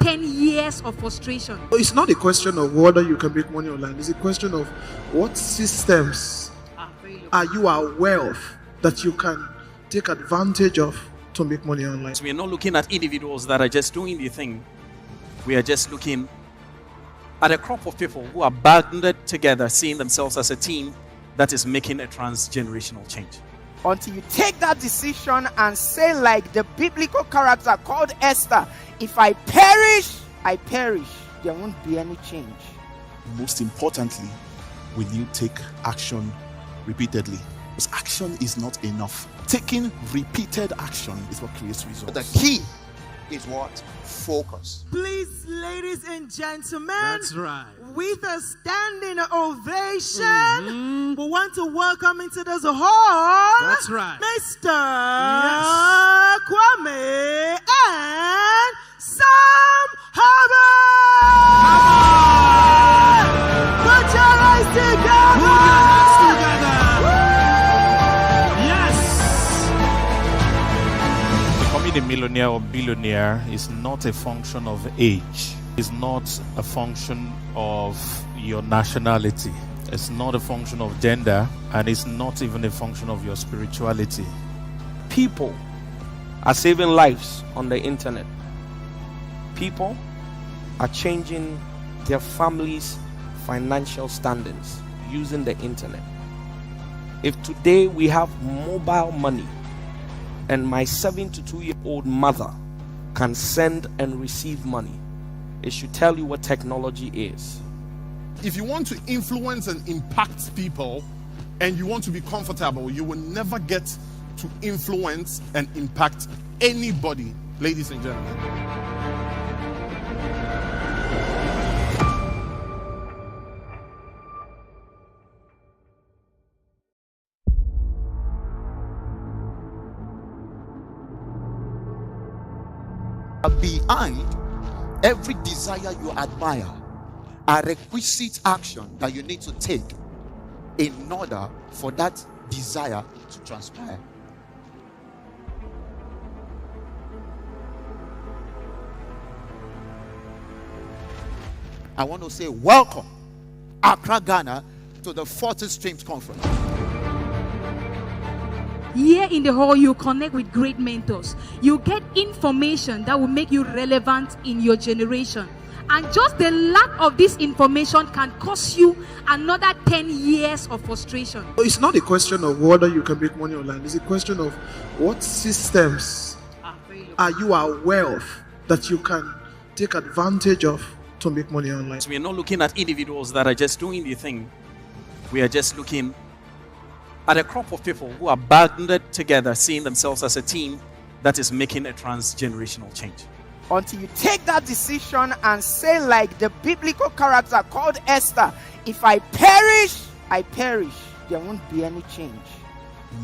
10 years of frustration. It's not a question of whether you can make money online. It's a question of what systems are you aware of that you can take advantage of to make money online. So we are not looking at individuals that are just doing the thing. We are just looking at a crop of people who are banded together, seeing themselves as a team that is making a transgenerational change. Until you take that decision and say, like the biblical character called Esther, if I perish, I perish. There won't be any change. Most importantly, will you take action repeatedly? Because action is not enough. Taking repeated action is what creates results. The key is what? Focus. Please, ladies and gentlemen, That's right. with a standing ovation, we want to welcome into this hall, That's right. Mr. Yes. Kwame and Sam Harvard. Put your eyes together. Becoming a millionaire or billionaire is not a function of age. It's not a function of your nationality. It's not a function of gender, and it's not even a function of your spirituality. People are saving lives on the internet. People are changing their families' financial standings using the internet. If today we have mobile money and my 72-year-old mother can send and receive money, it should tell you what technology is. If you want to influence and impact people and you want to be comfortable, you will never get to influence and impact anybody, ladies and gentlemen. Behind every desire you admire are requisite action that you need to take in order for that desire to transpire. I want to say welcome, Accra, Ghana, to the 40 Streams Conference. Here in the hall, you connect with great mentors. You get information that will make you relevant in your generation. And just the lack of this information can cost you another 10 years of frustration. It's not a question of whether you can make money online. It's a question of what systems are you aware of that you can take advantage of to make money online. So we are not looking at individuals that are just doing the thing. We are just looking at a crop of people who are banded together, seeing themselves as a team that is making a transgenerational change. Until you take that decision and say, like the biblical character called Esther, if I perish, I perish. There won't be any change.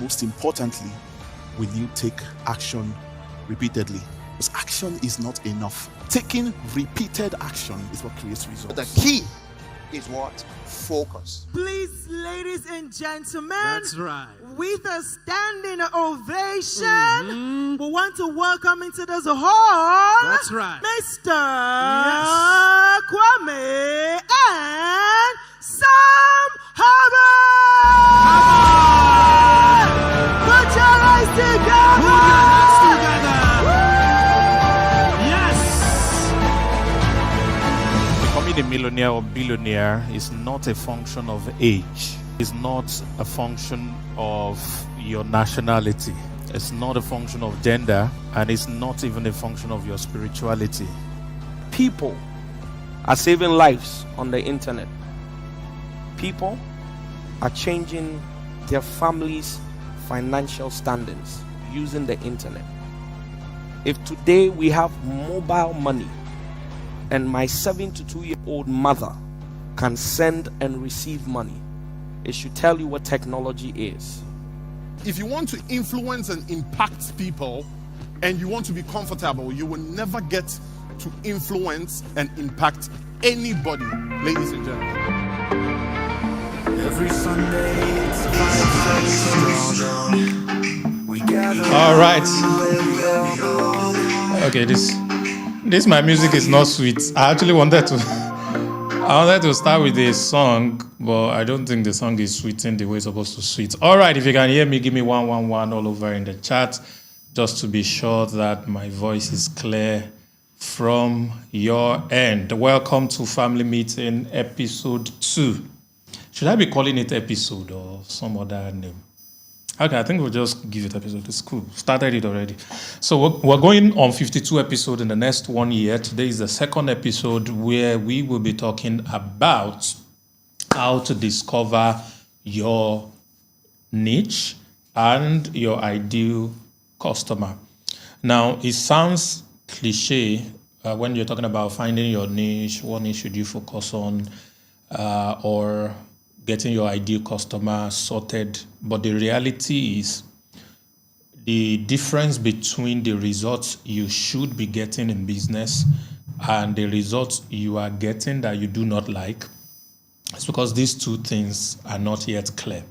Most importantly, will you take action repeatedly? Because action is not enough. Taking repeated action is what creates results. The key is what? Focus. Please, ladies and gentlemen, That's right. with a standing ovation, we want to welcome into this hall, That's right. Mr. Yes. Kwame and Sam Harvard. Put your eyes together. Becoming a millionaire or billionaire is not a function of age. It's not a function of your nationality. It's not a function of gender, and it's not even a function of your spirituality. People are saving lives on the internet. People are changing their families' financial standings using the internet. If today we have mobile money and my 72-year-old mother can send and receive money, it should tell you what technology is. If you want to influence and impact people and you want to be comfortable, you will never get to influence and impact anybody, ladies and gentlemen. Every Sunday it's 5:30. We gather. All right. Okay, this This my music is not sweet. I actually wanted to start with a song, but I don't think the song is sweet in the way it's supposed to sweet. All right, if you can hear me, give me 111 all over in the chat, just to be sure that my voice is clear from your end. Welcome to Family Meeting episode 2. Should I be calling it episode or some other name? Okay, I think we'll just give it episode. It's cool. Started it already. So we're going on 52 episodes in the next 1 year. Today is the second episode where we will be talking about how to discover your niche and your ideal customer. Now, it sounds cliche when you're talking about finding your niche. What niche should you focus on, or getting your ideal customer sorted? But the reality is the difference between the results you should be getting in business and the results you are getting that you do not like is because these two things are not yet clear.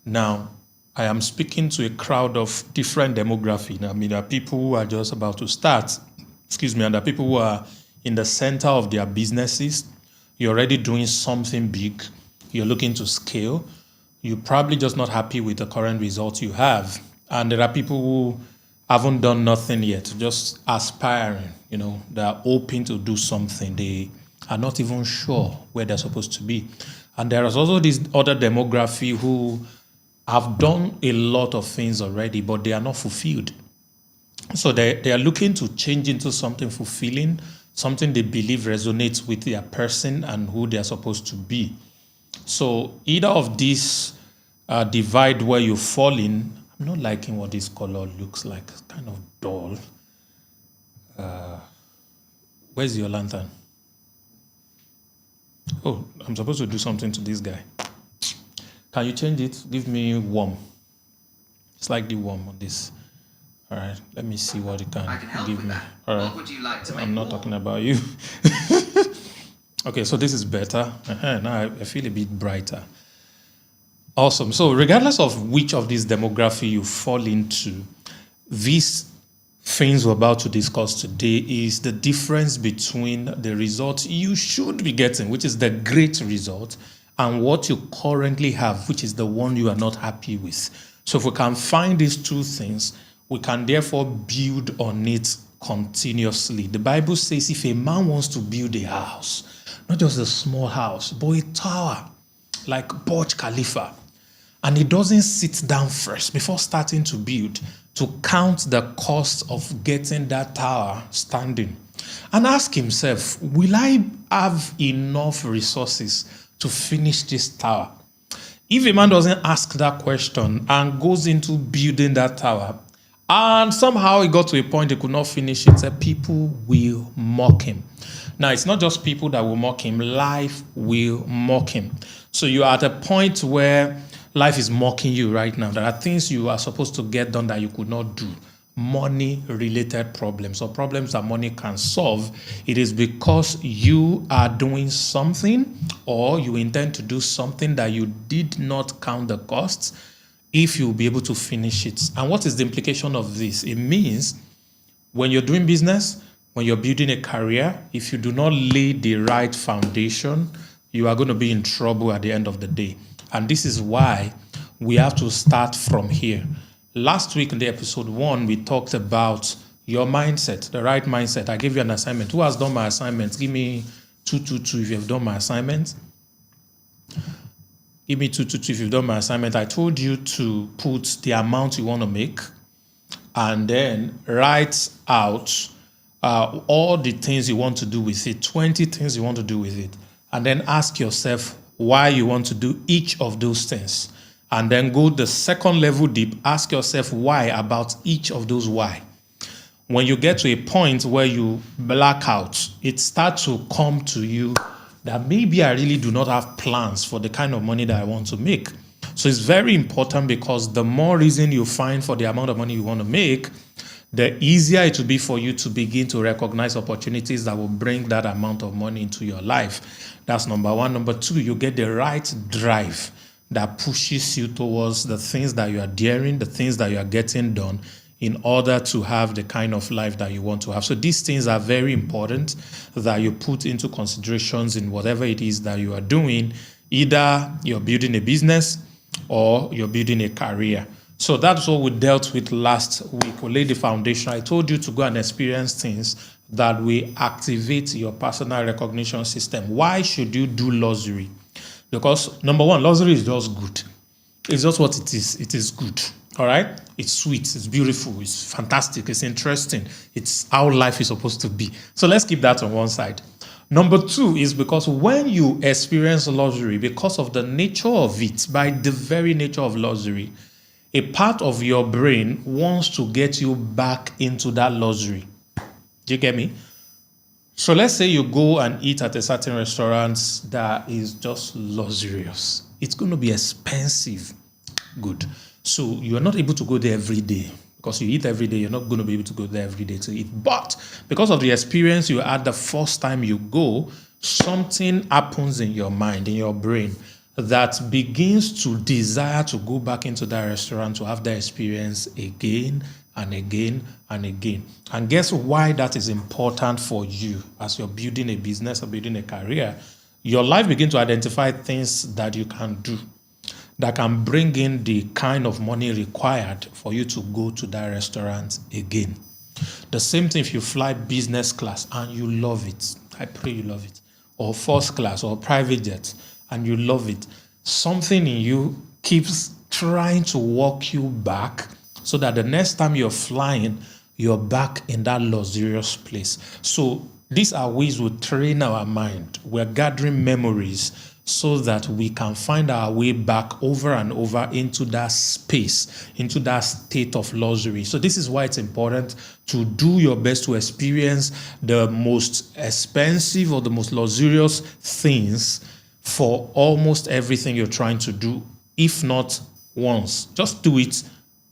Now, I am speaking to a crowd of different demography. I mean, there are people who are just about to start, and there are people who are in the center of their businesses. You're already doing something big. You're looking to scale. You're probably just not happy with the current results you have. And there are people who haven't done nothing yet, just aspiring, they're hoping to do something. They are not even sure where they're supposed to be. And there is also this other demography who have done a lot of things already, but they are not fulfilled. So they are looking to change into something fulfilling, something they believe resonates with their person and who they are supposed to be. So either of these divide where you fall in. I'm not liking what this color looks like. It's kind of dull. Where's your lantern? Oh, I'm supposed to do something to this guy. Can you change it? Give me warm. Slightly warm on this. All right, let me see what it can give me. All right. What would you like to make? I'm not talking about you. Okay, so this is better. Now I feel a bit brighter. Awesome. So regardless of which of these demography you fall into, these things we're about to discuss today is the difference between the result you should be getting, which is the great result, and what you currently have, which is the one you are not happy with. So if we can find these two things, we can therefore build on it continuously. The Bible says if a man wants to build a house, not just a small house, but a tower like Burj Khalifa, and he doesn't sit down first before starting to build to count the cost of getting that tower standing and ask himself, will I have enough resources to finish this tower? If a man doesn't ask that question and goes into building that tower, and somehow he got to a point he could not finish it, people will mock him. Now, it's not just people that will mock him. Life will mock him. So you are at a point where life is mocking you right now. There are things you are supposed to get done that you could not do. Money-related problems or problems that money can solve. It is because you are doing something or you intend to do something that you did not count the costs if you'll be able to finish it. And what is the implication of this? It means when you're doing business, when you're building a career, if you do not lay the right foundation, you are going to be in trouble at the end of the day. And this is why we have to start from here. Last week in the episode 1, we talked about your mindset, the right mindset. I gave you an assignment. Who has done my assignment? Give me 222 if you've done my assignment. Give me 222 if you've done my assignment. I told you to put the amount you want to make and then write out all the things you want to do with it, 20 things you want to do with it, and then ask yourself why you want to do each of those things. And then go the second level deep, ask yourself why about each of those why. When you get to a point where you black out, it starts to come to you that maybe I really do not have plans for the kind of money that I want to make. So it's very important because the more reason you find for the amount of money you want to make, the easier it will be for you to begin to recognize opportunities that will bring that amount of money into your life. That's number one. Number two, you get the right drive that pushes you towards the things that you are daring, the things that you are getting done in order to have the kind of life that you want to have. So these things are very important that you put into considerations in whatever it is that you are doing. Either you're building a business or you're building a career. So that's what we dealt with last week. We laid the foundation. I told you to go and experience things that will activate your personal recognition system. Why should you do luxury? Because number one, luxury is just good. It's just what it is. It is good. All right? It's sweet. It's beautiful. It's fantastic. It's interesting. It's how life is supposed to be. So let's keep that on one side. Number two is because when you experience luxury, because of the nature of it, by the very nature of luxury, a part of your brain wants to get you back into that luxury. Do you get me? So let's say you go and eat at a certain restaurant that is just luxurious. It's going to be expensive. Good. So you're not able to go there every day. Because you eat every day, you're not going to be able to go there every day to eat. But because of the experience you had the first time you go, something happens in your mind, in your brain, that begins to desire to go back into that restaurant to have that experience again and again and again. And guess why that is important for you as you're building a business or building a career? Your life begins to identify things that you can do that can bring in the kind of money required for you to go to that restaurant again. The same thing if you fly business class and you love it. I pray you love it. Or first class or private jet and you love it. Something in you keeps trying to walk you back so that the next time you're flying, you're back in that luxurious place. So these are ways we train our mind. We're gathering memories so that we can find our way back over and over into that space, into that state of luxury. So this is why it's important to do your best to experience the most expensive or the most luxurious things for almost everything you're trying to do, if not once. Just do it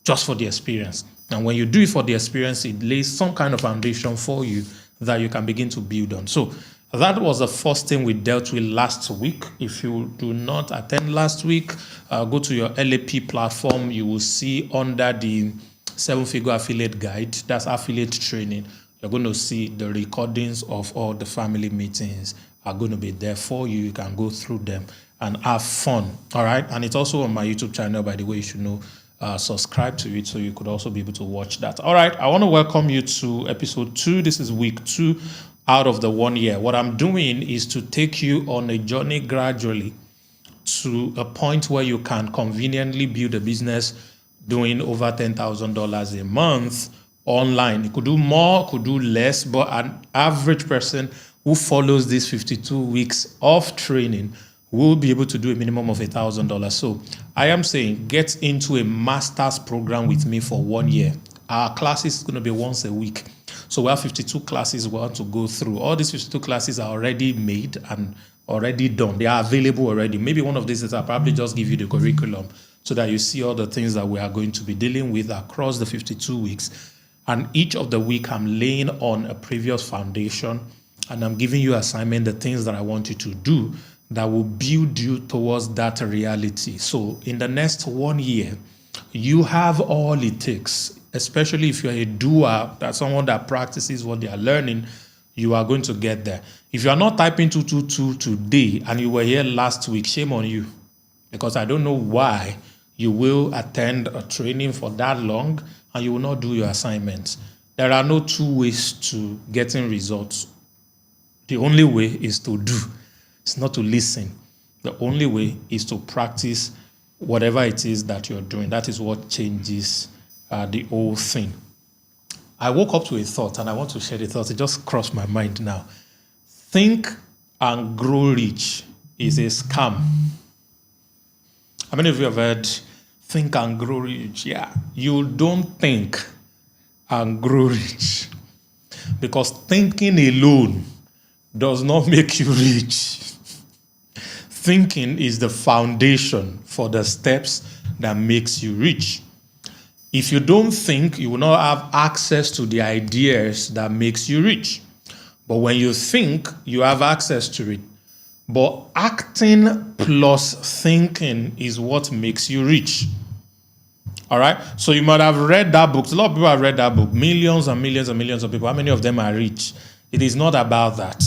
just for the experience. And when you do it for the experience, it lays some kind of foundation for you that you can begin to build on. So that was the first thing we dealt with last week. If you do not attend last week, go to your LAP platform. You will see under the 7-figure affiliate guide, that's affiliate training, you're going to see the recordings of all the family meetings are going to be there for you. You can go through them and have fun. All right. And it's also on my YouTube channel, by the way. You should know. Subscribe to it so you could also be able to watch that. All right. I want to welcome you to episode 2. This is week 2 out of the 1 year. What I'm doing is to take you on a journey gradually to a point where you can conveniently build a business doing over $10,000 a month online. You could do more, could do less, but an average person who follows these 52 weeks of training will be able to do a minimum of $1,000. So I am saying get into a master's program with me for 1 year. Our class is going to be once a week. So we have 52 classes we want to go through. All these 52 classes are already made and already done. They are available already. Maybe one of these days I'll probably just give you the curriculum so that you see all the things that we are going to be dealing with across the 52 weeks. And each of the week I'm laying on a previous foundation and I'm giving you assignment, the things that I want you to do that will build you towards that reality. So in the next 1 year, you have all it takes, especially if you're a doer, that's someone that practices what they are learning, you are going to get there. If you are not typing 222 today and you were here last week, shame on you. Because I don't know why you will attend a training for that long and you will not do your assignments. There are no two ways to getting results. The only way is to do. It's not to listen. The only way is to practice whatever it is that you're doing. That is what changes the whole thing. I woke up to a thought and I want to share the thought. It just crossed my mind now. Think and grow rich is a scam. How many of you have heard think and grow rich? Yeah. You don't think and grow rich. Because thinking alone does not make you rich. Thinking is the foundation for the steps that makes you rich. If you don't think, you will not have access to the ideas that makes you rich. But when you think, you have access to it. But acting plus thinking is what makes you rich. All right. So you might have read that book. A lot of people have read that book. Millions and millions and millions of people. How many of them are rich? It is not about that.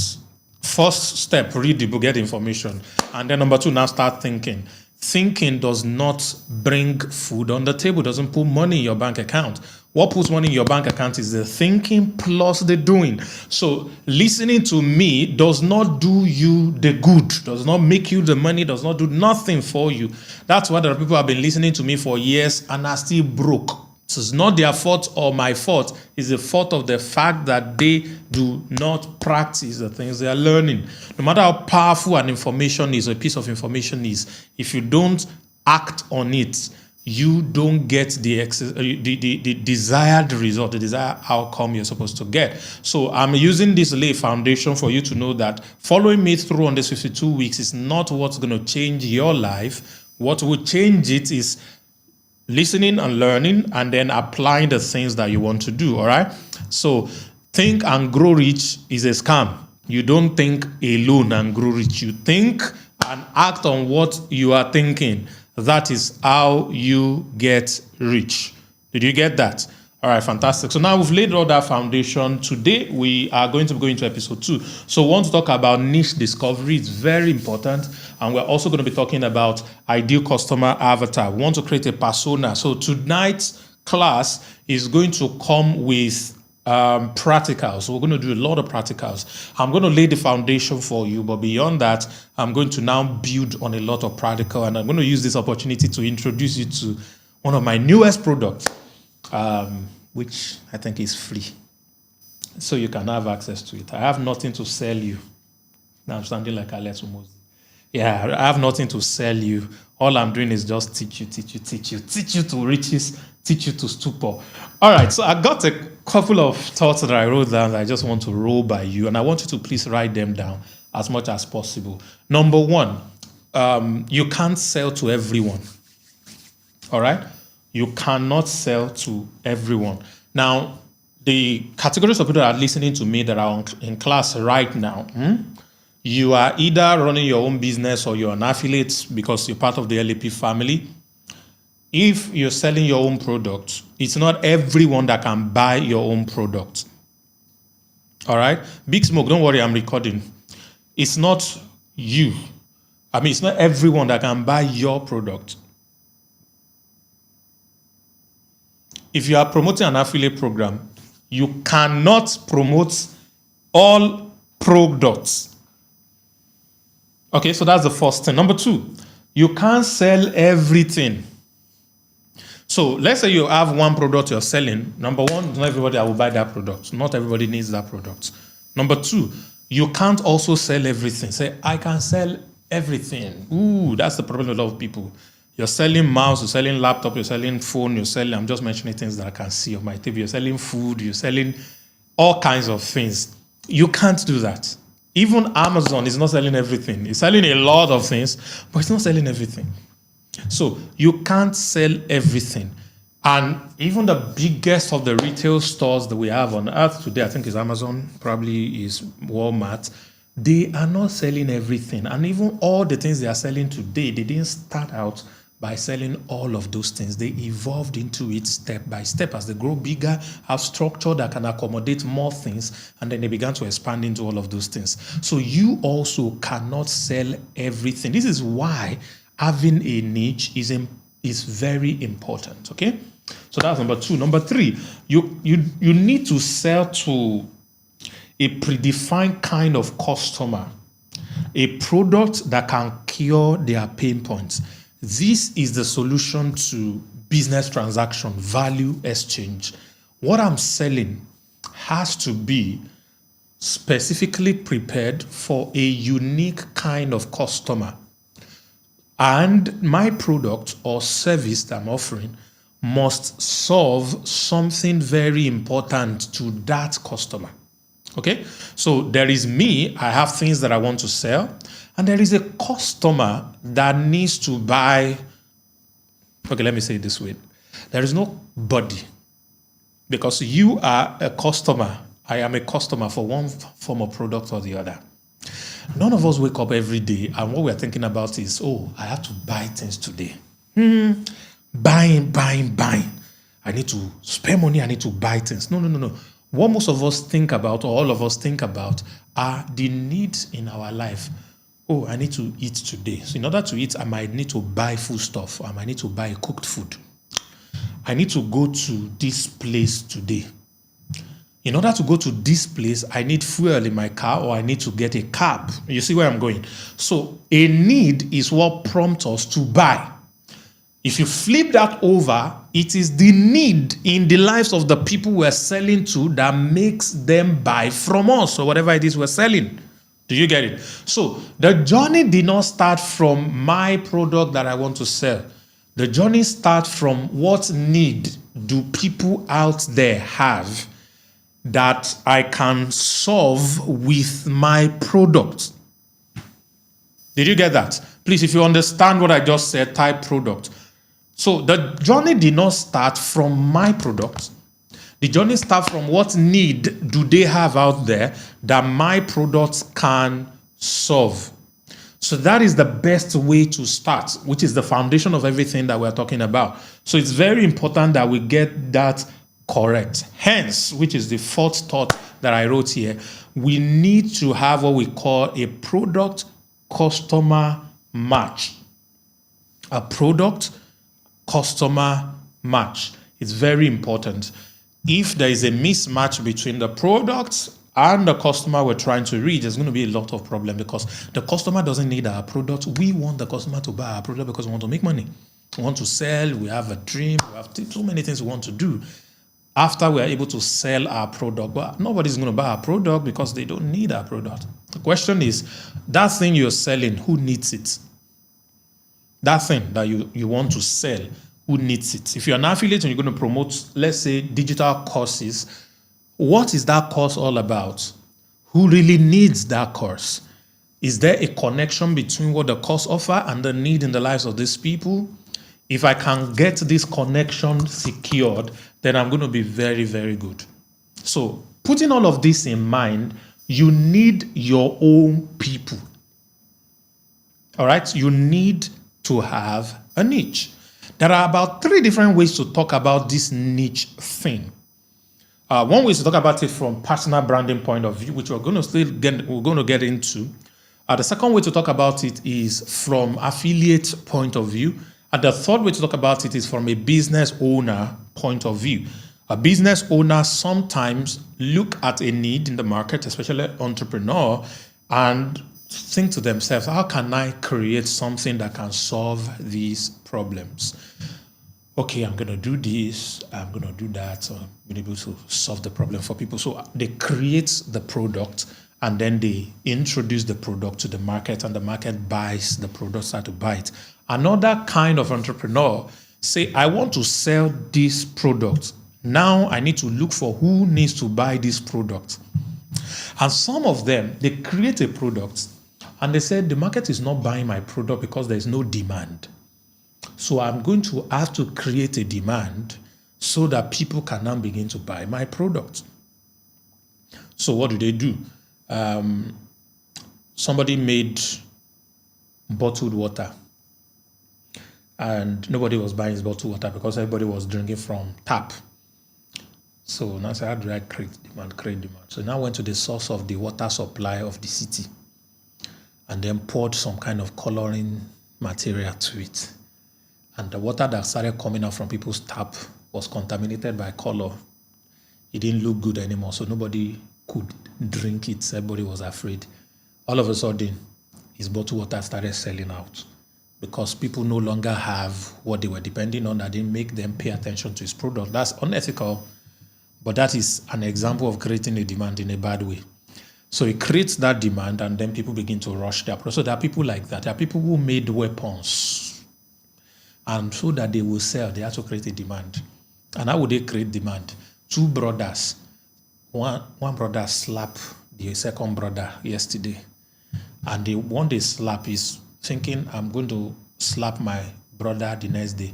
First step, read the book, get information. And then number two, now start thinking. Thinking does not bring food on the table, doesn't put money in your bank account. What puts money in your bank account is the thinking plus the doing. So listening to me does not do you the good, does not make you the money, does not do nothing for you. That's why there are people who have been listening to me for years and are still broke. So it's not their fault or my fault. It's the fault of the fact that they do not practice the things they are learning. No matter how powerful an information is, or a piece of information is, if you don't act on it, you don't get the desired result, the desired outcome you're supposed to get. So I'm using this lay foundation for you to know that following me through on this 52 weeks is not what's going to change your life. What will change it is listening and learning and then applying the things that you want to do, all right? So think and grow rich is a scam. You don't think alone and grow rich. You think and act on what you are thinking. That is how you get rich. Did you get that? All right, fantastic. So now we've laid all that foundation. Today, we are going to go into episode 2. So we want to talk about niche discovery. It's very important. And we're also going to be talking about ideal customer avatar. We want to create a persona. So tonight's class is going to come with practicals. So we're going to do a lot of practicals. I'm going to lay the foundation for you, but beyond that, I'm going to now build on a lot of practical, and I'm going to use this opportunity to introduce you to one of my newest products, which I think is free, so you can have access to it. I have nothing to sell you. Now I'm sounding like Alex Umozi. Yeah, I have nothing to sell you. All I'm doing is just teach you to riches, teach you to stupor. All right, so I got a couple of thoughts that I wrote down that I just want to roll by you, and I want you to please write them down as much as possible. Number one, you can't sell to everyone. All right? You cannot sell to everyone. Now, the categories of people that are listening to me that are in class right now, you are either running your own business or you're an affiliate because you're part of the LAP family. If you're selling your own product, it's not everyone that can buy your own product. All right? Big Smoke, don't worry, I'm recording. It's not you. It's not everyone that can buy your product. If you are promoting an affiliate program, you cannot promote all products. Okay, so that's the first thing. Number two, you can't sell everything. So let's say you have one product you're selling. Number one, not everybody will buy that product. Not everybody needs that product. Number two, you can't also sell everything. Say, I can sell everything. Ooh, that's the problem with a lot of people. You're selling mouse, you're selling laptop, you're selling phone, I'm just mentioning things that I can see on my TV. You're selling food, you're selling all kinds of things. You can't do that. Even Amazon is not selling everything. It's selling a lot of things, but it's not selling everything. So you can't sell everything. And even the biggest of the retail stores that we have on earth today, I think is Amazon, probably is Walmart, they are not selling everything. And even all the things they are selling today, they didn't start out by selling all of those things. They evolved into it step by step as they grow bigger, have structure that can accommodate more things, and then they began to expand into all of those things. So you also cannot sell everything. This is why having a niche is very important, okay? So that's number two. Number three, you need to sell to a predefined kind of customer, a product that can cure their pain points. This is the solution to business transaction, value exchange. What I'm selling has to be specifically prepared for a unique kind of customer. And my product or service that I'm offering must solve something very important to that customer. Okay? So there is me, I have things that I want to sell, and there is a customer that needs to buy. Okay, let me say it this way. There is nobody, because you are a customer, I am a customer for one form of product or the other. None of us wake up every day and what we're thinking about is, I have to buy things today. buying. I need to spend money, I need to buy things. No. What most of us think about, or all of us think about, are the needs in our life. Oh, I need to eat today. So in order to eat, I might need to buy food stuff. I might need to buy cooked food. I need to go to this place today. In order to go to this place, I need fuel in my car, or I need to get a cab. You see where I'm going? So a need is what prompts us to buy. If you flip that over, it is the need in the lives of the people we're selling to that makes them buy from us, or whatever it is we're selling. Do you get it? So the journey did not start from my product that I want to sell. The journey starts from what need do people out there have that I can solve with my product. Did you get that? Please, if you understand what I just said, type product. So the journey did not start from my product. The journey starts from what need do they have out there that my products can solve. So that is the best way to start, which is the foundation of everything that we're talking about. So it's very important that we get that correct. Hence, which is the fourth thought that I wrote here, we need to have what we call a product-customer match. A product-customer match. It's very important. If there is a mismatch between the product and the customer we're trying to reach, there's going to be a lot of problem, because the customer doesn't need our product. We want the customer to buy our product because we want to make money. We want to sell. We have a dream. We have so many things we want to do. After we are able to sell our product, but nobody's going to buy our product because they don't need our product. The question is, that thing you're selling, who needs it? That thing that you want to sell, who needs it? If you're an affiliate and you're going to promote, let's say, digital courses, what is that course all about? Who really needs that course? Is there a connection between what the course offer and the need in the lives of these people? If I can get this connection secured, then I'm going to be very, very good. So putting all of this in mind, you need your own people. All right? You need to have a niche. There are about 3 different ways to talk about this niche thing. One way is to talk about it from personal branding point of view, which we're going to get into. The second way to talk about it is from affiliate point of view. And the third way to talk about it is from a business owner point of view. A business owner sometimes look at a need in the market, especially entrepreneur, and think to themselves, how can I create something that can solve these problems? Okay, I'm going to do this, I'm going to do that, so I'm being able to solve the problem for people. So they create the product, and then they introduce the product to the market, and the market buys the product, start to buy it. Another kind of entrepreneur say, I want to sell this product. Now I need to look for who needs to buy this product. And some of them, they create a product, and they said, the market is not buying my product because there's no demand. So I'm going to have to create a demand so that people can now begin to buy my product. So what do? Somebody made bottled water, and nobody was buying his bottled water because everybody was drinking from tap. So now I said, how do I create demand? So now I went to the source of the water supply of the city and then poured some kind of coloring material to it. And the water that started coming out from people's tap was contaminated by color. It didn't look good anymore, so nobody could drink it. Everybody was afraid. All of a sudden, his bottled water started selling out because people no longer have what they were depending on that didn't make them pay attention to his product. That's unethical, but that is an example of creating a demand in a bad way. So it creates that demand, and then people begin to rush their product. So there are people like that. There are people who made weapons, and so that they will sell, they have to create a demand. And how would they create demand? 2 brothers. One brother slapped the second brother yesterday. And the one they slap is thinking, I'm going to slap my brother the next day.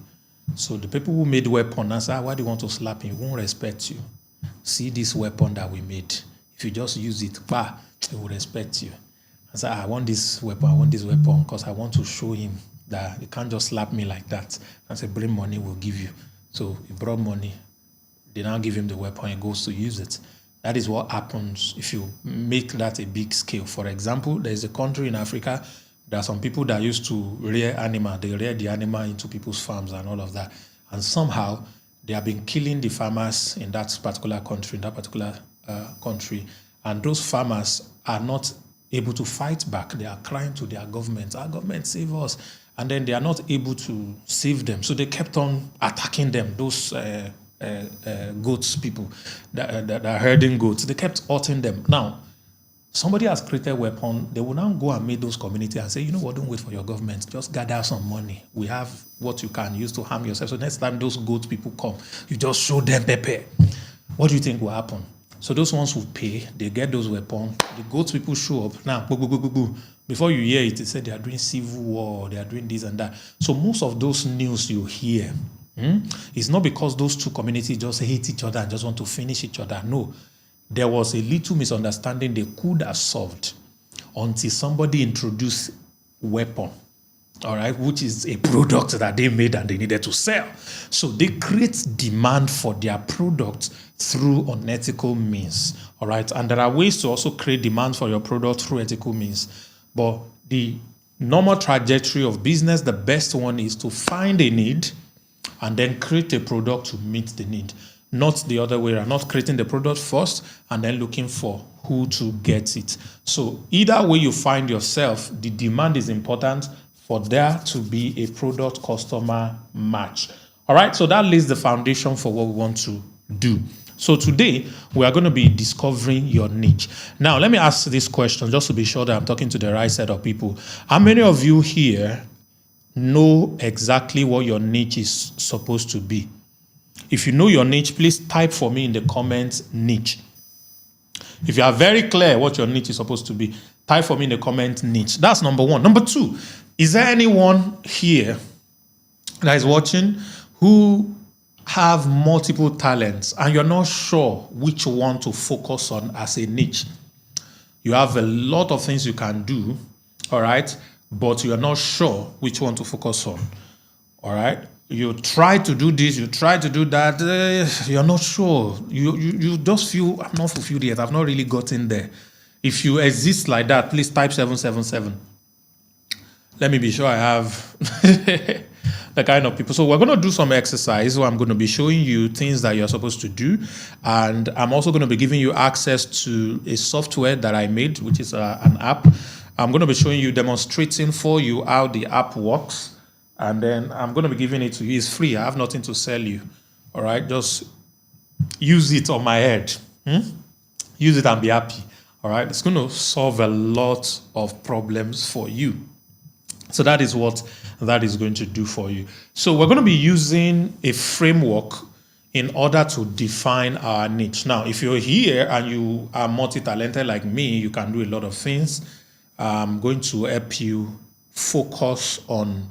So the people who made weapon answer, why do you want to slap him? He won't respect you. See this weapon that we made. If you just use it, he will respect you. I said, I want this weapon because I want to show him that you can't just slap me like that and say, bring money, we'll give you. So he brought money. They now give him the weapon, he goes to use it. That is what happens if you make that a big scale. For example, there's a country in Africa, there are some people that used to rear animal. They rear the animal into people's farms and all of that. And somehow, they have been killing the farmers in that particular country, and those farmers are not able to fight back. They are crying to their government, our government save us, and then they are not able to save them. So they kept on attacking them, those goats people that are herding goats. They kept hurting them. Now, somebody has created a weapon. They will now go and meet those communities and say, you know what, don't wait for your government. Just gather some money. We have what you can use to harm yourself. So next time those goat people come, you just show them pepper. What do you think will happen? So those ones who pay, they get those weapons. The goat people show up. Now, before you hear it, they say they are doing civil war, they are doing this and that. So most of those news you hear, it's not because those two communities just hate each other and just want to finish each other. No. There was a little misunderstanding they could have solved until somebody introduced weapon, all right, which is a product that they made and they needed to sell. So they create demand for their product through unethical means, all right? And there are ways to also create demand for your product through ethical means. But the normal trajectory of business, the best one is to find a need and then create a product to meet the need. Not the other way around, not creating the product first and then looking for who to get it. So either way you find yourself, the demand is important for there to be a product customer match. All right, so that lays the foundation for what we want to do. So today we are going to be discovering your niche. Now, let me ask this question just to be sure that I'm talking to the right set of people. How many of you here know exactly what your niche is supposed to be? If you know your niche, please type for me in the comments niche. If you are very clear what your niche is supposed to be, type for me in the comments niche. That's number one. Number two, is there anyone here that is watching who have multiple talents and you're not sure which one to focus on as a niche? You have a lot of things you can do, all right, but you're not sure which one to focus on, all right? You try to do this, you try to do that, you're not sure. You just feel, I'm not fulfilled yet, I've not really gotten there. If you exist like that, please type 777. Let me be sure I have the kind of people. So we're going to do some exercise where I'm going to be showing you things that you're supposed to do. And I'm also going to be giving you access to a software that I made, which is an app. I'm going to be showing you, demonstrating for you how the app works. And then I'm going to be giving it to you. It's free. I have nothing to sell you. All right? Just use it on my head. Use it and be happy. All right? It's going to solve a lot of problems for you. So that is what that is going to do for you. So we're going to be using a framework in order to define our niche. Now, if you're here and you are multi-talented like me, you can do a lot of things. I'm going to help you focus on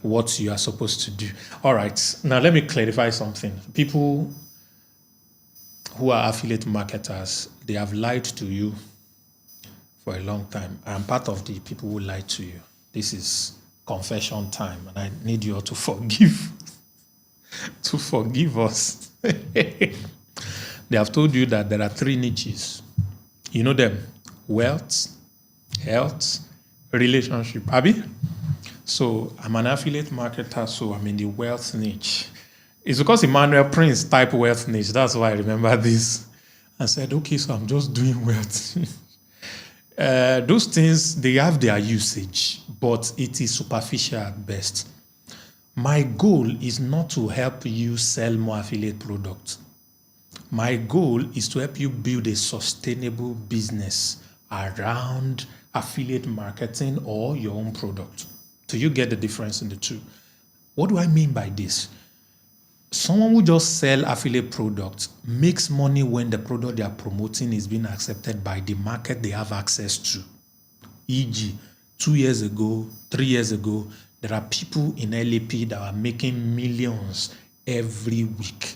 what you are supposed to do. All right. Now, let me clarify something. People who are affiliate marketers, they have lied to you for a long time. I'm part of the people who lied to you. This is confession time, and I need you all to forgive us. They have told you that there are 3 niches. You know them: wealth, health, relationship. Abi? So I'm an affiliate marketer, so I'm in the wealth niche. It's because Emmanuel Prince typed wealth niche. That's why I remember this. I said, okay, so I'm just doing wealth. Those things, they have their usage, but it is superficial at best. My goal is not to help you sell more affiliate products. My goal is to help you build a sustainable business around affiliate marketing or your own product. Do you get the difference in the two? What do I mean by this? Someone who just sell affiliate products makes money when the product they are promoting is being accepted by the market they have access to. E.g., 2 years ago, 3 years ago, there are people in LAP that are making millions every week.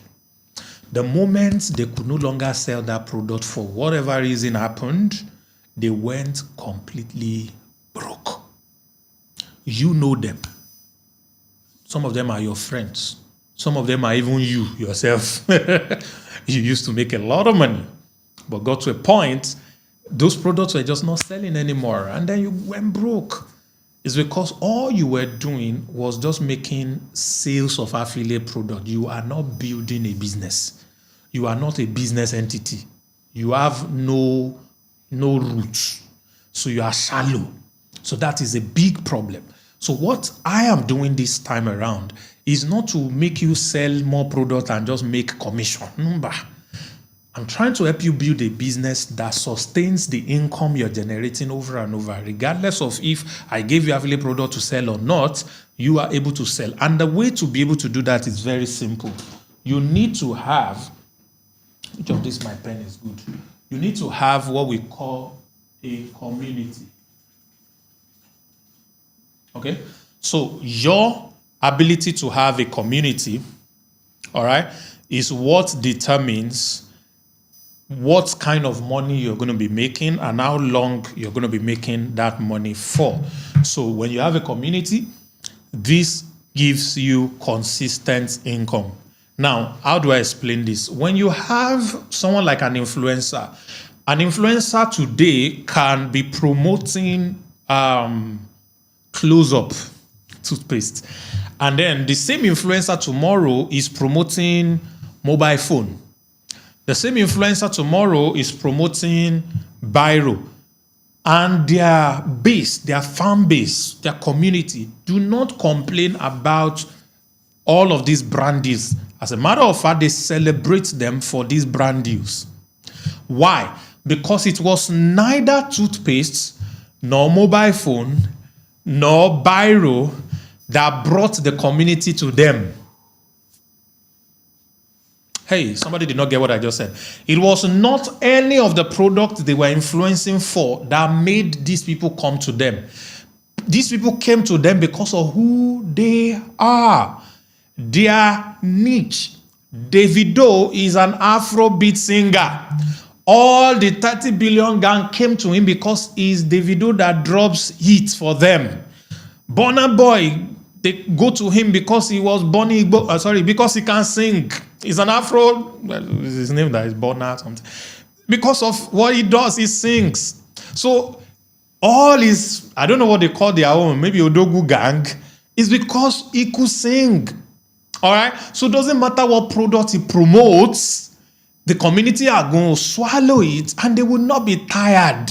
The moment they could no longer sell that product for whatever reason happened, they went completely broke. You know them. Some of them are your friends. Some of them are even you yourself. You used to make a lot of money, but got to a point, those products were just not selling anymore. And then you went broke. It's because all you were doing was just making sales of affiliate product. You are not building a business. You are not a business entity. You have no roots. So you are shallow. So that is a big problem. So what I am doing this time around is not to make you sell more product and just make commission. I'm trying to help you build a business that sustains the income you're generating over and over. Regardless of if I gave you affiliate product to sell or not, you are able to sell. And the way to be able to do that is very simple. You need to have, which of this my pen is good? You need to have what we call a community. Okay? So your ability to have a community, all right, is what determines what kind of money you're going to be making and how long you're going to be making that money for. So when you have a community, this gives you consistent income. Now, how do I explain this? When you have someone like an influencer today can be promoting close-up toothpaste. And then the same influencer tomorrow is promoting mobile phone. The same influencer tomorrow is promoting biro. And their base, their fan base, their community do not complain about all of these brand deals. As a matter of fact, they celebrate them for these brand deals. Why? Because it was neither toothpaste, nor mobile phone, nor biro that brought the community to them. Hey, somebody did not get what I just said. It was not any of the products they were influencing for that made these people come to them. These people came to them because of who they are. Their niche. Davido is an Afrobeat singer. All the 30 billion gang came to him because he's Davido that drops hits for them. Burna Boy, they go to him because he was because he can sing. He's an Afro, his name that is Burna something. Because of what he does, he sings. So all his, I don't know what they call their own, maybe Odogu gang, is because he could sing. All right? So it doesn't matter what product he promotes, the community are going to swallow it and they will not be tired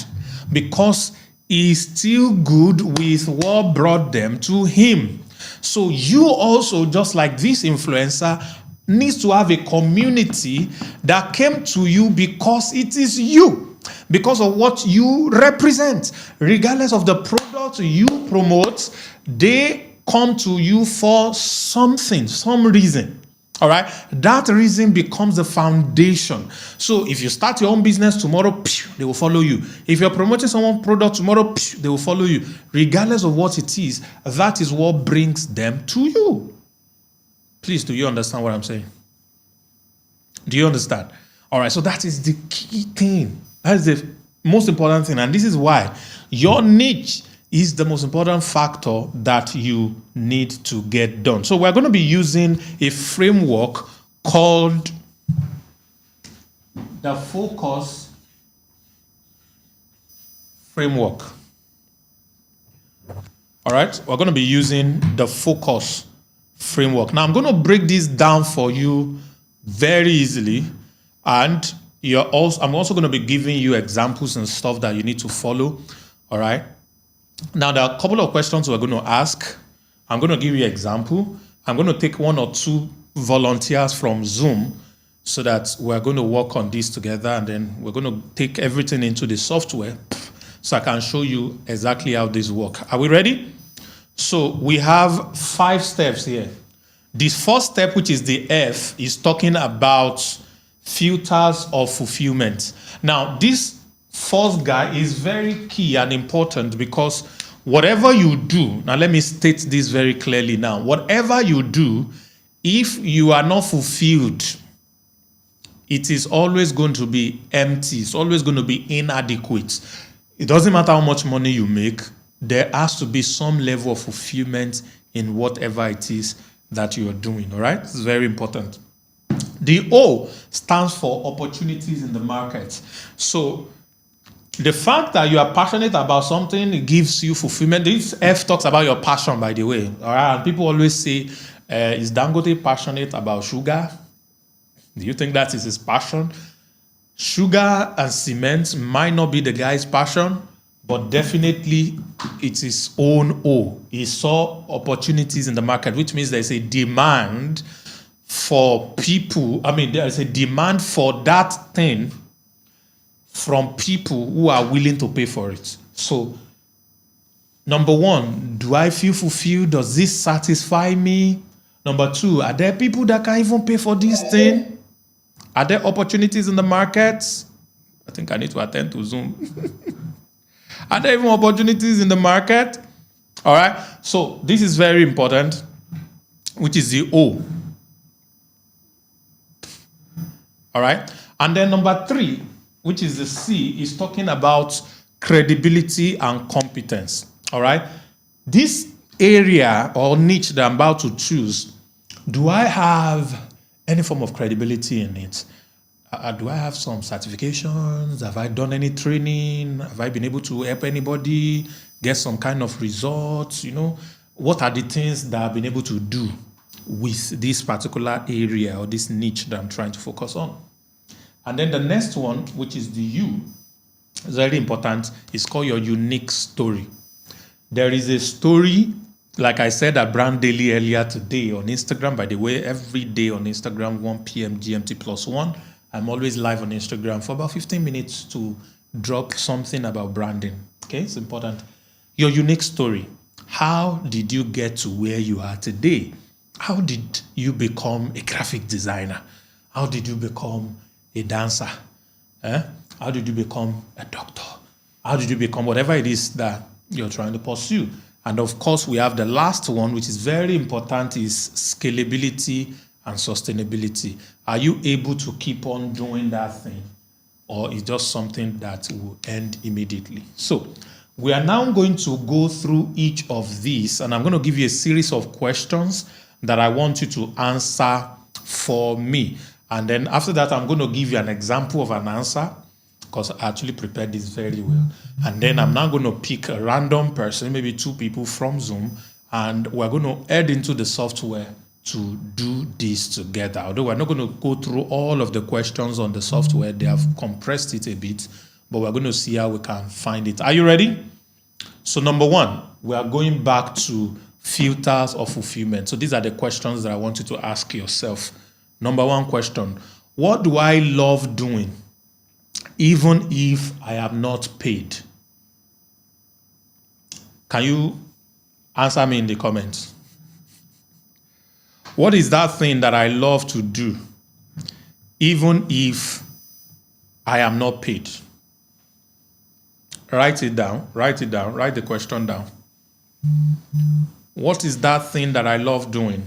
because he's still good with what brought them to him. So you also, just like this influencer, needs to have a community that came to you because it is you, because of what you represent. Regardless of the product you promote, they come to you for something, some reason. All right? That reason becomes the foundation. So if you start your own business tomorrow, they will follow you. If you're promoting someone's product tomorrow, they will follow you. Regardless of what it is, that is what brings them to you. Please, do you understand what I'm saying? Do you understand? All right, so that is the key thing. That is the most important thing. And this is why your niche is the most important factor that you need to get done. So we're going to be using a framework called the focus framework. All right, we're going to be using the focus framework. Now I'm going to break this down for you very easily, and I'm also going to be giving you examples and stuff that you need to follow. All right. Now there are a couple of questions we're going to ask. I'm going to give you an example. I'm going to take one or two volunteers from Zoom so that we're going to work on this together, and then we're going to take everything into the software so I can show you exactly how this works. Are we ready? So we have 5 steps here. This first step, which is the F, is talking about filters of fulfillment. Now, this first guy is very key and important because whatever you do, now let me state this very clearly now. Whatever you do, if you are not fulfilled, it is always going to be empty. It's always going to be inadequate. It doesn't matter how much money you make. There has to be some level of fulfillment in whatever it is that you are doing. All right, it's very important. The O stands for opportunities in the market. So the fact that you are passionate about something, it gives you fulfillment. This F talks about your passion, by the way. All right, and people always say, is Dangote passionate about sugar? Do you think that is his passion? Sugar and cement might not be the guy's passion, but definitely it's his own O. He saw opportunities in the market, which means there's a demand for people. I mean, there's a demand for that thing from people who are willing to pay for it. So, number one, do I feel fulfilled? Does this satisfy me? Number two, are there people that can even pay for this thing? Are there opportunities in the market? I think I need to attend to Zoom. Are there even opportunities in the market? All right. So this is very important, which is the O. All right. And then number three, which is the C, is talking about credibility and competence. All right. This area or niche that I'm about to choose, do I have any form of credibility in it? Do I have some certifications? Have I done any training? Have I been able to help anybody get some kind of results? You know, what are the things that I've been able to do with this particular area or this niche that I'm trying to focus on? And then the next one, which is the U, is very important. It's called your unique story. There is a story, like I said at Brand Daily earlier today on Instagram. By the way, every day on Instagram, 1 p.m. GMT +1. I'm always live on Instagram for about 15 minutes to drop something about branding. Okay, it's important. Your unique story. How did you get to where you are today? How did you become a graphic designer? How did you become a dancer? How did you become a doctor? How did you become whatever it is that you're trying to pursue? And of course, we have the last one, which is very important, is scalability and sustainability. Are you able to keep on doing that thing? Or is just something that will end immediately? So we are now going to go through each of these, and I'm going to give you a series of questions that I want you to answer for me. And then after that, I'm going to give you an example of an answer, because I actually prepared this very well. And then I'm now going to pick a random person, maybe 2 people from Zoom, and we're going to add into the software to do this together. Although we're not going to go through all of the questions on the software, they have compressed it a bit, but we're going to see how we can find it. Are you ready? So number 1, we are going back to filters of fulfillment. So these are the questions that I want you to ask yourself. Number 1 question, what do I love doing, even if I am not paid? Can you answer me in the comments? What is that thing that I love to do, even if I am not paid? Write it down. Write it down. Write the question down. What is that thing that I love doing,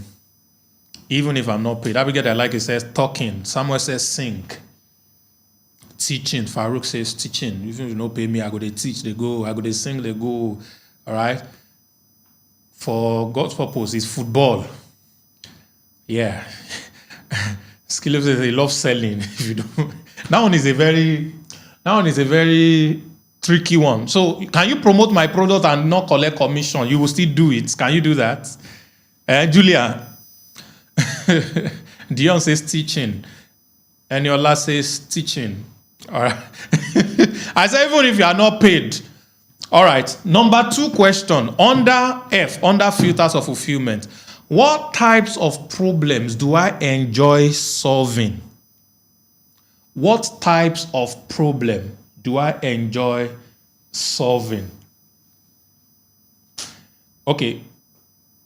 even if I'm not paid? Abigail, I like it, says talking. Samuel says sing. Teaching. Farouk says teaching. Even if you don't pay me, I go to teach, they go. I go to sing, they go. All right? For God's purpose, it's football. Yeah. Skills says they love selling. If you don't, that one is a very tricky one. So can you promote my product and not collect commission? You will still do it. Can you do that? Julia. Dion says teaching. Eniola says teaching. All right. I say even if you are not paid. All right. Number 2 question. Under F, under filters of fulfillment. What types of problems do I enjoy solving? What types of problem do I enjoy solving? Okay.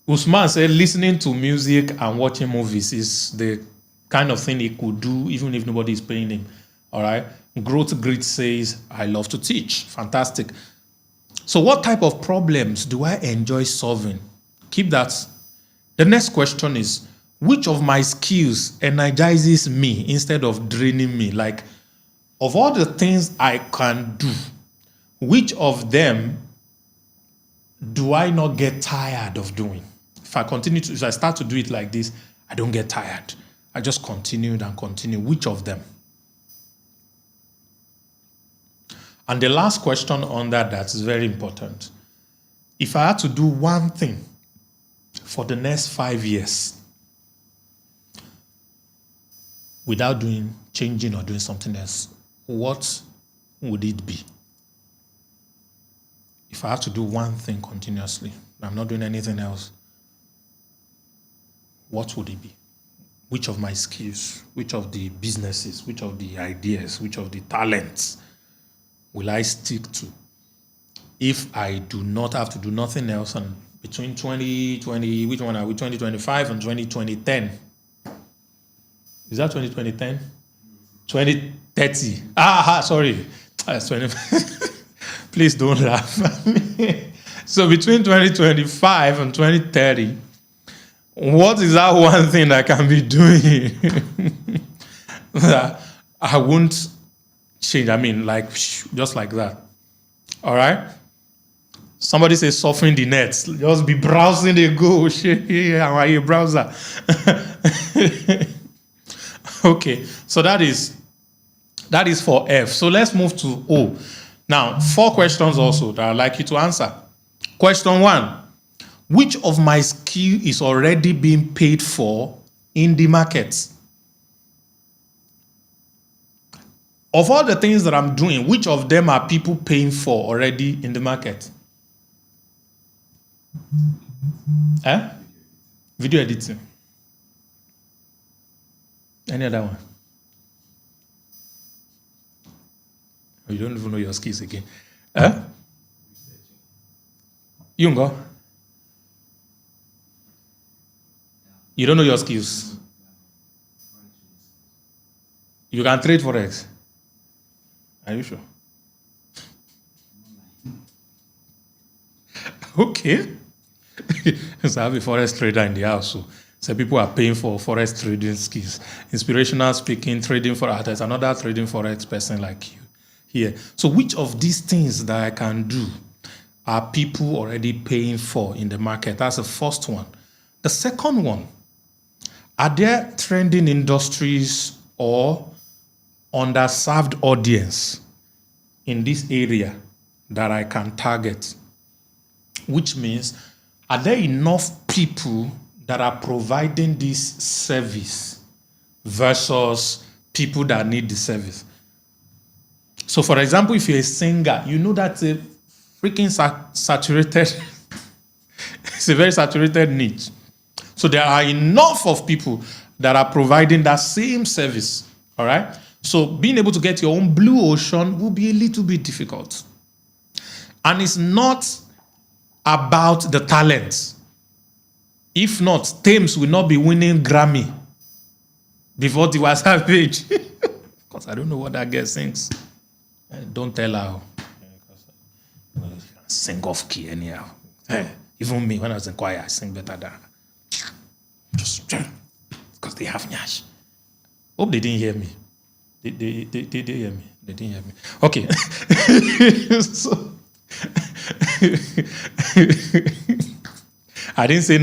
Usman said listening to music and watching movies is the kind of thing he could do even if nobody is paying him. All right. Growth Grid says, I love to teach. Fantastic. So what type of problems do I enjoy solving? Keep that. The next question is, which of my skills energizes me instead of draining me? Like, of all the things I can do, which of them do I not get tired of doing? if I start to do it like this, I don't get tired. I just continued and continue. Which of them? And the last question on that is very important. If I had to do one thing for the next 5 years without changing or doing something else, what would it be? If I have to do one thing continuously, I'm not doing anything else, what would it be? Which of my skills, which of the businesses, which of the ideas, which of the talents will I stick to if I do not have to do nothing else? And between 2020, which one are we, 2025 and 2010? Is that 2010? 2030. Sorry. That's 20. Please don't laugh at me. So between 2025 and 2030, what is that one thing I can be doing that I won't change? I mean, like, just like that. All right? Somebody says surfing the nets. Just be browsing the go. How are you, browser? Okay, so that is for F. So let's move to O. Now, 4 questions also that I'd like you to answer. Question 1. Which of my skill is already being paid for in the market? Of all the things that I'm doing, which of them are people paying for already in the market? Video editing. Any other one? Oh, you don't even know your skills again. Yungo? You don't know your skills. You can trade forex. Are you sure? Okay. So I have a forex trader in the house. So people are paying for forex trading skills. Inspirational speaking, trading for there's another trading forex person like you here. So which of these things that I can do are people already paying for in the market? That's the first one. The second one, are there trending industries or underserved audience in this area that I can target? Which means, are there enough people that are providing this service versus people that need the service? So, for example, if you're a singer, you know that's a freaking saturated, it's a very saturated niche. So there are enough of people that are providing that same service, all right? So being able to get your own blue ocean will be a little bit difficult. And it's not about the talent. If not, Thames will not be winning Grammy before the WhatsApp page. Because I don't know what that girl sings. Don't tell her. Sing off key anyhow. Even me, when I was in choir, I sing better than her. Just because they have nyash. Hope they didn't hear me. They hear me. They didn't hear me. Okay. So, I didn't say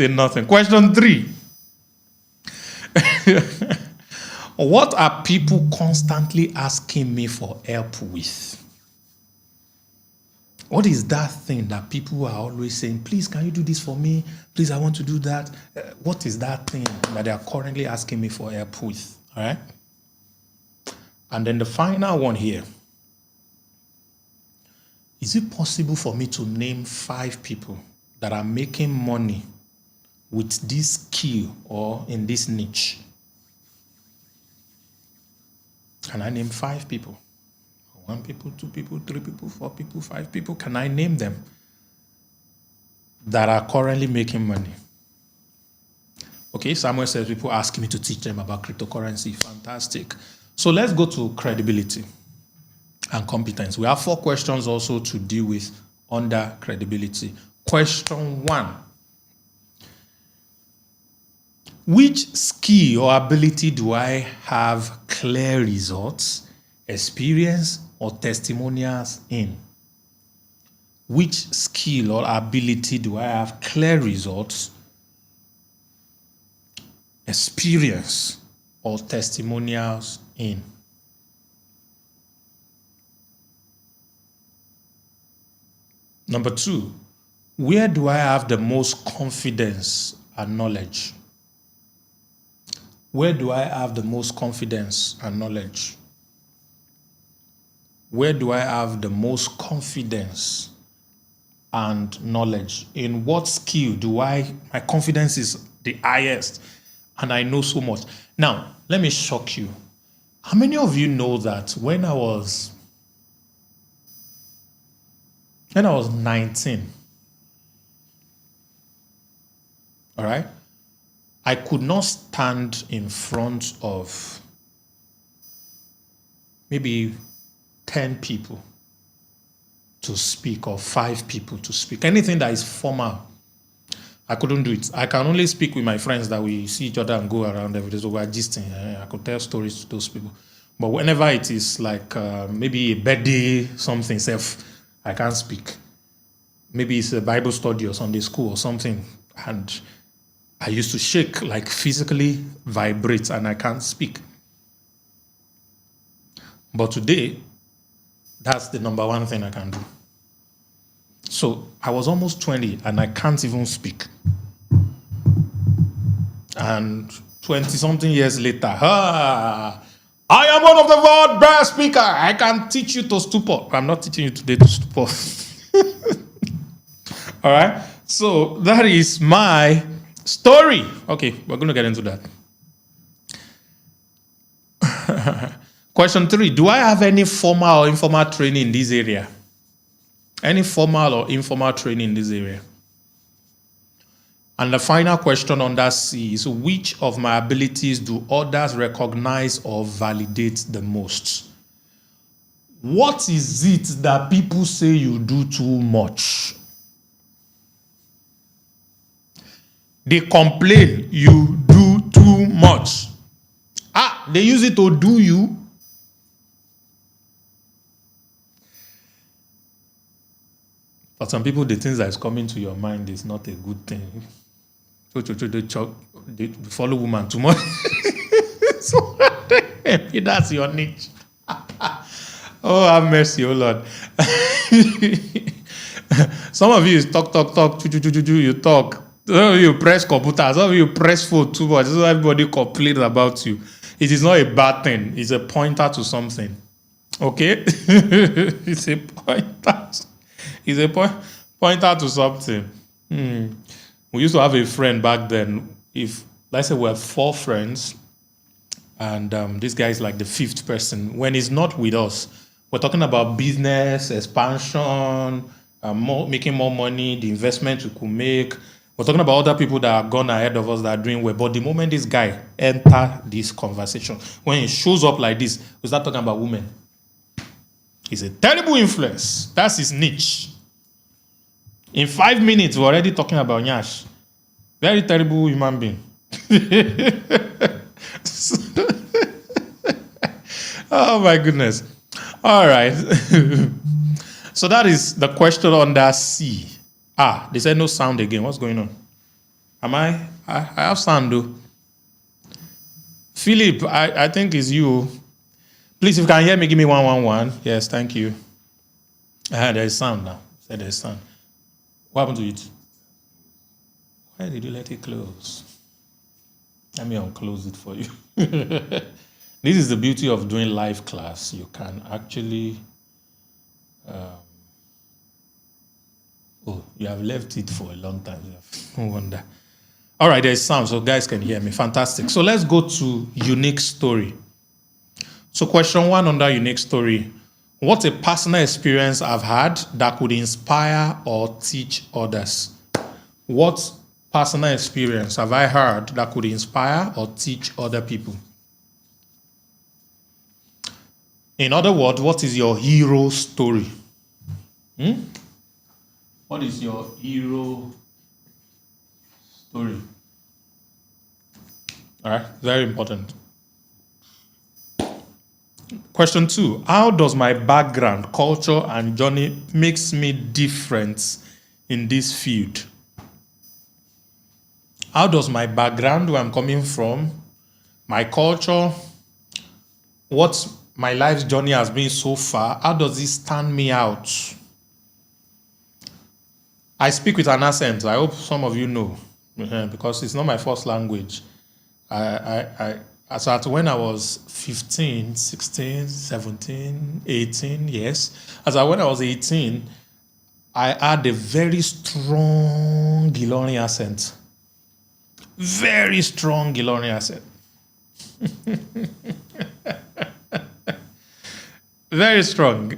nothing. Question 3. What are people constantly asking me for help with? What is that thing that people are always saying, please, can you do this for me? Please, I want to do that. What is that thing that they are currently asking me for help with? All right? And then the final one here. Is it possible for me to name 5 people that are making money with this skill or in this niche? Can I name 5 people? 1 people, 2 people, 3 people, 4 people, 5 people. Can I name them that are currently making money? Okay, Samuel says people asking me to teach them about cryptocurrency. Fantastic. So let's go to credibility and competence. We have 4 questions also to deal with under credibility. Question 1. Which skill or ability do I have clear results, experience, or testimonials in? which skill or ability do I have clear results, experience, or testimonials in? Number 2, where do I have the most confidence and knowledge? Where do I have the most confidence and knowledge? Where do I have the most confidence and knowledge? In what skill do my confidence is the highest and I know so much? Now, let me shock you. How many of you know that when I was 19, all right, I could not stand in front of maybe 10 people to speak or 5 people to speak. Anything that is formal, I couldn't do it. I can only speak with my friends that we see each other and go around every day. So we're gisting. I could tell stories to those people. But whenever it is like maybe a birthday, something, I can't speak. Maybe it's a Bible study or Sunday school or something. And I used to shake, like physically vibrate, and I can't speak. But today, that's the number one thing I can do. So I was almost 20 and I can't even speak. And 20-something years later, I am one of the world's best speakers. I can teach you to stupor. I'm not teaching you today to stupor. All right? So that is my story. Okay, we're going to get into that. Question 3, do I have any formal or informal training in this area? Any formal or informal training in this area? And the final question under C is, which of my abilities do others recognize or validate the most? What is it that people say you do too much? They complain you do too much. They use it to do you. For some people, the things that is coming to your mind is not a good thing. So they follow woman too much. So that's your niche. Oh, have mercy, oh Lord. Some of you talk, you talk. Some of you press computer, some of you press phone too much. So everybody complains about you. It is not a bad thing. It's a pointer to something. Okay? It's a pointer. It's a pointer to something. We used to have a friend back then. If, let's say we have 4 friends, and this guy is like the 5th person. When he's not with us, we're talking about business, expansion, making more money, the investment we could make. We're talking about other people that are gone ahead of us that are doing well. But the moment this guy enter this conversation, when he shows up like this, we start talking about women. He's a terrible influence. That's his niche. In 5 minutes, we're already talking about Nyash. Very terrible human being. Oh my goodness. All right. So that is the question under C. They said no sound again. What's going on? I have sound though. Philip, I think it's you. Please, if you can hear me, give me 111. Yes, thank you. There is sound now. Said there's sound. What happened to it? Why did you let it close? Let me unclose it for you. This is the beauty of doing live class. You can actually... you have left it for a long time. No wonder. All right, there's sound, so guys can hear me. Fantastic. So let's go to unique story. So question 1 under unique story. What's a personal experience I've had that could inspire or teach others? What personal experience have I had that could inspire or teach other people? In other words, what is your hero story? What is your hero story? All right, very important. Question 2. How does my background, culture, and journey makes me different in this field? How does my background, where I'm coming from, my culture, what my life's journey has been so far, how does it stand me out? I speak with an accent. I hope some of you know, because it's not my first language. So when I was 15, 16, 17, 18, yes. When I was 18, I had a very strong Ilorin accent. Very strong Ilorin accent. Very strong.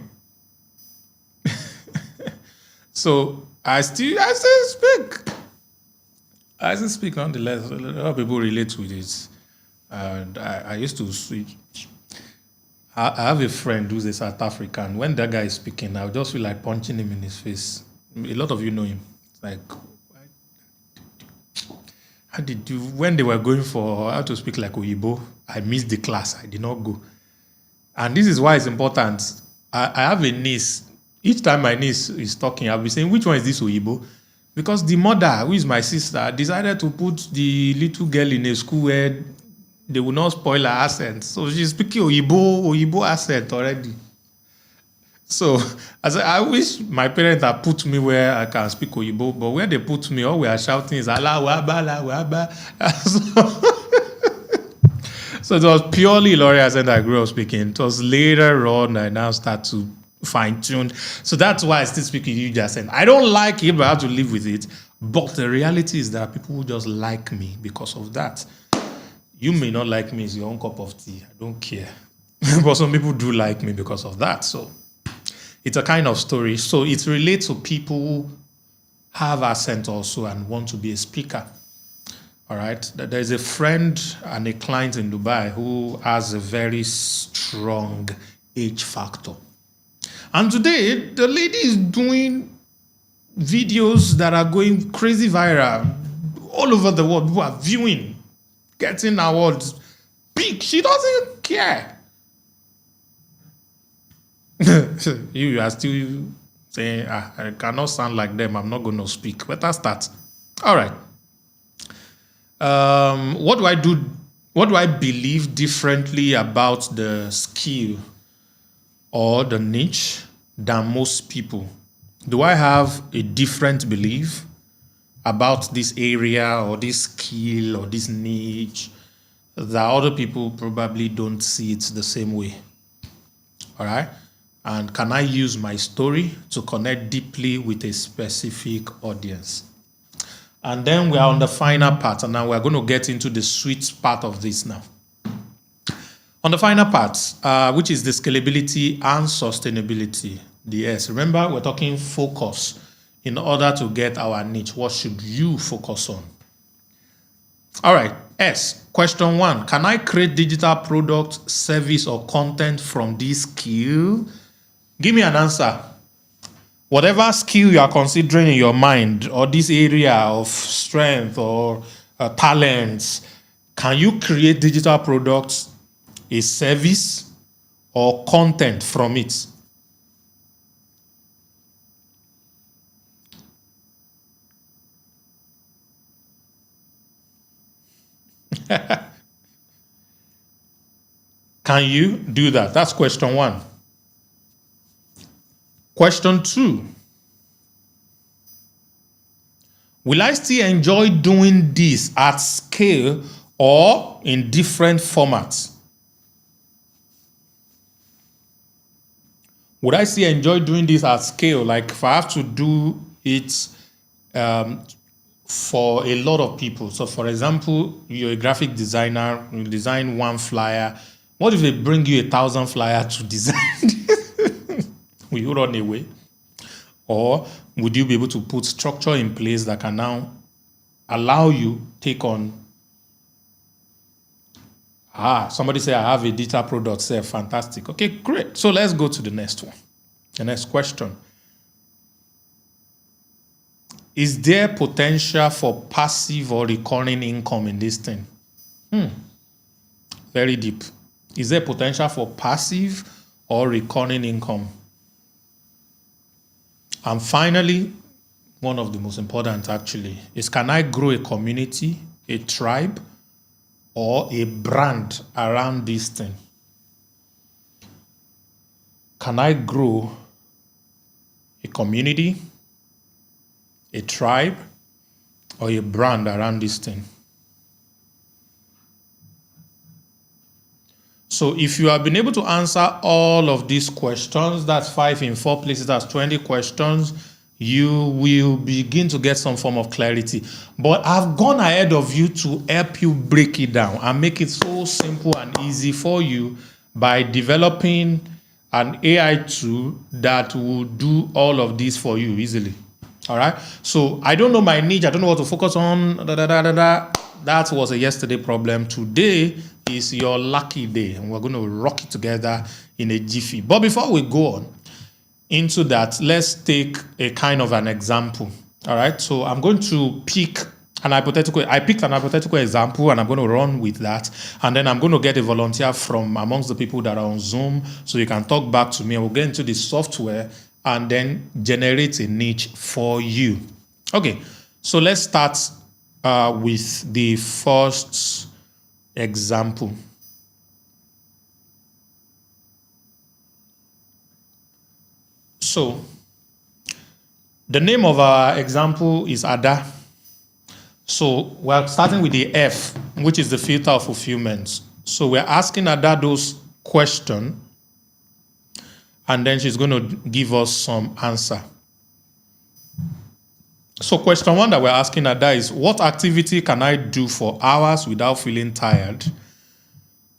So I still speak. I still speak nonetheless. A lot of people relate with it. And I used to switch. I have a friend who's a South African. When that guy is speaking, I just feel like punching him in his face. A lot of you know him. It's like, how did you, when they were going for how to speak like Oyibo, I missed the class. I did not go. And this is why it's important. I have a niece. Each time my niece is talking, I'll be saying, which one is this Oyibo? Because the mother, who is my sister, decided to put the little girl in a school where they will not spoil her accent. So she's speaking Oyibo accent already. So I wish my parents had put me where I can speak Oyibo, but where they put me, all we are shouting is Allahu Akbar, Allahu Akbar. So it was purely Ilorin accent I grew up speaking. It was later on I now start to fine-tune. So that's why I still speak in huge accent. I don't like it, but I have to live with it. But the reality is that people who just like me because of that. You may not like me, it's your own cup of tea. I don't care. But some people do like me because of that. So it's a kind of story. So it relates to people who have accent also and want to be a speaker. All right. There's a friend and a client in Dubai who has a very strong H factor. And today, the lady is doing videos that are going crazy viral all over the world. People are viewing, getting awards. Big. She doesn't care. You are still saying, I cannot sound like them. I'm not going to speak. Better start. All right. What do I do? What do I believe differently about the skill or the niche than most people? Do I have a different belief about this area or this skill or this niche that other people probably don't see it the same way? All right. And can I use my story to connect deeply with a specific audience? And then we are on the final part, and now we're going to get into the sweet part of this now. On the final part, which is the scalability and sustainability, the S. Remember, we're talking focus. In order to get our niche, what should you focus on? All right, S. Question 1. Can I create digital product, service, or content from this skill? Give me an answer. Whatever skill you are considering in your mind, or this area of strength or talents, can you create digital products, a service, or content from it? Can you do that? That's question 1. Question 2. Will I still enjoy doing this at scale or in different formats? Would I still enjoy doing this at scale? Like if I have to do it for a lot of people. So for example, you're a graphic designer, you design one flyer. What if they bring you 1,000 flyers to design? Will you run away? Or would you be able to put structure in place that can now allow you take on? Somebody say I have a digital product. Say fantastic. Okay, great. So let's go to the next one. The next question. Is there potential for passive or recurring income in this thing? Very deep. Is there potential for passive or recurring income? And finally, one of the most important actually, is can I grow a community, a tribe, or a brand around this thing? Can I grow a community, a tribe, or a brand around this thing? So if you have been able to answer all of these questions, that's 5 in 4 places, that's 20 questions, you will begin to get some form of clarity. But I've gone ahead of you to help you break it down and make it so simple and easy for you by developing an AI tool that will do all of this for you easily. All right. So I don't know my niche. I don't know what to focus on. That was a yesterday problem. Today is your lucky day, and we're going to rock it together in a jiffy. But before we go on into that, let's take a kind of an example. All right. So I'm going to pick an hypothetical. I picked an hypothetical example, and I'm going to run with that. And then I'm going to get a volunteer from amongst the people that are on Zoom, so you can talk back to me. And we'll get into the software and then generate a niche for you. Okay. So let's start with the first example. So the name of our example is Ada. So we're starting with the F, which is the filter of fulfillment. So we're asking Ada those questions, and then she's going to give us some answer. So question 1 that we're asking Ada is, what activity can I do for hours without feeling tired?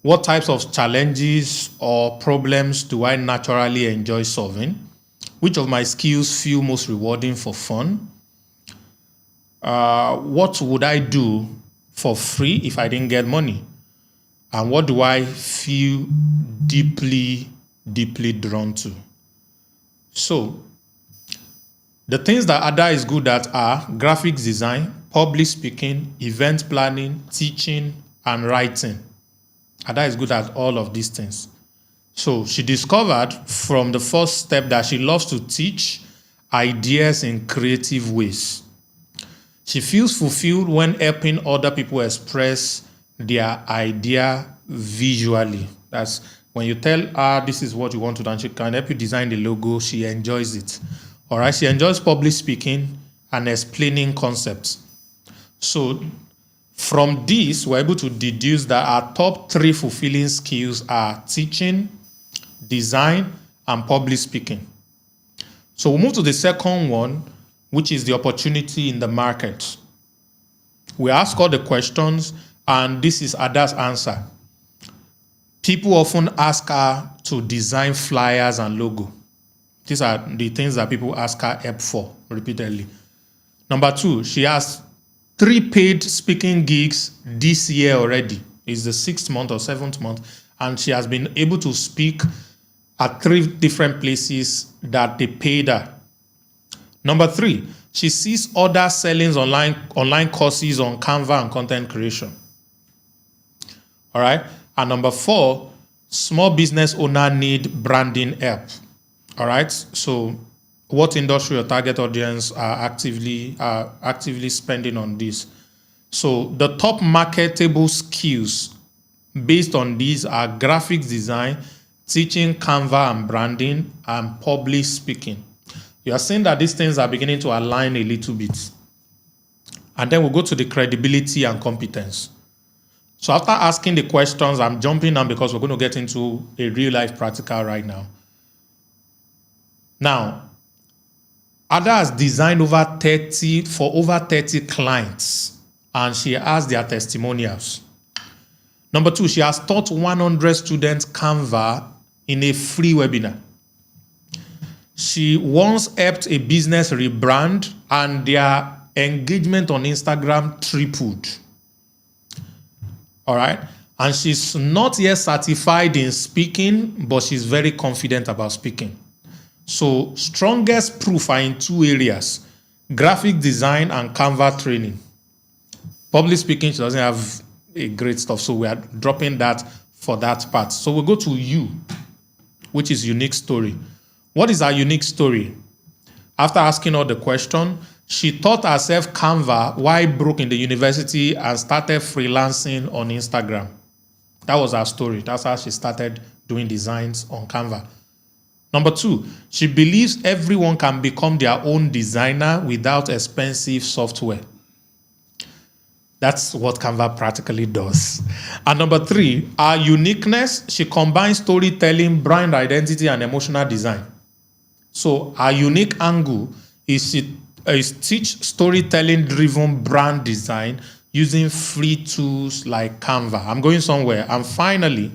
What types of challenges or problems do I naturally enjoy solving? Which of my skills feel most rewarding for fun? What would I do for free if I didn't get money? And what do I feel deeply drawn to? So the things that Ada is good at are graphics design, public speaking, event planning, teaching, and writing. Ada is good at all of these things. So she discovered from the first step that she loves to teach ideas in creative ways. She feels fulfilled when helping other people express their idea visually. That's when you tell her this is what you want to do and she can help you design the logo, she enjoys it. All right, she enjoys public speaking and explaining concepts. So from this, we're able to deduce that our top 3 fulfilling skills are teaching, design, and public speaking. So we'll move to the second one, which is the opportunity in the market. We ask all the questions, and this is Ada's answer. People often ask her to design flyers and logo. These are the things that people ask her help for repeatedly. Number 2, she has 3 paid speaking gigs this year already. It's the 6th month or 7th month, and she has been able to speak at 3 different places that they paid her. Number 3, she sees others selling online courses on Canva and content creation. All right. And number 4, small business owner need branding help. All right. So what industry or target audience are actively spending on this? So the top marketable skills based on these are graphics design, teaching, Canva and branding, and public speaking. You are seeing that these things are beginning to align a little bit. And then we'll go to the credibility and competence. So after asking the questions, I'm jumping now because we're going to get into a real life practical right now. Now, Ada has designed over 30 clients, and she has their testimonials. Number 2, she has taught 100 students Canva in a free webinar. She once helped a business rebrand, and their engagement on Instagram tripled. All right. And she's not yet certified in speaking, but she's very confident about speaking. So strongest proof are in 2 areas: graphic design and Canva training. Public speaking, she doesn't have a great stuff, so we are dropping that for that part. So we'll go to you, which is unique story. What is our unique story? After asking all the question, she taught herself Canva while broke in the university and started freelancing on Instagram. That was her story. That's how she started doing designs on Canva. Number 2, she believes everyone can become their own designer without expensive software. That's what Canva practically does. And number 3, her uniqueness, she combines storytelling, brand identity, and emotional design. So her unique angle is teach storytelling-driven brand design using free tools like Canva. I'm going somewhere. And finally,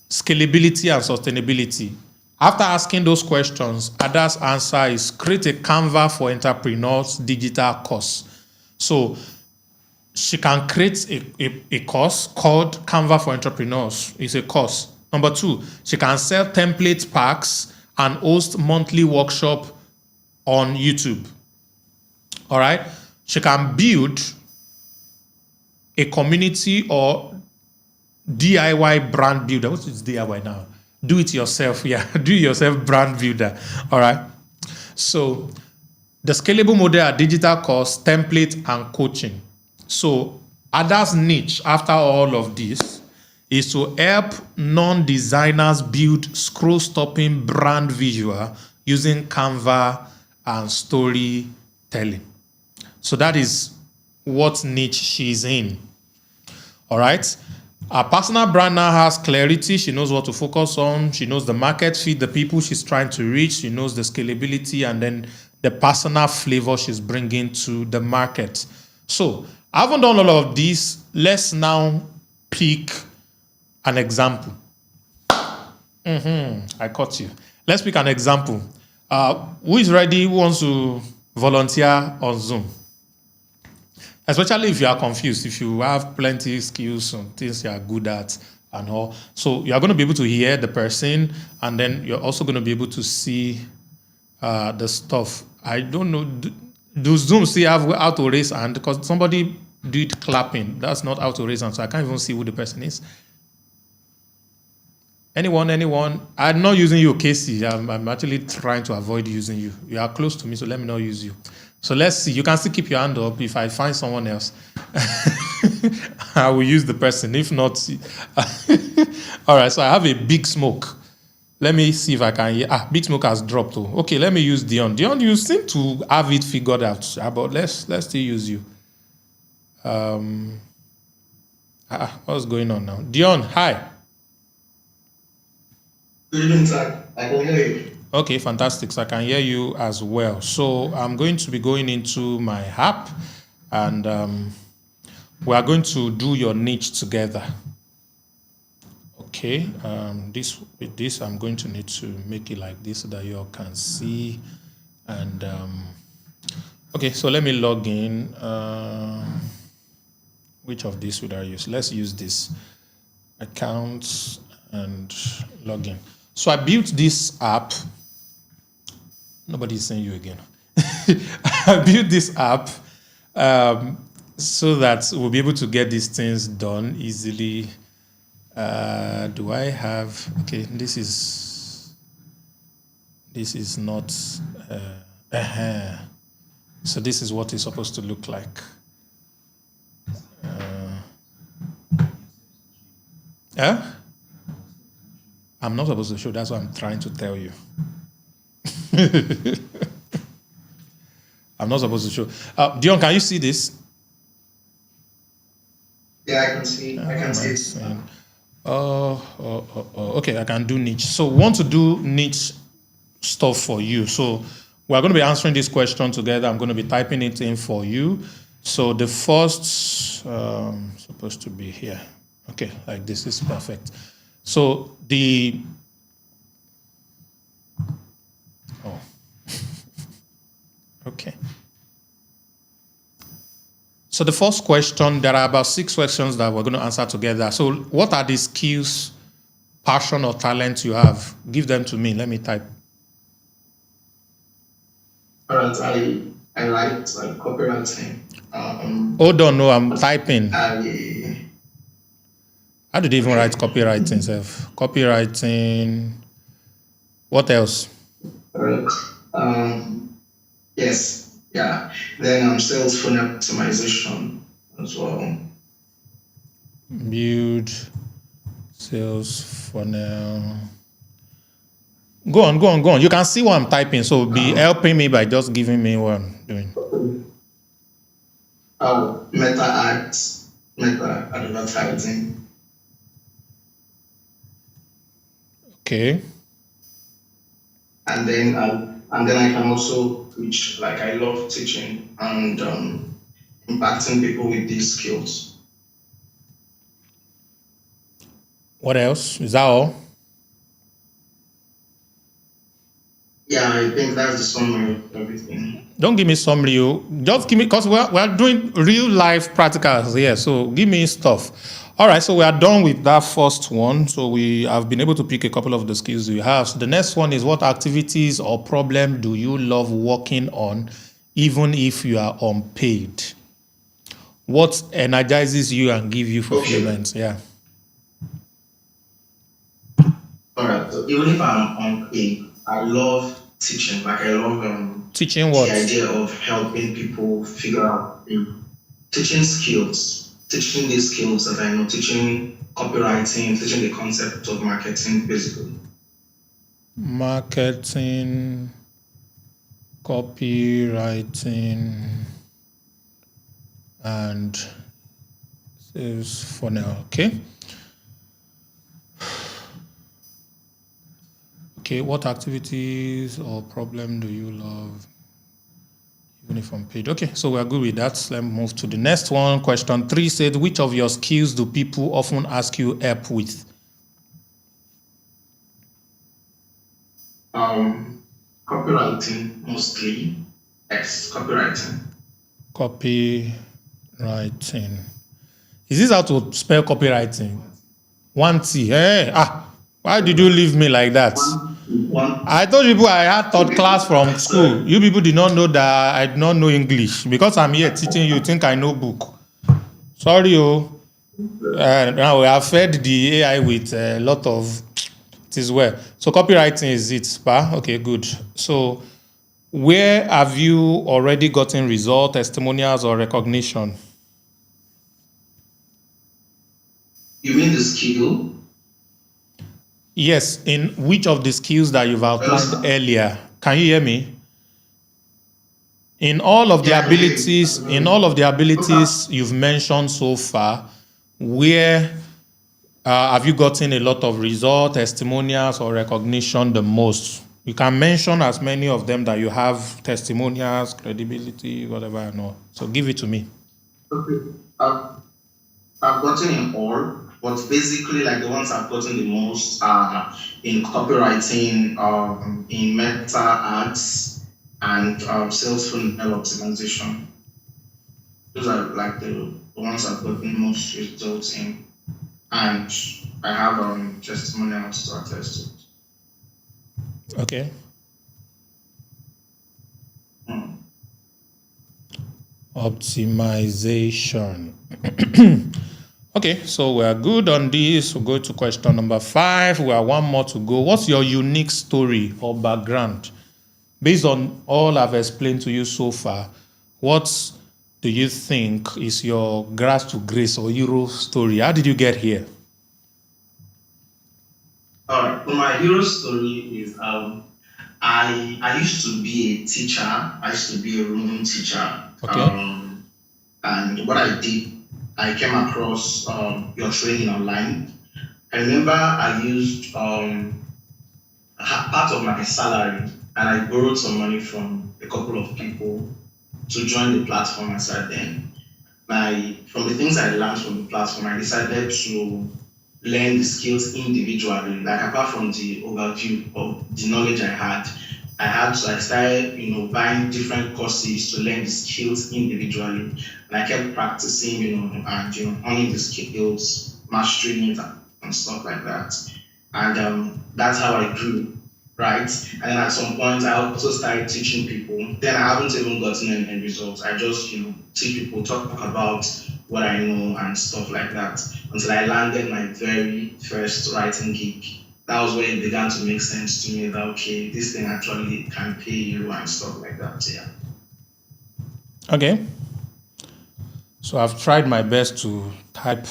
scalability and sustainability. After asking those questions, Ada's answer is create a Canva for entrepreneurs digital course. So she can create a course called Canva for Entrepreneurs. It's a course. Number 2, she can sell template packs and host monthly workshop on YouTube. All right? She can build a community or DIY brand builder. What is DIY now? Do it yourself. Yeah, do it yourself brand builder. All right? So the scalable model are digital course, template, and coaching. So Ada's niche after all of this is to help non-designers build scroll-stopping brand visual using Canva and storytelling. So that is what niche she's in. All right? Our personal brand now has clarity. She knows what to focus on. She knows the market fit, the people she's trying to reach. She knows the scalability and then the personal flavor she's bringing to the market. So, having done all of this, let's now pick an example. I caught you. Let's pick an example. Who is ready? Who wants to volunteer on Zoom? Especially if you are confused, if you have plenty of skills and things you are good at and all. So you are going to be able to hear the person, and then you're also going to be able to see the stuff. I don't know. Do Zoom still have how to raise hand? Because somebody did clapping. That's not how to raise hand, so I can't even see who the person is. Anyone? I'm not using you, Casey. I'm actually trying to avoid using you. You are close to me, so let me not use you. So let's see. You can still keep your hand up. If I find someone else, I will use the person. If not, all right. So I have a big smoke. Let me see if I can hear. Big smoke has dropped. Oh. Okay, let me use Dion. Dion, you seem to have it figured out. But let's still use you. What's going on now? Dion, hi. Good evening, sir. I can hear you. Okay, fantastic. So I can hear you as well. So I'm going to be going into my app, and we are going to do your niche together. Okay, with this, I'm going to need to make it like this so that you all can see. And okay, so let me log in. Which of these would I use? Let's use this. Accounts and login. So I built this app. Nobody's saying you again. I built this app so that we'll be able to get these things done easily. Do I have... Okay, this is not... So this is what it's supposed to look like. I'm not supposed to show. That's what I'm trying to tell you. I'm not supposed to show. Dion, can you see this? Yeah, I can see. I can see it. Okay, I can do niche. So we want to do niche stuff for you. So we're going to be answering this question together. I'm going to be typing it in for you. So the first supposed to be here. Okay, like this is perfect. So okay. So the first question, there are about 6 questions that we're going to answer together. So what are the skills, passion, or talent you have? Give them to me. Let me type. All right, I like copywriting. Hold on, no, I'm typing. How do they even write copywriting self? Copywriting. What else? Alright. Yes. Yeah. Then sales funnel optimization as well. Build sales funnel. Go on. You can see what I'm typing, so be helping me by just giving me what I'm doing. Meta ads, meta advertising. Okay. And then I can also teach. Like I love teaching and impacting people with these skills. What else? Is that all? Yeah, I think that's the summary of everything. Don't give me summary. Just give me, because we're doing real life practicals here. So give me stuff. All right, so we are done with that first one. So we have been able to pick a couple of the skills you have. So the next one is, what activities or problem do you love working on, even if you are unpaid? What energizes you and give you fulfillment? Okay. Yeah. All right. So even if I'm unpaid, I love teaching. Like I love teaching what? The idea of helping people figure out teaching skills, teaching these skills that I know, teaching copywriting, teaching the concept of marketing, basically. Marketing, copywriting, and sales funnel. Okay. Okay, what activities or problem do you love, even if unpaid? Okay, so we're good with that. Let's move to the next one. Question 3 said, which of your skills do people often ask you help with? Copywriting, mostly. Yes, copywriting. Copywriting. Is this how to spell copywriting? 1 T. Hey, why did you leave me like that? I told people I had third class from school. You people did not know that I did not know English. Because I'm here teaching you, think I know book. Sorry, now we have fed the AI with a lot of it as well. So copywriting is it, pa? Okay, good. So where have you already gotten result, testimonials, or recognition? You mean the skill? Yes, in which of the skills that you've outlined earlier? Can you hear me? In all of the abilities, you've mentioned so far, where have you gotten a lot of result, testimonials, or recognition the most? You can mention as many of them that you have testimonials, credibility, whatever I know. So give it to me. Okay. I've gotten in all. But basically, like the ones I've gotten the most are in copywriting, in meta ads, and sales funnel optimization. Those are like the ones I've gotten most results in, and I have testimonials to attest to it. Okay. Optimization. Okay, so we are good on this. We'll go to question number 5. We have one more to go. What's your unique story or background? Based on all I've explained to you so far, what do you think is your grass to grace or hero story? How did you get here? All right. Well, my hero story is I used to be a teacher. I used to be a room teacher. Okay. And what I did, I came across your training online. I remember I used part of my salary, and I borrowed some money from a couple of people to join the platform. I said then, from the things I learned from the platform, I decided to learn the skills individually. Like apart from the overview of the knowledge I started, buying different courses to learn the skills individually. And I kept practicing, and honing the skills, mastering it, and stuff like that. And that's how I grew, right? And then at some point, I also started teaching people. Then I haven't even gotten any results. I just, teach people, talk about what I know and stuff like that until I landed my very first writing gig. That was when it began to make sense to me that, okay, this thing actually can pay you and stuff like that. Yeah. Okay. So I've tried my best to type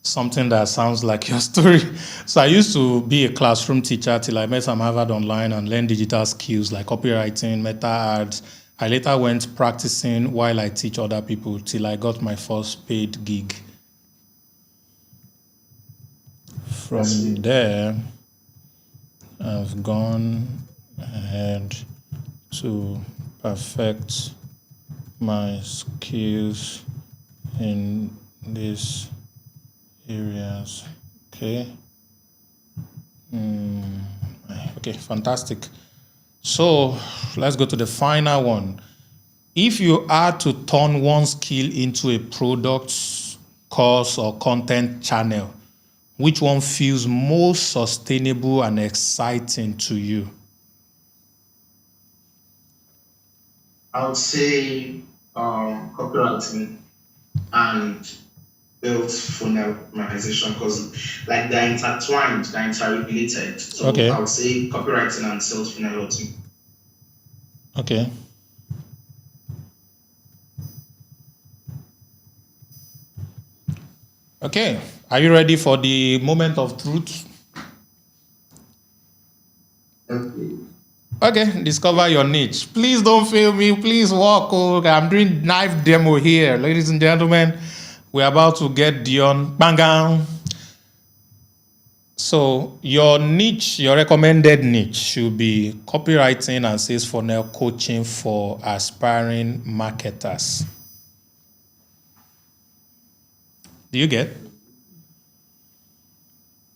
something that sounds like your story. So I used to be a classroom teacher till I met some Harvard Online and learned digital skills like copywriting, meta ads. I later went practicing while I teach other people till I got my first paid gig. From there, I've gone ahead to perfect my skills in these areas. Okay. Okay, fantastic. So let's go to the final one. If you are to turn one skill into a product, course, or content channel, which one feels most sustainable and exciting to you? I would say copywriting and sales funnel optimization, because like they're intertwined, they're interrelated. So Okay. I would say copywriting and sales funnel optimization. Okay. Okay. Are you ready for the moment of truth? Okay, discover your niche. Please don't fail me. Please walk. Oh, I'm doing knife demo here. Ladies and gentlemen, we're about to get Dion. Bang, bang. So your niche, your recommended niche should be copywriting and sales funnel coaching for aspiring marketers. Do you get?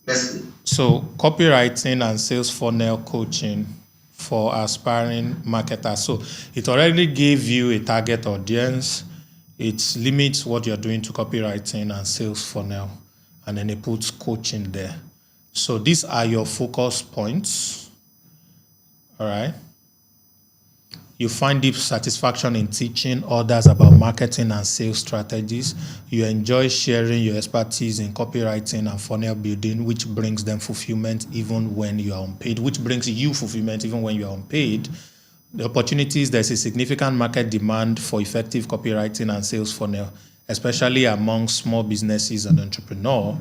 Yes. So copywriting and sales funnel coaching for aspiring marketers. So it already gave you a target audience. It limits what you're doing to copywriting and sales funnel, and then it puts coaching there. So these are your focus points. All right. You find deep satisfaction in teaching others about marketing and sales strategies. You enjoy sharing your expertise in copywriting and funnel building, which brings them fulfillment even when you are unpaid, which brings you fulfillment even when you are unpaid. The opportunities, there's a significant market demand for effective copywriting and sales funnel, especially among small businesses and entrepreneurs.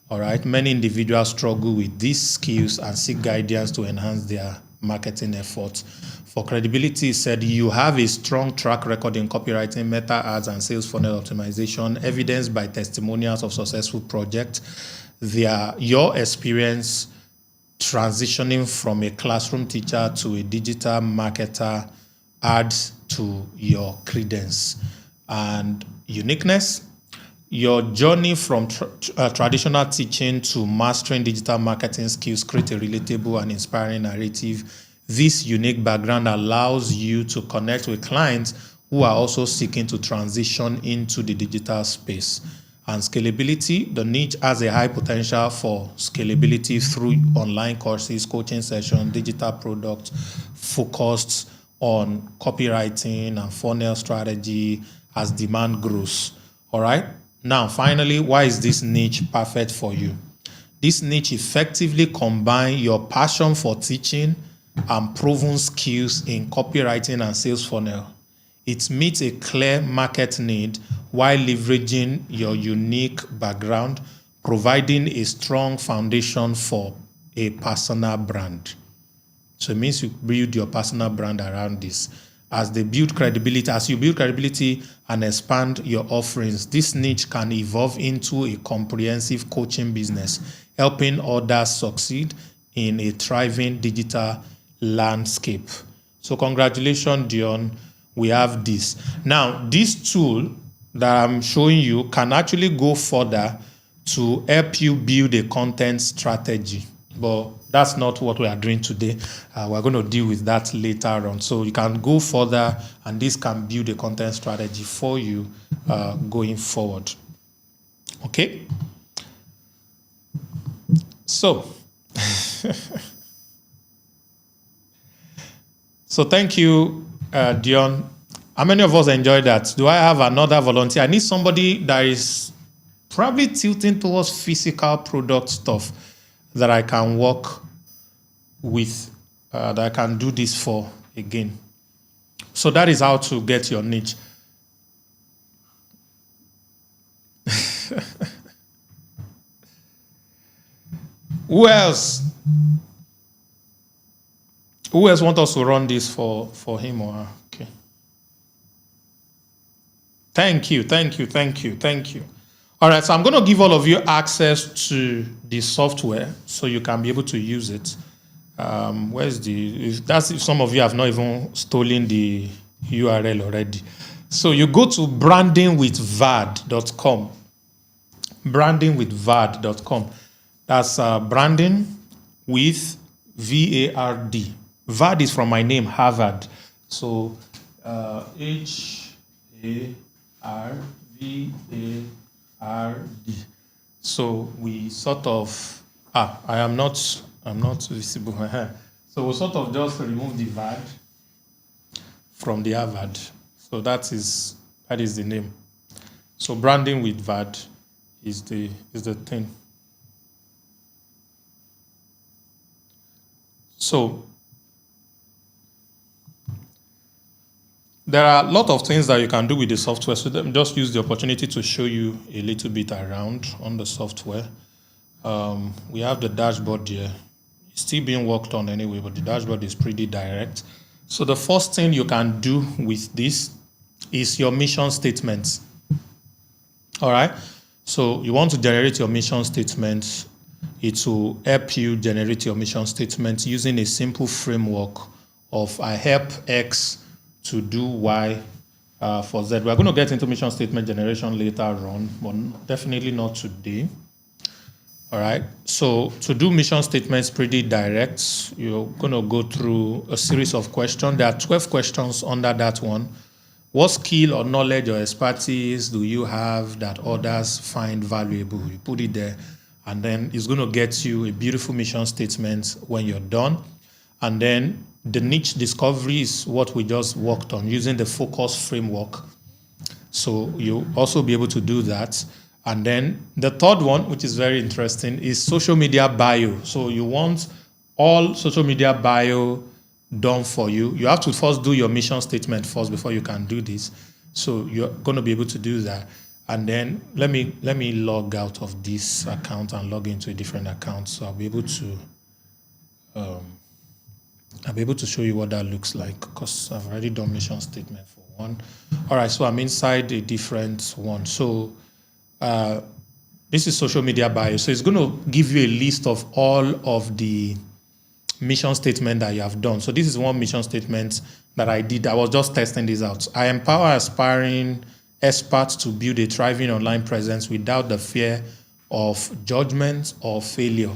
All right. Many individuals struggle with these skills and seek guidance to enhance their marketing efforts. For credibility, it said you have a strong track record in copywriting, meta ads, and sales funnel optimization, evidenced by testimonials of successful projects. Your experience transitioning from a classroom teacher to a digital marketer adds to your credence and uniqueness. Your journey from traditional teaching to mastering digital marketing skills create a relatable and inspiring narrative. This unique background allows you to connect with clients who are also seeking to transition into the digital space. And scalability, the niche has a high potential for scalability through online courses, coaching sessions, digital products focused on copywriting and funnel strategy as demand grows. All right. Now, finally, why is this niche perfect for you? This niche effectively combines your passion for teaching and proven skills in copywriting and sales funnel. It meets a clear market need while leveraging your unique background, providing a strong foundation for a personal brand. So it means you build your personal brand around this. As you build credibility and expand your offerings, this niche can evolve into a comprehensive coaching business, helping others succeed in a thriving digital landscape. So congratulations, Dion. We have this. Now, this tool that I'm showing you can actually go further to help you build a content strategy. But that's not what we are doing today. We're going to deal with that later on. So you can go further, and this can build a content strategy for you going forward. Okay? So, so thank you, Dion. How many of us enjoy that? Do I have another volunteer? I need somebody that is probably tilting towards physical product stuff that I can work with, that I can do this for again. So that is how to get your niche. Who else? Who else want us to run this for him or her? Okay. Thank you. All right, so I'm going to give all of you access to the software so you can be able to use it. If some of you have not even stolen the URL already. So you go to brandingwithvad.com. Brandingwithvad.com. That's branding with VARD. VAD is from my name, Harvard. So HARVARD. So we sort of I'm not visible. So we sort of just remove the VAD from the Harvard. So that is the name. So branding with VAD is the thing. So there are a lot of things that you can do with the software. So let me just use the opportunity to show you a little bit around on the software. We have the dashboard here. It's still being worked on anyway, but the dashboard is pretty direct. So the first thing you can do with this is your mission statements. All right. So you want to generate your mission statements. It will help you generate your mission statements using a simple framework of I help X to do Y for Z. We're going to get into mission statement generation later on, but definitely not today. All right. So to do mission statements pretty direct, you're going to go through a series of questions. There are 12 questions under that one. What skill or knowledge or expertise do you have that others find valuable? You put it there, and then it's going to get you a beautiful mission statement when you're done. And then the niche discovery is what we just worked on using the focus framework. So you'll also be able to do that. And then the third one, which is very interesting, is social media bio. So you want all social media bio done for you. You have to first do your mission statement first before you can do this. So you're going to be able to do that. And then let me log out of this account and log into a different account. So I'll be able to show you what that looks like, because I've already done mission statement for one. All right, so I'm inside a different one. So this is social media bio. So it's going to give you a list of all of the mission statement that you have done. So this is one mission statement that I did. I was just testing this out. I empower aspiring experts to build a thriving online presence without the fear of judgment or failure.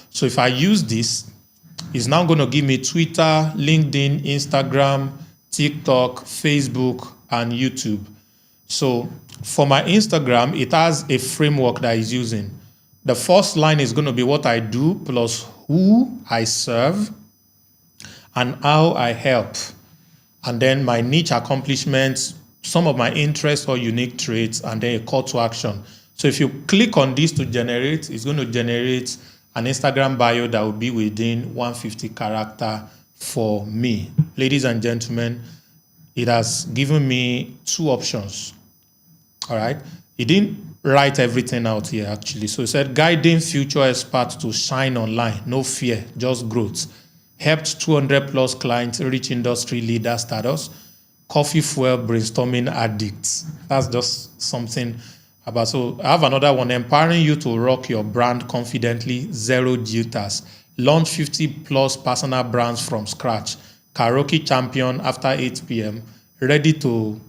So if I use this, it's now going to give me Twitter, LinkedIn, Instagram, TikTok, Facebook, and YouTube. So for my Instagram, it has a framework that is using. The first line is going to be what I do plus who I serve and how I help. And then my niche accomplishments, some of my interests or unique traits, and then a call to action. So if you click on this to generate, it's going to generate an Instagram bio that will be within 150 character for me. Ladies and gentlemen, it has given me two options. All right. It didn't write everything out here, actually. So it said, guiding future experts to shine online. No fear, just growth. Helped 200 plus clients reach industry leader status. Coffee fuel brainstorming addicts. That's just something about. So I have another one, empowering you to rock your brand confidently, zero jitters. Launch 50 plus personal brands from scratch. Karaoke champion after 8 p.m. Ready to.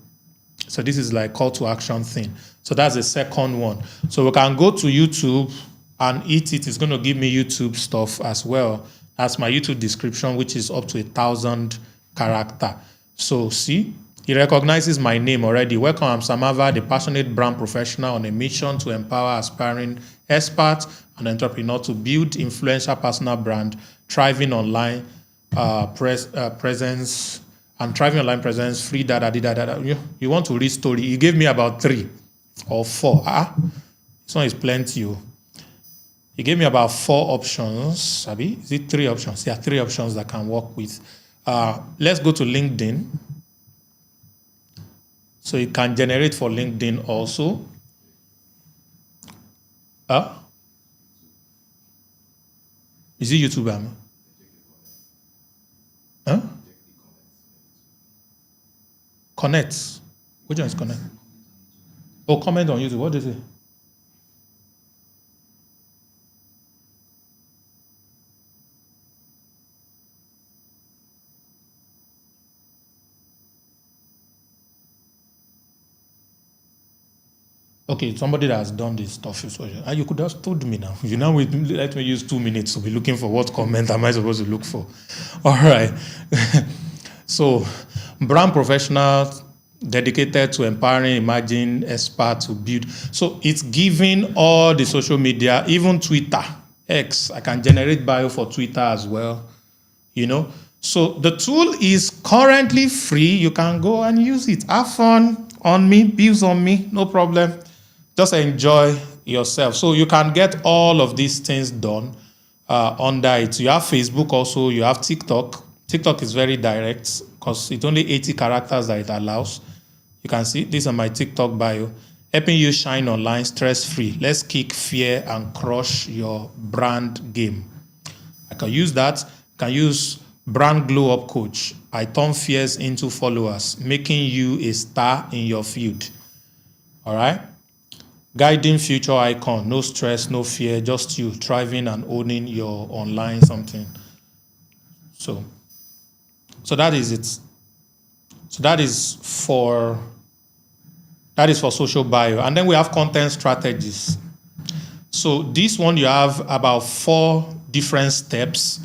So this is like call to action thing. So that's the second one. So we can go to YouTube and eat it. It's going to give me YouTube stuff as well. That's my YouTube description, which is up to 1,000 character. So see, it recognizes my name already. Welcome, I'm Samava, the passionate brand professional on a mission to empower aspiring experts and entrepreneurs to build influential personal brand, thriving online presence, I'm thriving online presence, free You want to read story. He gave me about 3 or 4. This one is plenty. He gave me about 4 options. Abi? Is it 3 options? Yeah, 3 options that can work with. Let's go to LinkedIn. So it can generate for LinkedIn also. Is it YouTube? Connect. Which one is Connect? Oh, comment on YouTube. What does it say? Okay, somebody that has done this stuff. You could have told me now. You now let me use 2 minutes to be looking for what comment am I supposed to look for. All right. So, brand professionals dedicated to empowering emerging experts to build. So it's giving all the social media, even Twitter, X. I can generate bio for Twitter as well. So the tool is currently free. You can go and use it. Have fun on me, bills on me, no problem. Just enjoy yourself. So you can get all of these things done under it. You have Facebook also. You have TikTok. TikTok is very direct because it's only 80 characters that it allows. You can see these are my TikTok bio. Helping you shine online stress-free. Let's kick fear and crush your brand game. I can use that. I can use brand glow up coach. I turn fears into followers, making you a star in your field. All right. Guiding future icon. No stress, no fear, just you thriving and owning your online something. So that is it. So that is for social bio. And then we have content strategies. So this one you have about 4 different steps.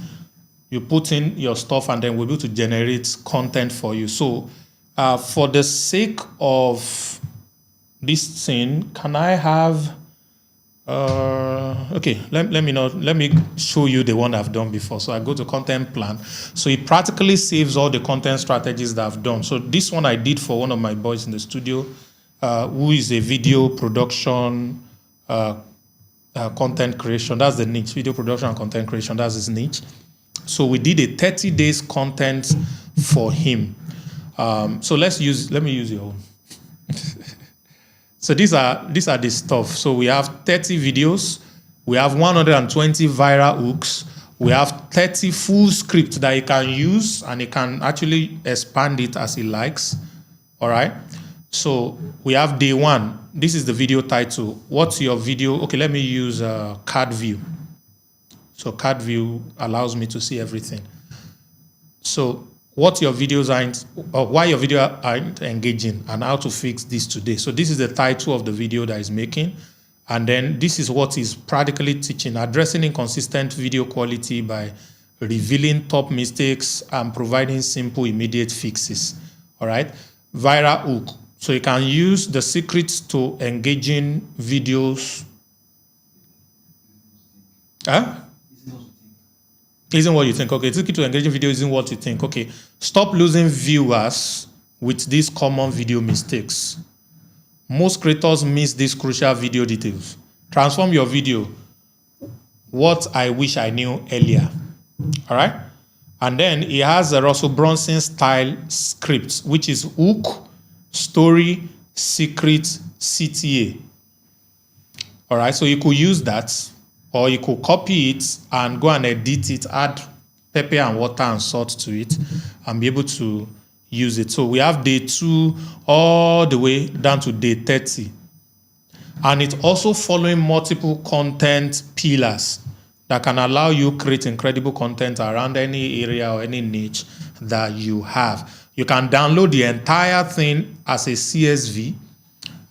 You put in your stuff and then we'll be able to generate content for you. So for the sake of this thing, can I have okay, let me show you the one I've done before. So I go to content plan. So it practically saves all the content strategies that I've done. So this one I did for one of my boys in the studio, who is a video production content creation. That's the niche. Video production and content creation. That's his niche. So we did a 30 days content for him. So let me use your own. So these are the stuff. So we have 30 videos. We have 120 viral hooks. We have 30 full scripts that he can use, and he can actually expand it as he likes. All right. So we have day 1. This is the video title. What's your video? Okay, let me use card view. So card view allows me to see everything. So what your videos aren't, or why your video aren't engaging, and how to fix this today. So this is the title of the video that he's making. And then this is what he's practically teaching, addressing inconsistent video quality by revealing top mistakes and providing simple, immediate fixes. All right. Viral hook. So you can use the secrets to engaging videos. Isn't what you think. Okay, secret to engaging video isn't what you think. Okay, stop losing viewers with these common video mistakes. Most creators miss these crucial video details. Transform your video. What I wish I knew earlier. All right? And then he has a Russell Brunson style script, which is hook, story, secret, CTA. All right, so you could use that, or you could copy it and go and edit it, add pepper and water and salt to it, and be able to use it. So we have day 2 all the way down to day 30. And it's also following multiple content pillars that can allow you create incredible content around any area or any niche that you have. You can download the entire thing as a CSV,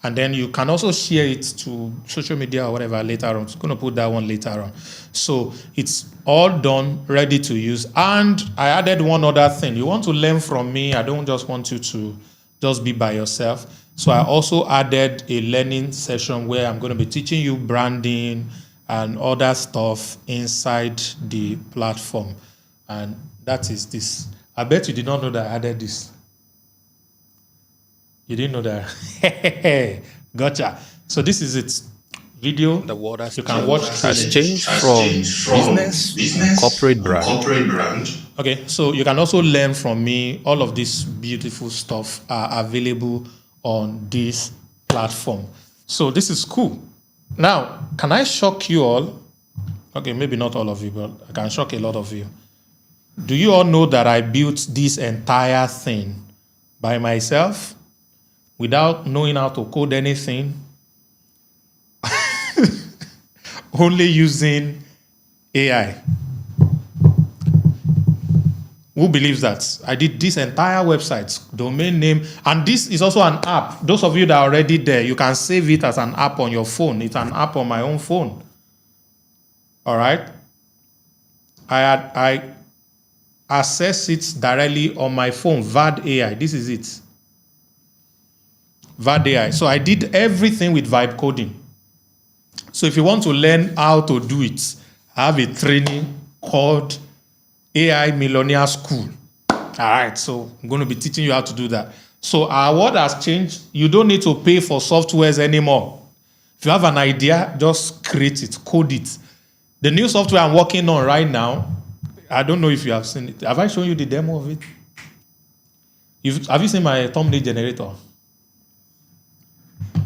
and then you can also share it to social media or whatever later on. I'm going to put that one later on. So it's all done, ready to use. And I added one other thing. You want to learn from me. I don't just want you to just be by yourself. So I also added a learning session where I'm going to be teaching you branding and other stuff inside the platform. And that is this. I bet you did not know that I added this. You didn't know that. Gotcha. So this is it. Video. The world has you can watch has changed from business corporate brand. Okay, so you can also learn from me. All of this beautiful stuff are available on this platform. So this is cool. Now, can I shock you all? Okay, maybe not all of you, but I can shock a lot of you. Do you all know that I built this entire thing by myself without knowing how to code anything? Only using AI. Who believes that? I did this entire website, domain name, and this is also an app. Those of you that are already there, you can save it as an app on your phone. It's an app on my own phone. All right? I access it directly on my phone, VAD AI. This is it. VAD AI. So I did everything with vibe coding. So if you want to learn how to do it, I have a training called AI Millionaire School. All right, so I'm going to be teaching you how to do that. So our world has changed. You don't need to pay for softwares anymore. If you have an idea, just create it, code it. The new software I'm working on right now, I don't know if you have seen it. Have I shown you the demo of it? Have you seen my thumbnail generator?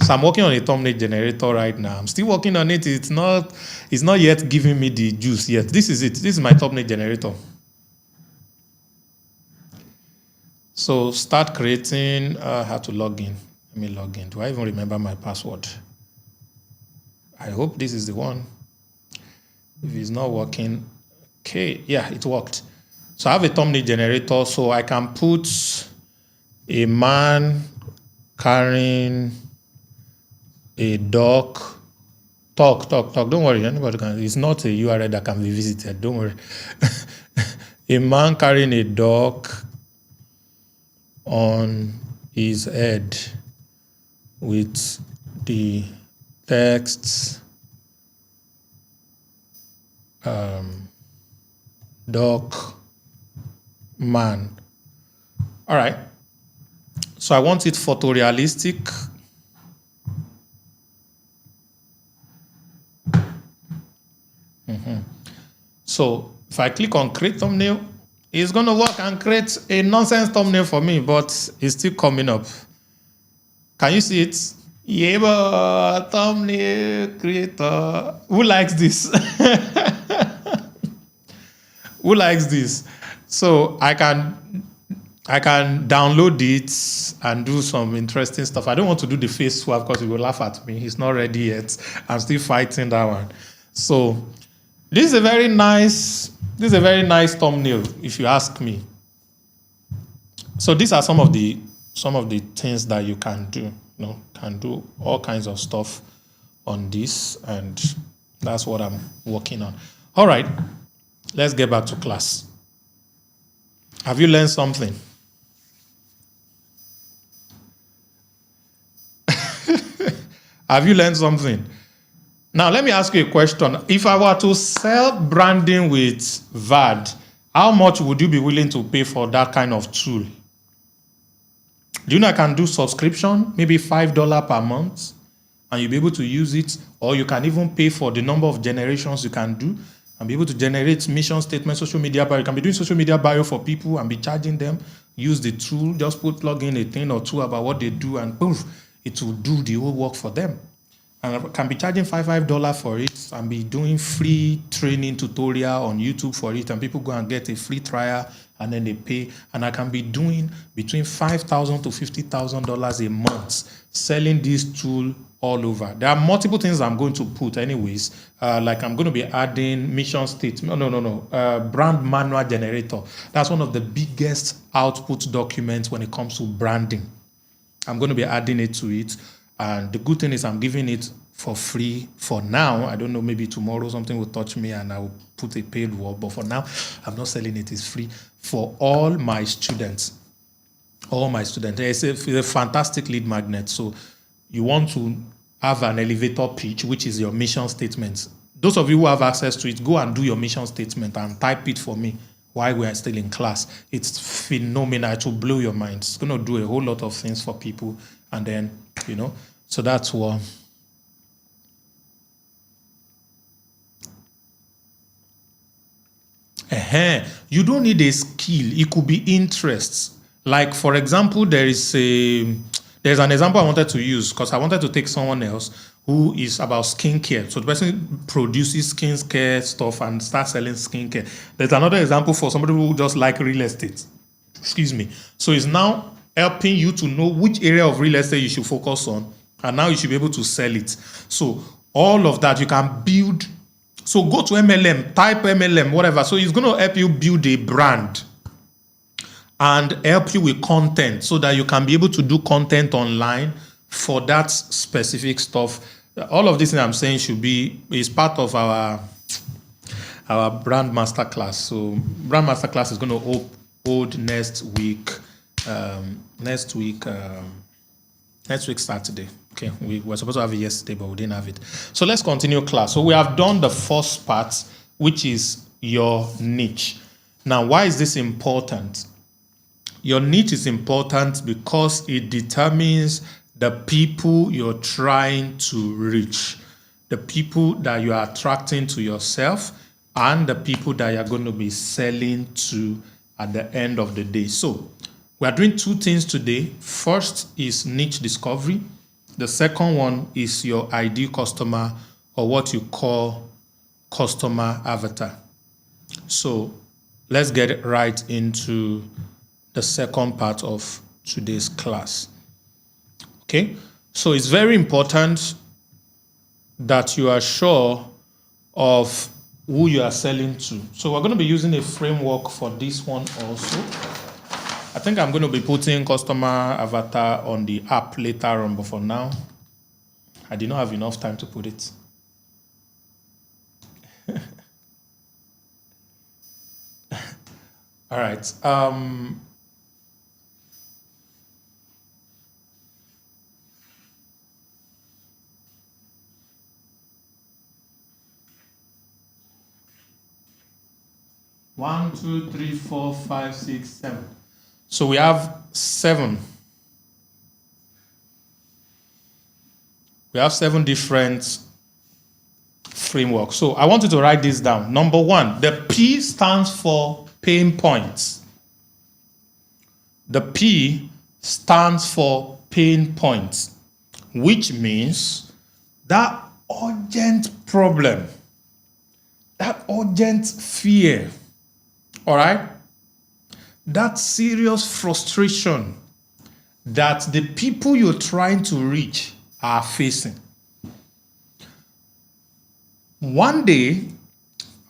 So I'm working on a thumbnail generator right now. I'm still working on it. It's not yet giving me the juice yet. This is it. This is my thumbnail generator. So start creating. How to log in? Let me log in. Do I even remember my password? I hope this is the one. If it's not working, okay. Yeah, it worked. So I have a thumbnail generator, so I can put a man carrying a dog. Talk. Don't worry, anybody can. It's not a URL that can be visited. Don't worry. A man carrying a dog on his head with the text dog man. All right. So I want it photorealistic. So if I click on create thumbnail, it's going to work and create a nonsense thumbnail for me, but it's still coming up. Can you see it? Yeah, thumbnail creator. Who likes this? Who likes this? So I can download it and do some interesting stuff. I don't want to do the face swap because he will laugh at me. He's not ready yet. I'm still fighting that one. So this is a very nice thumbnail, if you ask me. So these are some of the things that you can do. You know, can do all kinds of stuff on this, and that's what I'm working on. All right, let's get back to class. Have you learned something? Have you learned something? Now, let me ask you a question. If I were to sell branding with VAD, how much would you be willing to pay for that kind of tool? Do you know I can do subscription, maybe $5 per month, and you'll be able to use it, or you can even pay for the number of generations you can do and be able to generate mission statements, social media bio. You can be doing social media bio for people and be charging them. Use the tool, just plug in a thing or two about what they do, and poof, it will do the whole work for them. And I can be charging $5 for it and be doing free training tutorial on YouTube for it, and people go and get a free trial and then they pay. And I can be doing between $5,000 to $50,000 a month selling this tool all over. There are multiple things I'm going to put anyways. Like I'm going to be adding mission statement. Brand manual generator. That's one of the biggest output documents when it comes to branding. I'm going to be adding it to it. And the good thing is I'm giving it for free for now. I don't know, maybe tomorrow something will touch me and I will put a paid word. But for now, I'm not selling it. It's free for all my students. All my students. It's a fantastic lead magnet. So you want to have an elevator pitch, which is your mission statement. Those of you who have access to it, go and do your mission statement and type it for me. while we are still in class. It's phenomenal. It will blow your mind. It's going to do a whole lot of things for people. And then, so that's what. You don't need a skill. It could be interests. Like, for example, there's an example I wanted to use because I wanted to take someone else who is about skincare. So the person produces skincare stuff and starts selling skincare. There's another example for somebody who just like real estate. Excuse me. So it's now helping you to know which area of real estate you should focus on. And now you should be able to sell it. So all of that you can build. So go to MLM, type MLM, whatever. So it's going to help you build a brand and help you with content so that you can be able to do content online for that specific stuff. All of this thing I'm saying is part of our brand masterclass. So brand masterclass is going to hold next week Saturday. Okay, we were supposed to have it yesterday, but we didn't have it. So let's continue class. So we have done the first part, which is your niche. Now, why is this important? Your niche is important because it determines the people you're trying to reach, the people that you are attracting to yourself, and the people that you're going to be selling to at the end of the day. So we are doing two things today. First is niche discovery. The second one is your ideal customer, or what you call customer avatar. So let's get right into the second part of today's class. Okay, so it's very important that you are sure of who you are selling to. So we're going to be using a framework for this one also. I think I'm going to be putting customer avatar on the app later on, but for now, I did not have enough time to put it. All right. One, two, three, 4, 5, 6, 7. So we have 7. We have 7 different frameworks. So I want you to write this down. Number 1, the P stands for pain points. The P stands for pain points, which means that urgent problem, that urgent fear, all right? That serious frustration that the people you're trying to reach are facing. One day,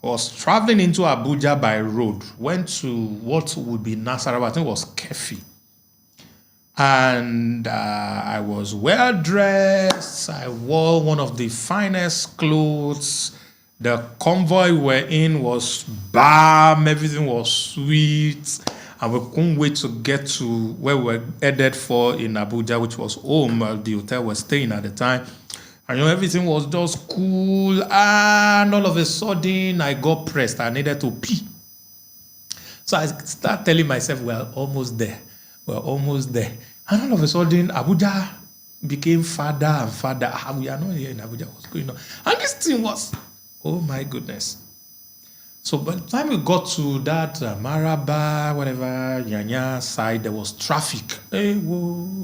I was traveling into Abuja by road, went to what would be Nasarawa, I think it was Kefi. And I was well dressed, I wore one of the finest clothes. The convoy we're in was balm, everything was sweet. And we couldn't wait to get to where we were headed for in Abuja, which was home, the hotel we were staying at the time. And everything was just cool. And all of a sudden, I got pressed. I needed to pee. So I started telling myself, we're almost there. We're almost there. And all of a sudden, Abuja became farther and farther. We are not here in Abuja. What's going on? And this thing was, oh my goodness. So by the time we got to that Maraba, whatever, Nyanya side, there was traffic. Hey, whoa.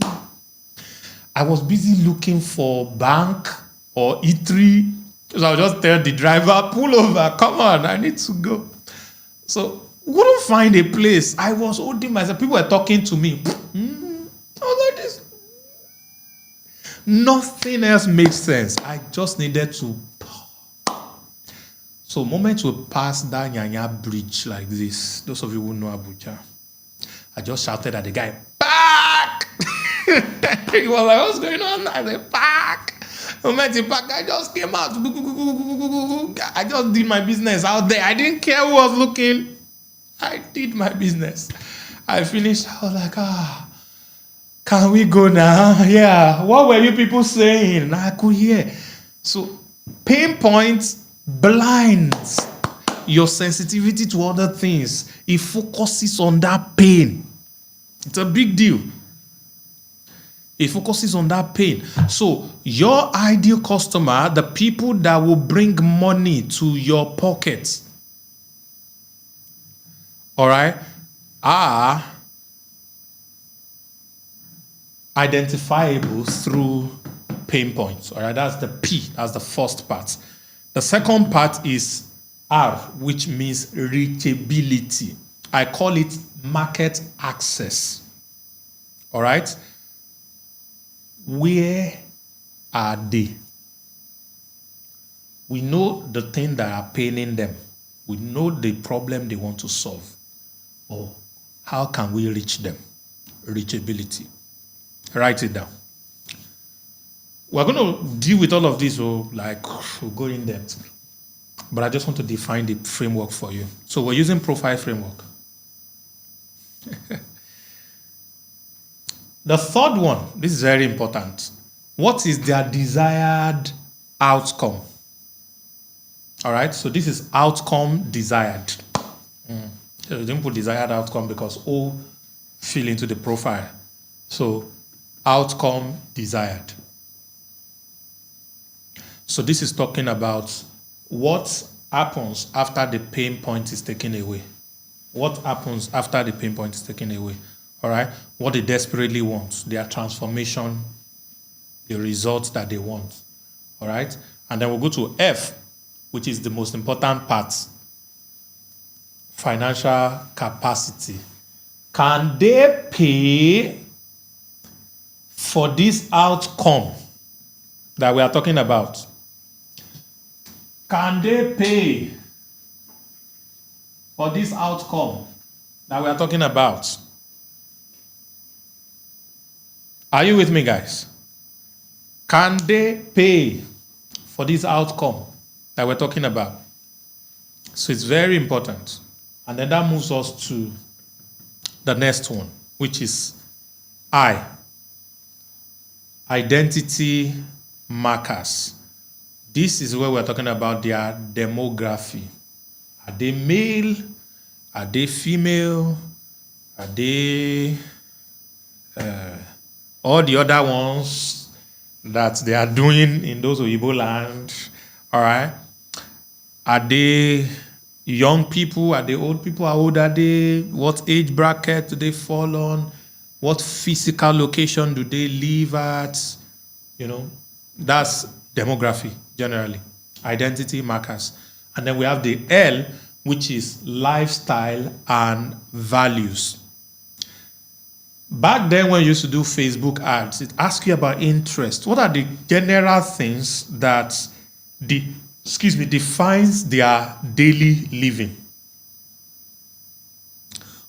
I was busy looking for bank or eatery. So I'll just tell the driver, pull over, come on, I need to go. So we couldn't find a place. I was holding myself. People were talking to me. I was like this. Nothing else made sense. I just needed to. So moments will pass that Nyanya bridge like this. Those of you who know Abuja. I just shouted at the guy, "Park!" He was like, "What's going on?" I said, "Park!" Moment he parked, I just came out. I just did my business out there. I didn't care who was looking. I did my business. I finished. I was like, can we go now? Yeah. What were you people saying? I could hear. So pain points blinds your sensitivity to other things. It focuses on that pain. It's a big deal. It focuses on that pain. So your ideal customer, the people that will bring money to your pockets, all right, are identifiable through pain points. All right, that's the P. That's the first part. The second part is R, which means reachability. I call it market access. All right. Where are they? We know the thing that are paining them. We know the problem they want to solve. Oh, how can we reach them? Reachability. Write it down. We're going to deal with all of this, we'll go in depth. But I just want to define the framework for you. So we're using profile framework. The third one, this is very important. What is their desired outcome? All right, so this is outcome desired. So we didn't put desired outcome because O fill into the profile. So outcome desired. So this is talking about what happens after the pain point is taken away. What happens after the pain point is taken away? All right, what they desperately want, their transformation, the results that they want. All right, and then we'll go to F, which is the most important part. Financial capacity. Can they pay for this outcome that we are talking about? Can they pay for this outcome that we are talking about? Are you with me, guys? Can they pay for this outcome that we're talking about? So it's very important. And then that moves us to the next one, which is I. Identity markers. This is where we're talking about their demography. Are they male? Are they female? Are they all the other ones that they are doing in those Oyibo land? All right. Are they young people? Are they old people? How old are they? What age bracket do they fall on? What physical location do they live at? You know, that's demography generally. Identity markers. And then we have the L, which is lifestyle and values. Back then when you used to do Facebook ads, it asks you about interest. What are the general things that defines their daily living?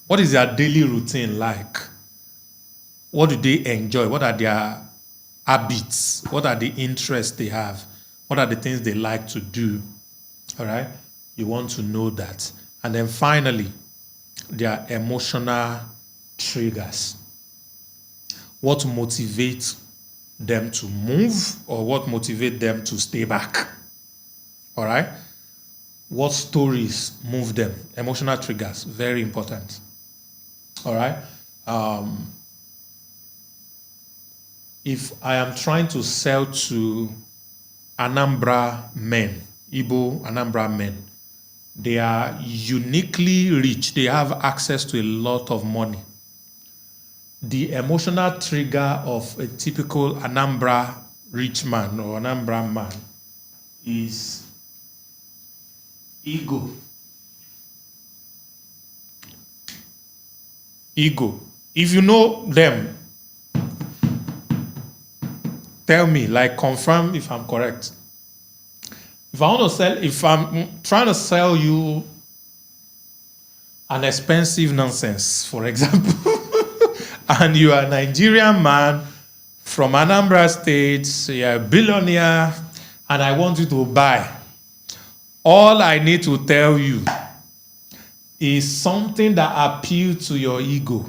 What is their daily routine like? What do they enjoy? What are their habits? What are the interests they have? What are the things they like to do? All right? You want to know that. And then finally, their emotional triggers. What motivates them to move or what motivates them to stay back? All right? What stories move them? Emotional triggers, very important. All right? If I am trying to sell to Anambra men, Igbo Anambra men, they are uniquely rich. They have access to a lot of money. The emotional trigger of a typical Anambra rich man or Anambra man is ego. Ego. If you know them, tell me, confirm if I'm correct. If I'm trying to sell you an expensive nonsense, for example, and you are a Nigerian man from Anambra State, so you're a billionaire, and I want you to buy. All I need to tell you is something that appeals to your ego.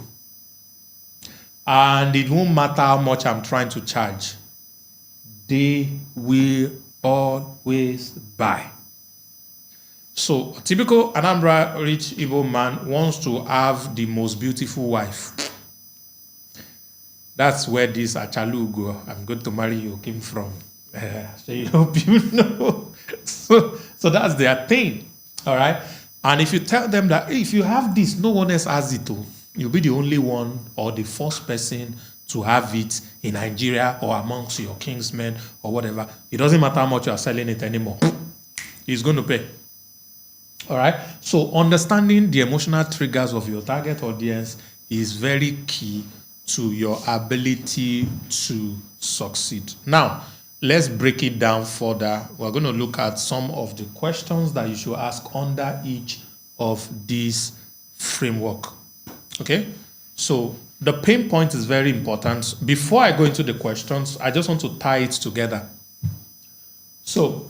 And it won't matter how much I'm trying to charge. They will always buy. So a typical Anambra rich Igbo man wants to have the most beautiful wife. That's where this Achalugo, I'm going to marry you, came from. So you hope you know. So that's their thing. All right. And if you tell them that if you have this, no one else has it too, you'll be the only one or the first person to have it in Nigeria or amongst your kinsmen or whatever. It doesn't matter how much you are selling it anymore. He's going to pay. All right. So understanding the emotional triggers of your target audience is very key to your ability to succeed. Now, let's break it down further. We're going to look at some of the questions that you should ask under each of these framework. Okay? So the pain point is very important. Before I go into the questions, I just want to tie it together. So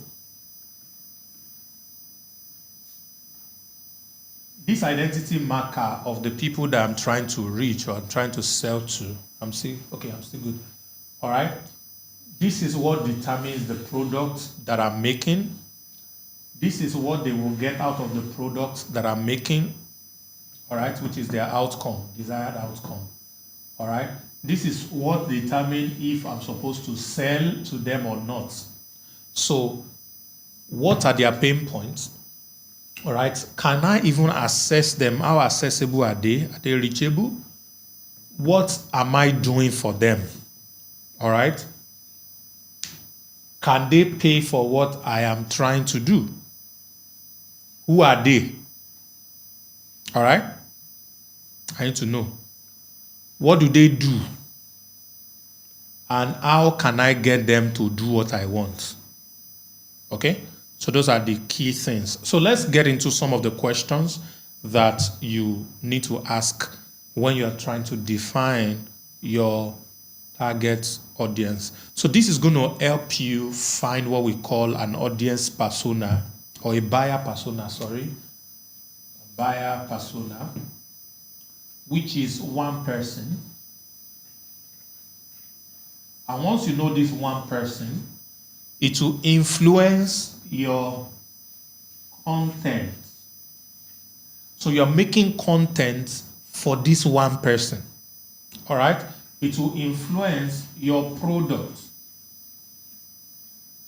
this identity marker of the people that I'm trying to reach or I'm trying to sell to, I'm still good. All right. This is what determines the product that I'm making. This is what they will get out of the product that I'm making. All right, which is their outcome, desired outcome. All right. This is what determines if I'm supposed to sell to them or not. So, what are their pain points? All right. Can I even assess them? How accessible are they? Are they reachable? What am I doing for them? All right. Can they pay for what I am trying to do? Who are they? All right. I need to know. What do they do? And how can I get them to do what I want? Okay. So those are the key things. So let's get into some of the questions that you need to ask when you are trying to define your target audience. So this is going to help you find what we call an audience persona or a buyer persona, a buyer persona, which is one person. And once you know this one person, it will influence your content. So you're making content for this one person. All right? It will influence your products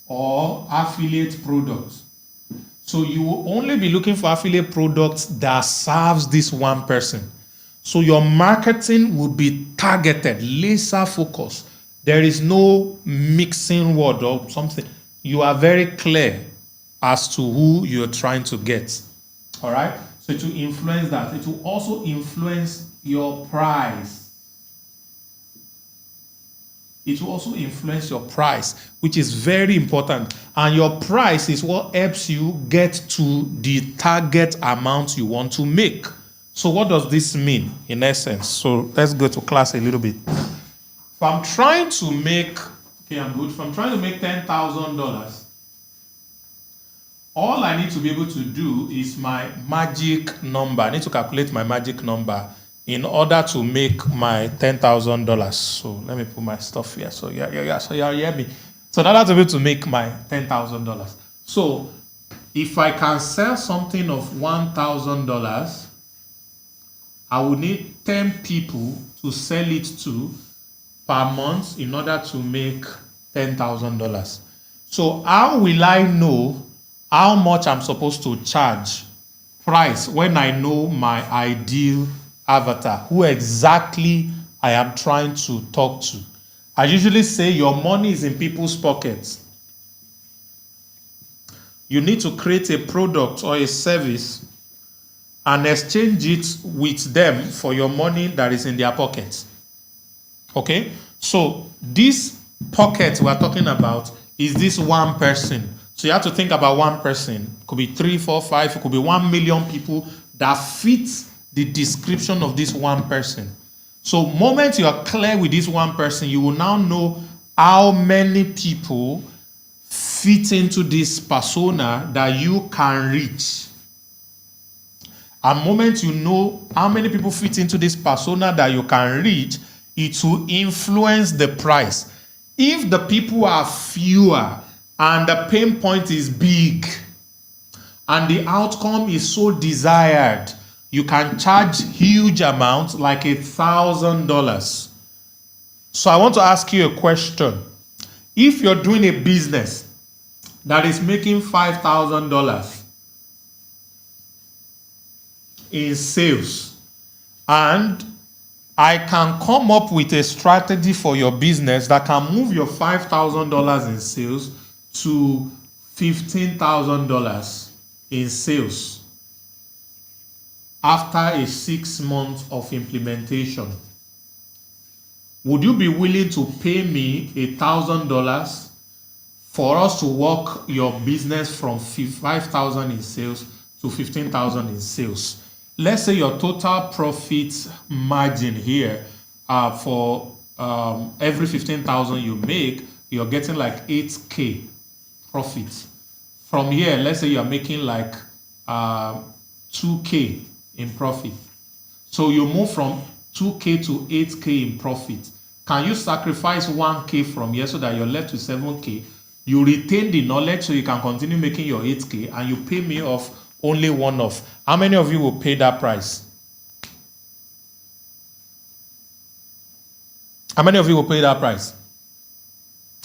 or affiliate products. So you will only be looking for affiliate products that serves this one person. So your marketing will be targeted, laser focused. There is no mixing word or something. You are very clear as to who you're trying to get. All right? So it will influence that. It will also influence your price. It will also influence your price, which is very important. And your price is what helps you get to the target amount you want to make. So what does this mean in essence? So let's go to class a little bit. If I'm trying to make, If I'm trying to make $10,000, all I need to be able to do is my magic number. I need to calculate my magic number in order to make my $10,000. So let me put my stuff here. So so you hear me. So in order to be able to make my $10,000. So if I can sell something of $1,000, I will need 10 people to sell it to per month in order to make $10,000. So how will I know how much I'm supposed to charge price when I know my ideal avatar, who exactly I am trying to talk to? I usually say your money is in people's pockets. You need to create a product or a service and exchange it with them for your money that is in their pockets. Okay? So this pocket we're talking about is this one person. So you have to think about one person. It could be 3, 4, 5. It could be 1 million people that fit the description of this one person. So moment you are clear with this one person, you will now know how many people fit into this persona that you can reach. And moment you know how many people fit into this persona that you can reach, it will influence the price. If the people are fewer and the pain point is big, and the outcome is so desired, you can charge huge amounts like $1,000. So I want to ask you a question. If you're doing a business that is making $5,000 in sales, and I can come up with a strategy for your business that can move your $5,000 in sales to $15,000 in sales after a 6 months of implementation, would you be willing to pay me $1,000 for us to work your business from 5,000 in sales to 15,000 in sales? Let's say your total profit margin here for every 15,000 you make, you're getting like 8K profit. From here, let's say you're making like 2K in profit. So you move from 2K to 8K in profit. Can you sacrifice 1K from here so that you're left with 7K? You retain the knowledge so you can continue making your 8K, and you pay me off only one off. How many of you will pay that price? How many of you will pay that price?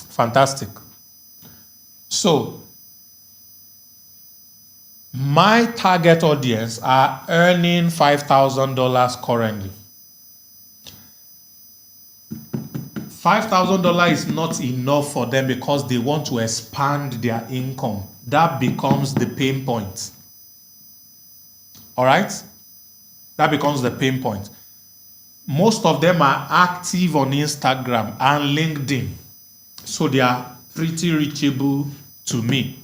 Fantastic. So, my target audience are earning $5,000 currently. $5,000 is not enough for them because they want to expand their income. That becomes the pain point. All right? That becomes the pain point. Most of them are active on Instagram and LinkedIn, so they are pretty reachable to me.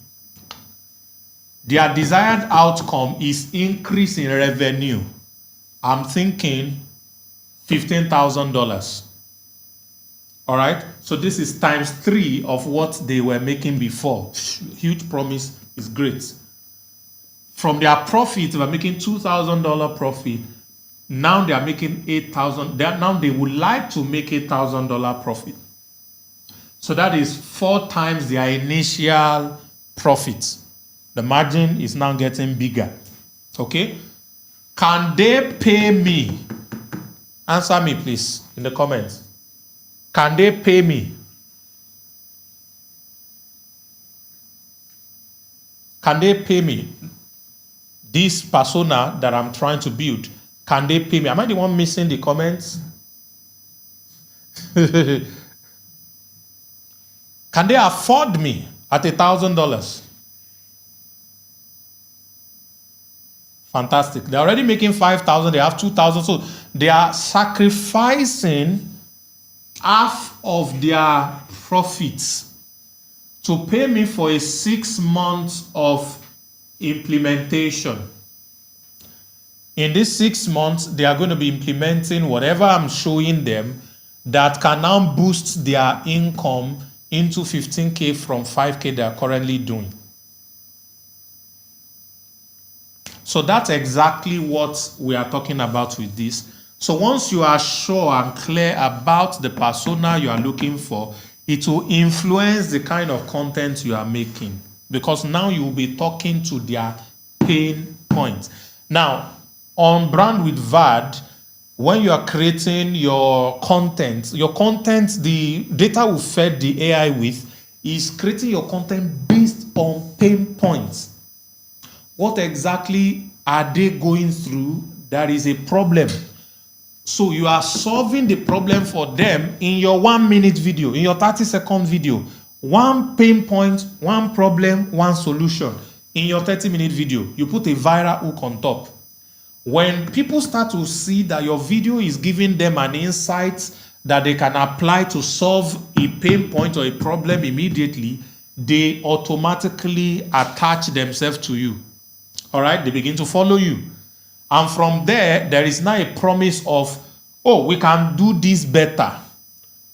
Their desired outcome is increase in revenue. I'm thinking $15,000. All right? So this is times 3 of what they were making before. Huge promise is great. From their profit, they were making $2,000 profit. Now they are making $8,000. Now they would like to make $8,000 profit. So that is 4 times their initial profit. The margin is now getting bigger. Okay? Can they pay me? Answer me, please, in the comments. Can they pay me? Can they pay me? This persona that I'm trying to build, can they pay me? Am I the one missing the comments? Can they afford me at $1,000? Fantastic. They're already making 5,000. They have 2,000. So they are sacrificing half of their profits to pay me for a 6 months of implementation. In these 6 months, they are going to be implementing whatever I'm showing them that can now boost their income into 15K from 5K they are currently doing. So that's exactly what we are talking about with this. So once you are sure and clear about the persona you are looking for, it will influence the kind of content you are making, because now you will be talking to their pain points. Now, on Brand with VAD, when you are creating your content, the data we fed the AI with is creating your content based on pain points. What exactly are they going through? That is a problem. So you are solving the problem for them in your 1-minute video, in your 30-second video. One pain point, one problem, one solution. In your 30-minute video, you put a viral hook on top. When people start to see that your video is giving them an insight that they can apply to solve a pain point or a problem immediately, they automatically attach themselves to you. All right? They begin to follow you. And from there, there is now a promise of, oh, we can do this better.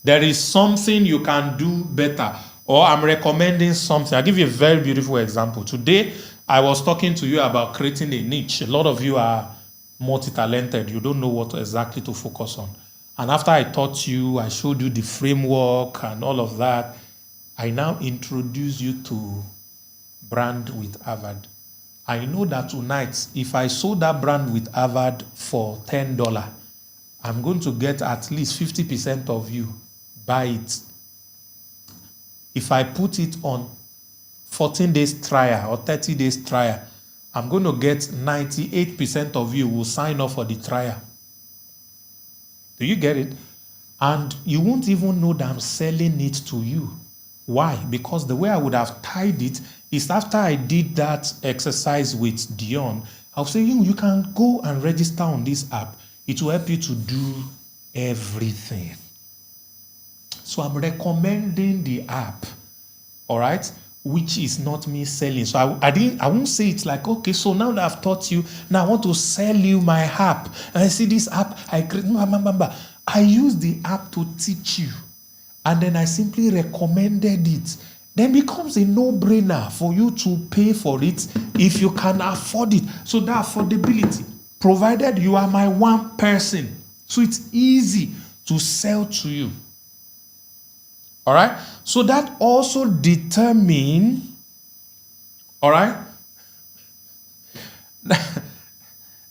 There is something you can do better. Or I'm recommending something. I'll give you a very beautiful example. Today, I was talking to you about creating a niche. A lot of you are multi-talented. You don't know what exactly to focus on. And after I taught you, I showed you the framework and all of that, I now introduce you to Brand with Harvard. I know that tonight, if I sold that brand with Harvard for $10, I'm going to get at least 50% of you buy it. If I put it on 14 days trial or 30 days trial, I'm going to get 98% of you will sign up for the trial. Do you get it? And you won't even know that I'm selling it to you. Why? Because the way I would have tied it is after I did that exercise with Dion, I'll say, you can go and register on this app. It will help you to do everything. So I'm recommending the app, all right, which is not me selling. So I won't say it's like, okay, so now that I've taught you, now I want to sell you my app. And I see this app, I use the app to teach you. And then I simply recommended it. Then it becomes a no-brainer for you to pay for it if you can afford it. So that affordability, provided you are my one person. So it's easy to sell to you. All right? So that also determine, all right?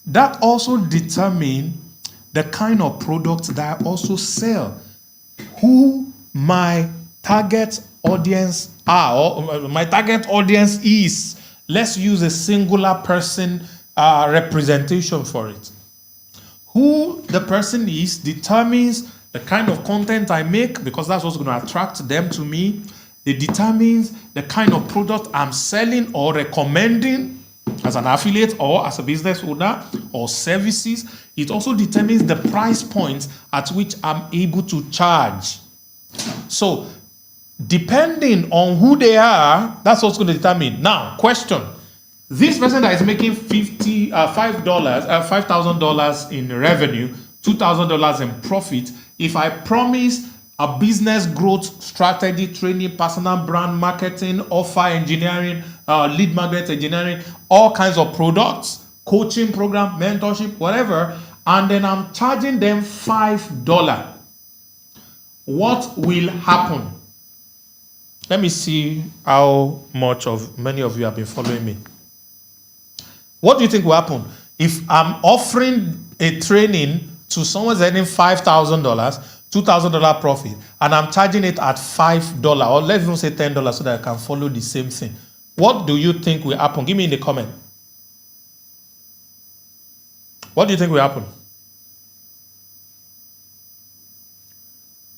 That also determine the kind of products that I also sell. Who my target audience are, or my target audience is. Let's use a singular person representation for it. Who the person is determines the kind of content I make, because that's what's going to attract them to me. It determines the kind of product I'm selling or recommending as an affiliate or as a business owner or services. It also determines the price point at which I'm able to charge. So, depending on who they are, that's what's going to determine. Now, question. This person that is making $5,000 in revenue, $2,000 in profit, if I promise a business growth strategy, training, personal brand marketing, offer engineering, lead magnet engineering, all kinds of products, coaching program, mentorship, whatever, and then I'm charging them $5, what will happen? Let me see how much of many of you have been following me. What do you think will happen if I'm offering a training to someone earning $5,000, $2,000 profit, and I'm charging it at $5, or let's even say $10 so that I can follow the same thing? What do you think will happen? Give me in the comment. What do you think will happen?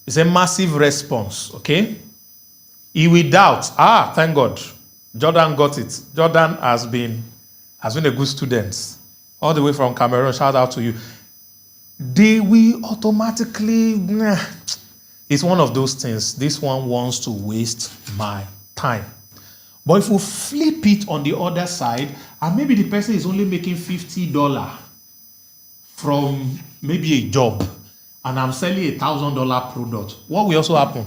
It's a massive response, okay? He will doubt. Thank God. Jordan got it. Jordan has been a good student. All the way from Cameroon, shout out to you. They will automatically, it's one of those things. This one wants to waste my time. But if we flip it on the other side, and maybe the person is only making $50 from maybe a job, and I'm selling a $1,000 product, what will also happen?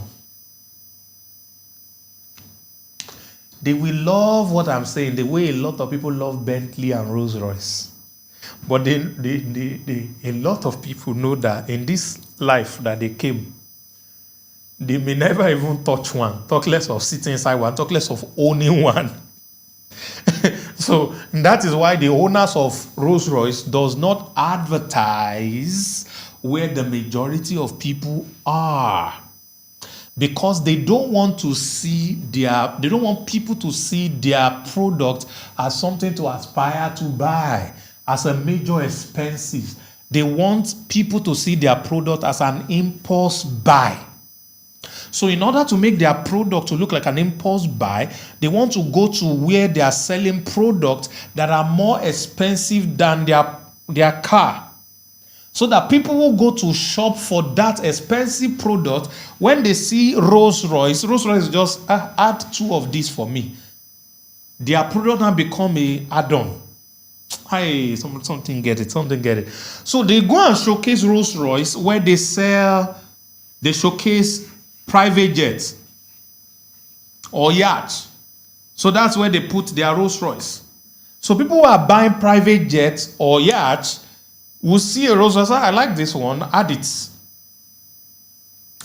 They will love what I'm saying the way a lot of people love Bentley and Rolls Royce. But a lot of people know that in this life that they came, they may never even touch one, talk less of sitting inside one, talk less of owning one. So that is why the owners of Rolls Royce does not advertise where the majority of people are, because they don't want to see they don't want people to see their product as something to aspire to buy, as a major expenses. They want people to see their product as an impulse buy. So in order to make their product to look like an impulse buy, they want to go to where they are selling products that are more expensive than their car. So that people will go to shop for that expensive product. When they see Rolls Royce just add 2 of these for me. Their product now become a add-on. Hey, something get it. So they go and showcase Rolls Royce where they showcase private jets or yachts. So that's where they put their Rolls Royce. So people who are buying private jets or yachts will see a Rolls Royce. I like this one, add it.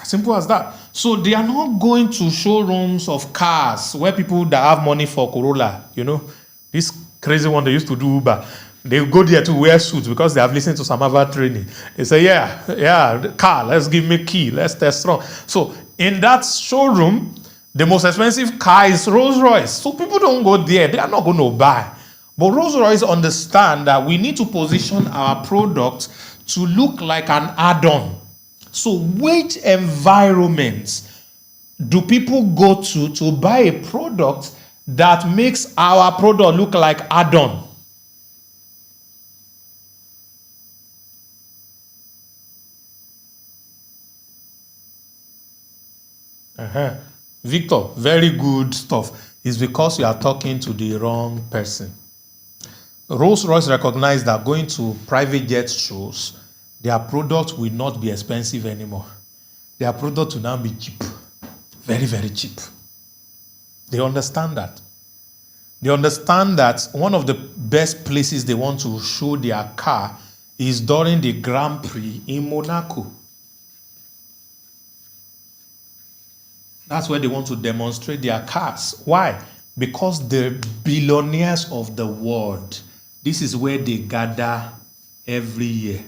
Simple as that. So they are not going to showrooms of cars where people that have money for Corolla, this crazy one, they used to do Uber. They go there to wear suits because they have listened to some other training. They say, the car, let's give me key, let's test run. So in that showroom, the most expensive car is Rolls Royce. So people don't go there. They are not going to buy. But Rolls Royce understand that we need to position our product to look like an add-on. So which environments do people go to buy a product that makes our product look like add-on? Victor, very good stuff. It's because you are talking to the wrong person. Rolls-Royce recognized that going to private jet shows, their product will not be expensive anymore. Their product will now be cheap. Very, very cheap. They understand that. They understand that one of the best places they want to show their car is during the Grand Prix in Monaco. That's where they want to demonstrate their cars. Why? Because the billionaires of the world, this is where they gather every year.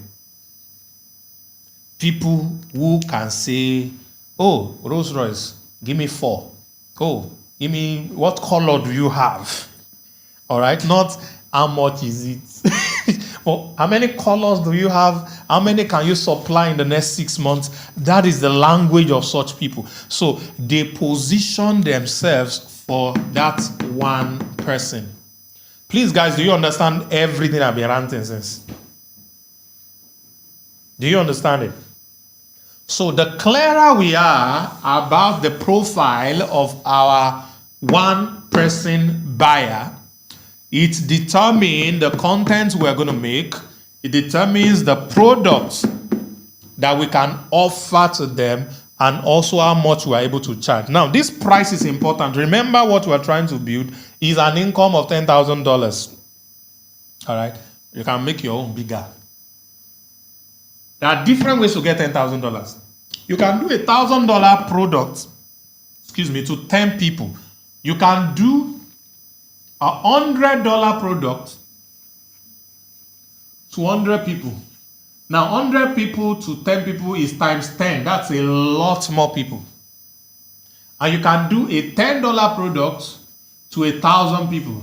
People who can say, oh, Rolls Royce, give me 4. Oh, give me, what color do you have? All right, not how much is it. Well, how many colors do you have? How many can you supply in the next 6 months? That is the language of such people. So they position themselves for that one person. Please, guys, do you understand everything I've been ranting since? Do you understand it? So the clearer we are about the profile of our one-person buyer, it determines the content we're going to make. It determines the products that we can offer to them and also how much we're able to charge. Now, this price is important. Remember, what we're trying to build is an income of $10,000. All right? You can make your own bigger. There are different ways to get $10,000. You can do $1,000 product, to 10 people. You can do a $100 product to 100 people. Now, 100 people to 10 people is times 10. That's a lot more people. And you can do a $10 product to 1,000 people.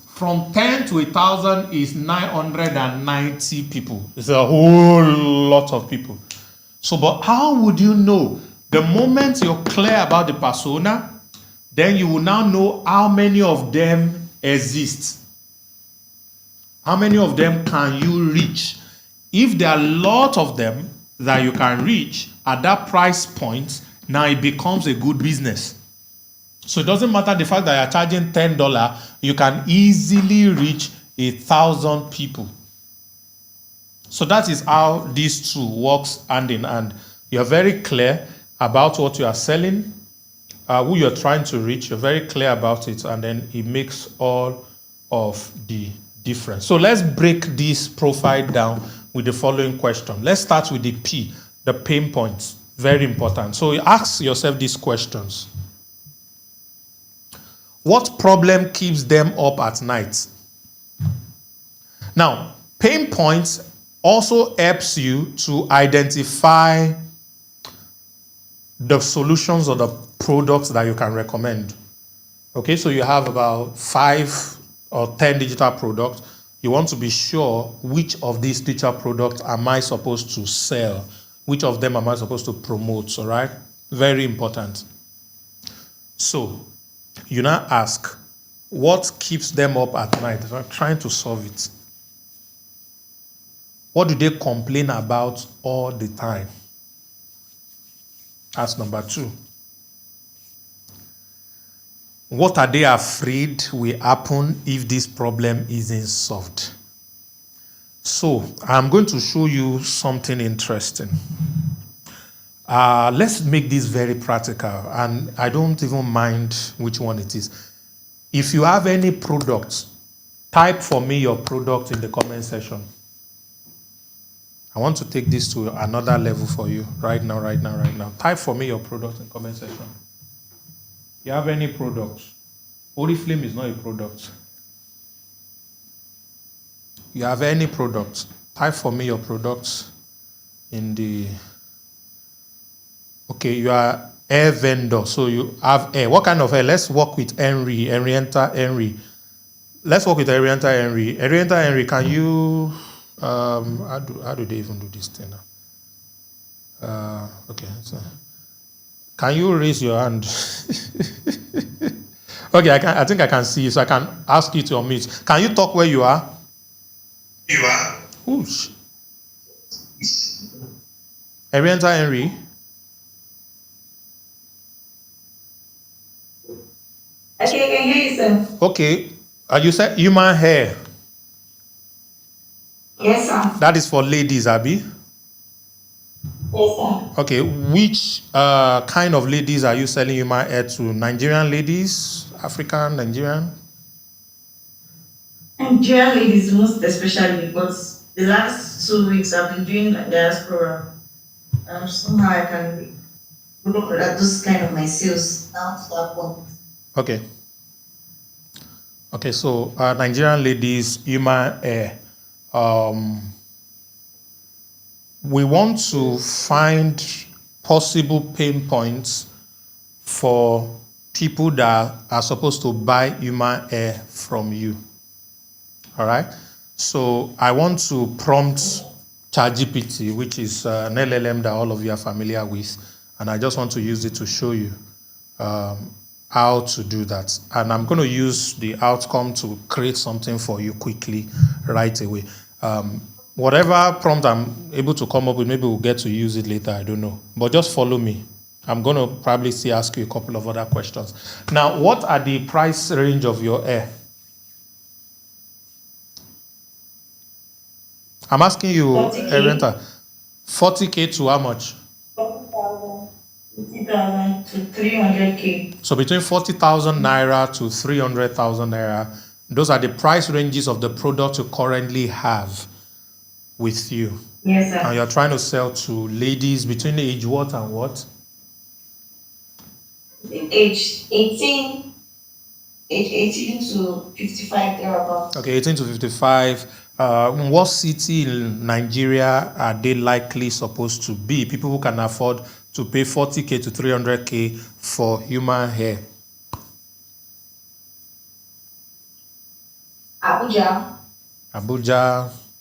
From 10 to 1,000 is 990 people. It's a whole lot of people. So, but how would you know? The moment you're clear about the persona, then you will now know how many of them exist. How many of them can you reach? If there are a lot of them that you can reach at that price point, now it becomes a good business. So it doesn't matter the fact that you're charging $10, you can easily reach 1,000 people. So that is how these two works hand in hand. You're very clear about what you are selling, who you're trying to reach. You're very clear about it, and then it makes all of the difference. So let's break this profile down with the following question. Let's start with the P, the pain points. Very important. So ask yourself these questions. What problem keeps them up at night? Now, pain points also helps you to identify the solutions or the products that you can recommend. Okay, so you have about 5 or 10 digital products. You want to be sure which of these digital products am I supposed to sell? Which of them am I supposed to promote? All right, very important. So you now ask, what keeps them up at night? I'm trying to solve it. What do they complain about all the time? That's number 2. What are they afraid will happen if this problem isn't solved? So I'm going to show you something interesting. Let's make this very practical, and I don't even mind which one it is. If you have any products, type for me your product in the comment section. I want to take this to another level for you right now. Type for me your product in the comment section. You have any products? Oriflame is not a product. you have any product, type for me your products in the... Okay, you are air vendor, so you have air. What kind of air? Let's work with Henry. Let's work with Henry. Henry, can you... how do they even do this thing now? Okay, so can you raise your hand? Okay, I think I can see you, so I can ask you to unmute. Can you talk where you are? You are. Whoosh. Henry? Okay, I can hear you, sir. Okay, you said human hair. Yes, sir. That is for ladies, Abby? Yes, sir. Okay, which kind of ladies are you selling human hair to? Nigerian ladies, African, Nigerian? Nigerian ladies most especially, but the last 2 weeks I've been doing diaspora. Somehow I can look at those kind of my sales now to that point. Okay. Okay, so Nigerian ladies, human hair. We want to find possible pain points for people that are supposed to buy human hair from you. All right? So I want to prompt ChatGPT, which is an LLM that all of you are familiar with, and I just want to use it to show you how to do that. And I'm going to use the outcome to create something for you quickly right away. Whatever prompt I'm able to come up with, maybe we'll get to use it later, I don't know. But just follow me. I'm going to probably ask you a couple of other questions. Now, what are the price range of your hair? I'm asking you, 40K. 40K to how much? 40,000, 50,000 to 300K. So between 40,000 naira to 300,000 naira, those are the price ranges of the product you currently have with you. Yes, sir. And you're trying to sell to ladies between age what and what? Age 18 to 55 thereabouts. Okay, 18 to 55. In what city in Nigeria are they likely supposed to be? People who can afford to pay 40K to 300K for human hair. Abuja,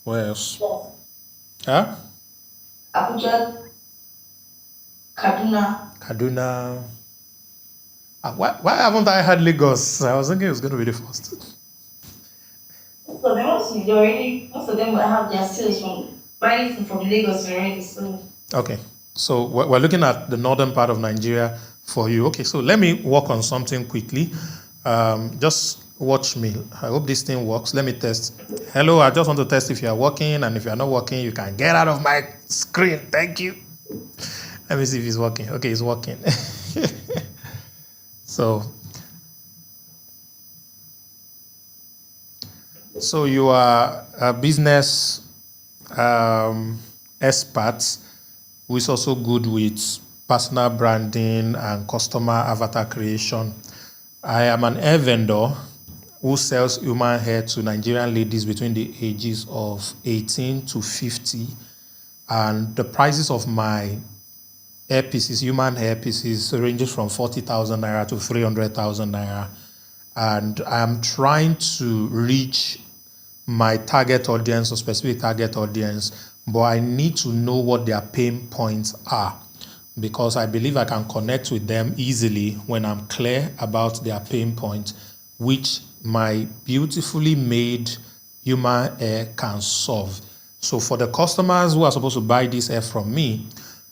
where else? Yes. Huh? Abuja, Kaduna. Why haven't I had Lagos? I was thinking it was going to be the first. Most of them will have their sales from buying from Lagos already. Okay, so we're looking at the northern part of Nigeria for you. Okay, so let me work on something quickly. Just watch me. I hope this thing works. Let me test. Hello, I just want to test if you are working, and if you are not working, you can get out of my screen. Thank you. Let me see if it's working. Okay, it's working. So you are a business expert who is also good with personal branding and customer avatar creation. I am an hair vendor who sells human hair to Nigerian ladies between the ages of 18 to 50. And the prices of my hair pieces, human hair pieces, ranges from 40,000 naira to 300,000 naira. And I'm trying to reach my target audience or specific target audience, but I need to know what their pain points are, because I believe I can connect with them easily when I'm clear about their pain points, which my beautifully made human hair can solve. So for the customers who are supposed to buy this hair from me,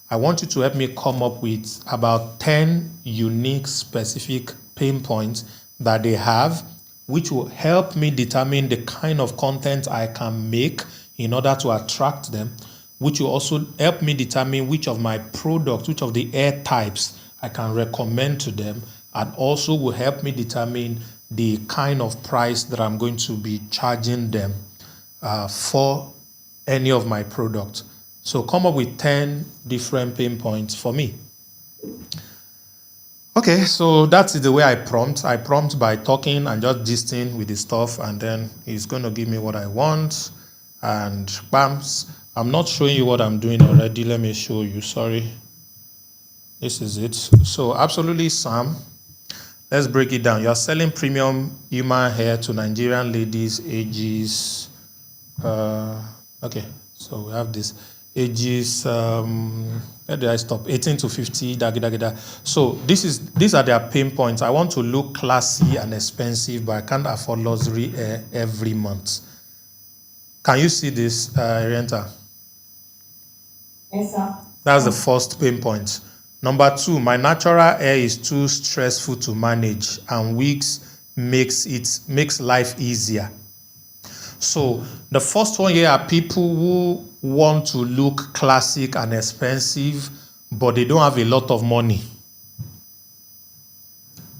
I want you to help me come up with about 10 unique specific pain points that they have, which will help me determine the kind of content I can make in order to attract them, which will also help me determine which of my products, which of the hair types I can recommend to them, and also will help me determine the kind of price that I'm going to be charging them for any of my products. So come up with 10 different pain points for me. Okay, so that's the way I prompt. I prompt by talking and just gisting with the stuff, and then he's going to give me what I want. And bams, I'm not showing you what I'm doing already. Let me show you. Sorry. This is it. So absolutely, Sam. Let's break it down. You're selling premium human hair to Nigerian ladies ages. Okay, so we have this ages. Where did I stop? 18 to 50. So these are their pain points. I want to look classy and expensive, but I can't afford luxury hair every month. Can you see this, Renta? Yes, sir. That's the first pain point. Number 2, my natural hair is too stressful to manage, and wigs makes life easier. So the first one here are people who want to look classic and expensive, but they don't have a lot of money.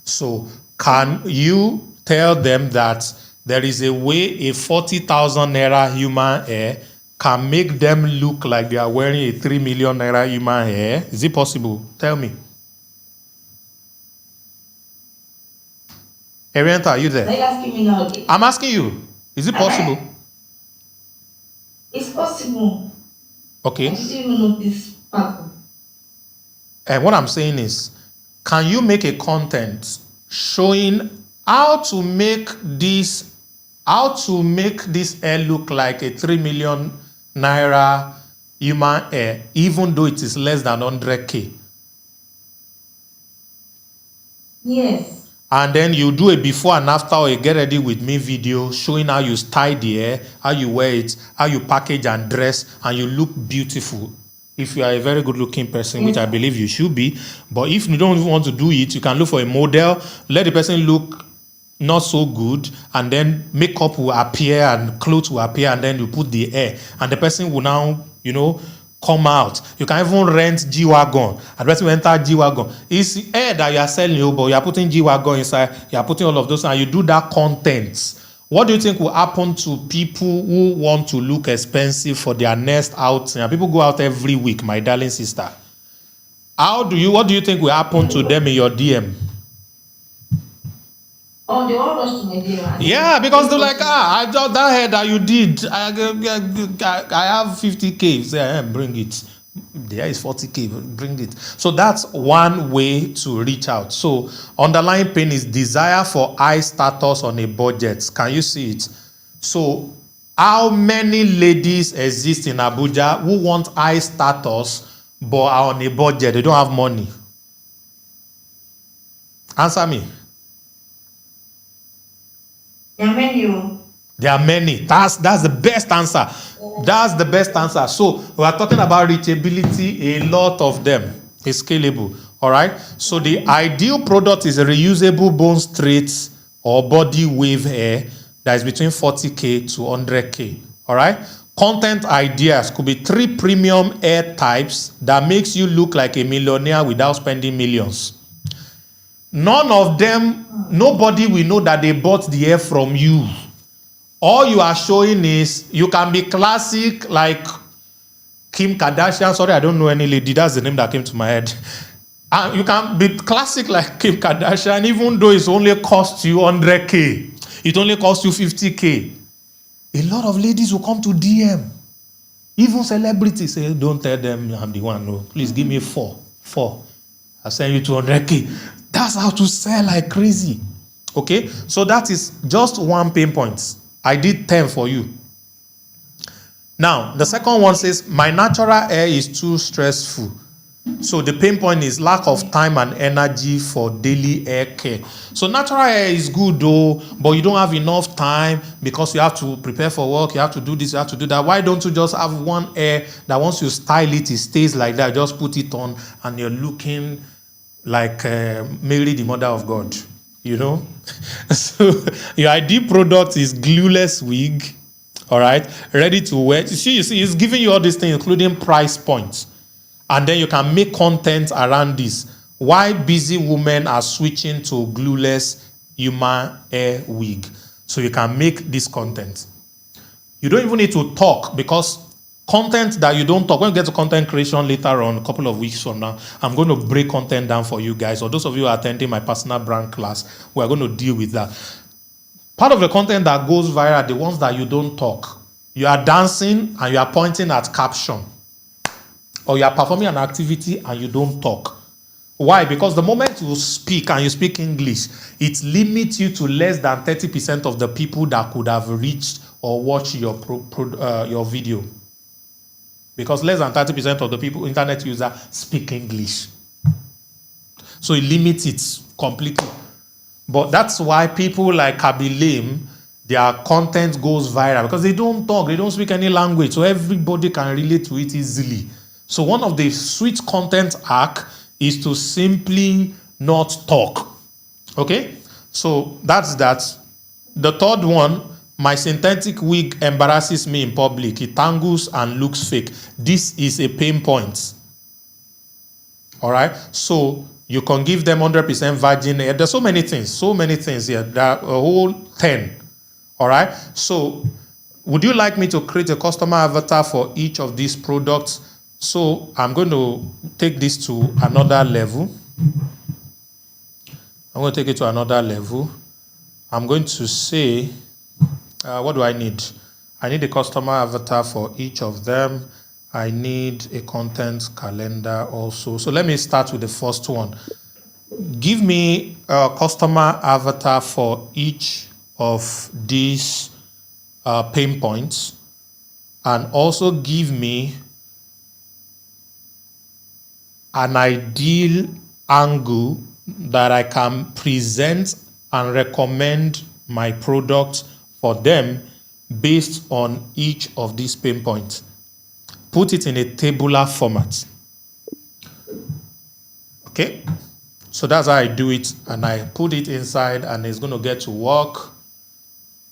So can you tell them that there is a way a 40,000 naira human hair can make them look like they are wearing a 3 million naira human hair? Is it possible? Tell me. Arienta, are you there? Are you asking me now? I'm asking you. Is it possible? It's possible. Okay. I didn't even know this part. And what I'm saying is, can you make a content showing how to make this hair look like a 3 million naira human hair, even though it is less than 100K? Yes. And then you do a before and after or a get ready with me video showing how you style the hair, how you wear it, how you package and dress, and you look beautiful. If you are a very good looking person, which I believe you should be, but if you don't want to do it, you can look for a model, let the person look not so good, and then makeup will appear and clothes will appear, and then you put the hair, and the person will now, come out. You can even rent G-Wagon. And the person will enter G-Wagon. It's hair that you are selling, but you are putting G-Wagon inside, you are putting all of those, and you do that content. What do you think will happen to people who want to look expensive for their next outing? People go out every week, my darling sister. What do you think will happen to them in your DM? Oh, they all rush to my DM. Yeah, because they're like, I just that hair that you did, I have 50K. Say, bring it. There is 40K, bring it. So that's one way to reach out. So underlying pain is desire for high status on a budget. Can you see it? So how many ladies exist in Abuja who want high status but are on a budget? They don't have money. Answer me. There are many. That's the best answer. That's the best answer. So we are talking about reachability. A lot of them is scalable. All right. So the ideal product is a reusable bone straight or body wave hair that is between 40K to 100K. All right. Content ideas could be 3 premium hair types that makes you look like a millionaire without spending millions. None of them, nobody will know that they bought the hair from you. All you are showing is you can be classic like Kim Kardashian. Sorry, I don't know any lady. That's the name that came to my head. And you can be classic like Kim Kardashian, even though it's only cost you 100K. It only cost you 50K. A lot of ladies will come to DM. Even celebrities say, don't tell them I'm the one. No, please give me 4. I'll send you 200K. That's how to sell like crazy. Okay? So that is just one pain point. I did 10 for you. Now, the second one says, my natural hair is too stressful. So the pain point is lack of time and energy for daily hair care. So natural hair is good though, but you don't have enough time because you have to prepare for work, you have to do this, you have to do that. Why don't you just have one hair that once you style it, it stays like that, just put it on and you're looking like Mary, the mother of God, So your ideal product is glueless wig, all right, ready to wear. You see, it's giving you all these things, including price points. And then you can make content around this. Why busy women are switching to glueless human hair wig. So you can make this content. You don't even need to talk because content that you don't talk, when you get to content creation later on, a couple of weeks from now, I'm going to break content down for you guys. Or those of you who are attending my personal brand class, we are going to deal with that. Part of the content that goes viral, the ones that you don't talk. You are dancing and you are pointing at caption. Or you are performing an activity and you don't talk. Why? Because the moment you speak and you speak English, it limits you to less than 30% of the people that could have reached or watched your video. Because less than 30% of the people, internet users, speak English. So it limits it completely. But that's why people like Kabilim, their content goes viral because they don't talk, they don't speak any language. So everybody can relate to it easily. So one of the sweet content hack is to simply not talk. Okay? So that's that. The third one, my synthetic wig embarrasses me in public. It tangles and looks fake. This is a pain point. All right? So you can give them 100% virgin hair. There's so many things here. There are a whole 10. All right? So would you like me to create a customer avatar for each of these products? So I'm going to take this to another level. I'm going to take it to another level. I'm going to say, what do I need? I need a customer avatar for each of them. I need a content calendar also. So let me start with the first one. Give me a customer avatar for each of these pain points, and also give me an ideal angle that I can present and recommend my product for them based on each of these pain points. Put it in a tabular format. Okay? So that's how I do it, and I put it inside, and it's going to get to work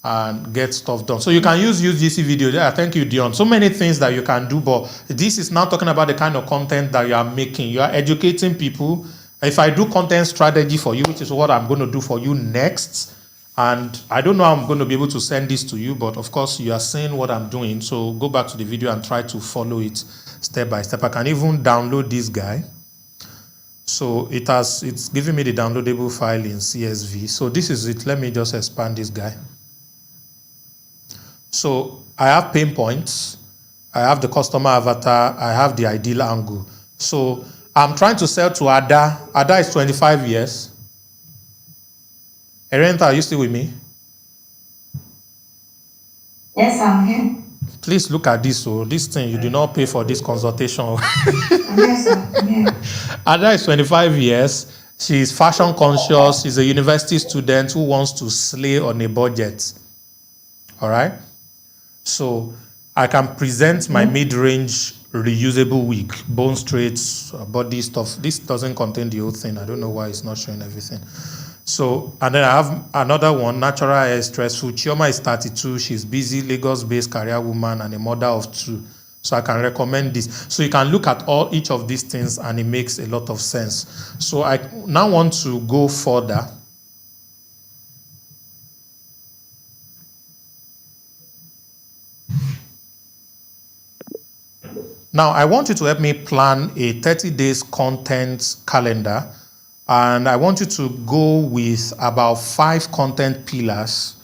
and get stuff done. So you can use UGC video. Yeah, thank you, Dion. So many things that you can do, but this is now talking about the kind of content that you are making. You are educating people. If I do content strategy for you, which is what I'm going to do for you next, and I don't know how I'm going to be able to send this to you, but of course you are seeing what I'm doing. So go back to the video and try to follow it step by step. I can even download this guy. So it's giving me the downloadable file in CSV. So this is it. Let me just expand this guy. So I have pain points, I have the customer avatar, I have the ideal angle. So I'm trying to sell to Ada. Ada is 25 years. Erenta, are you still with me? Yes, I'm here. Please look at this. So this thing, you do not pay for this consultation. Yes, I'm here. Ada is 25 years. She is fashion conscious. She's a university student who wants to slay on a budget. All right? So I can present my mid-range reusable wig, bone straights, body stuff. This doesn't contain the whole thing. I don't know why it's not showing everything. So, and then I have another one, natural hair stressful. Chioma is 32. She's busy, Lagos-based career woman and a mother of 2. So I can recommend this. So you can look at each of these things and it makes a lot of sense. So I now want to go further. Now, I want you to help me plan a 30 days content calendar, and I want you to go with about 5 content pillars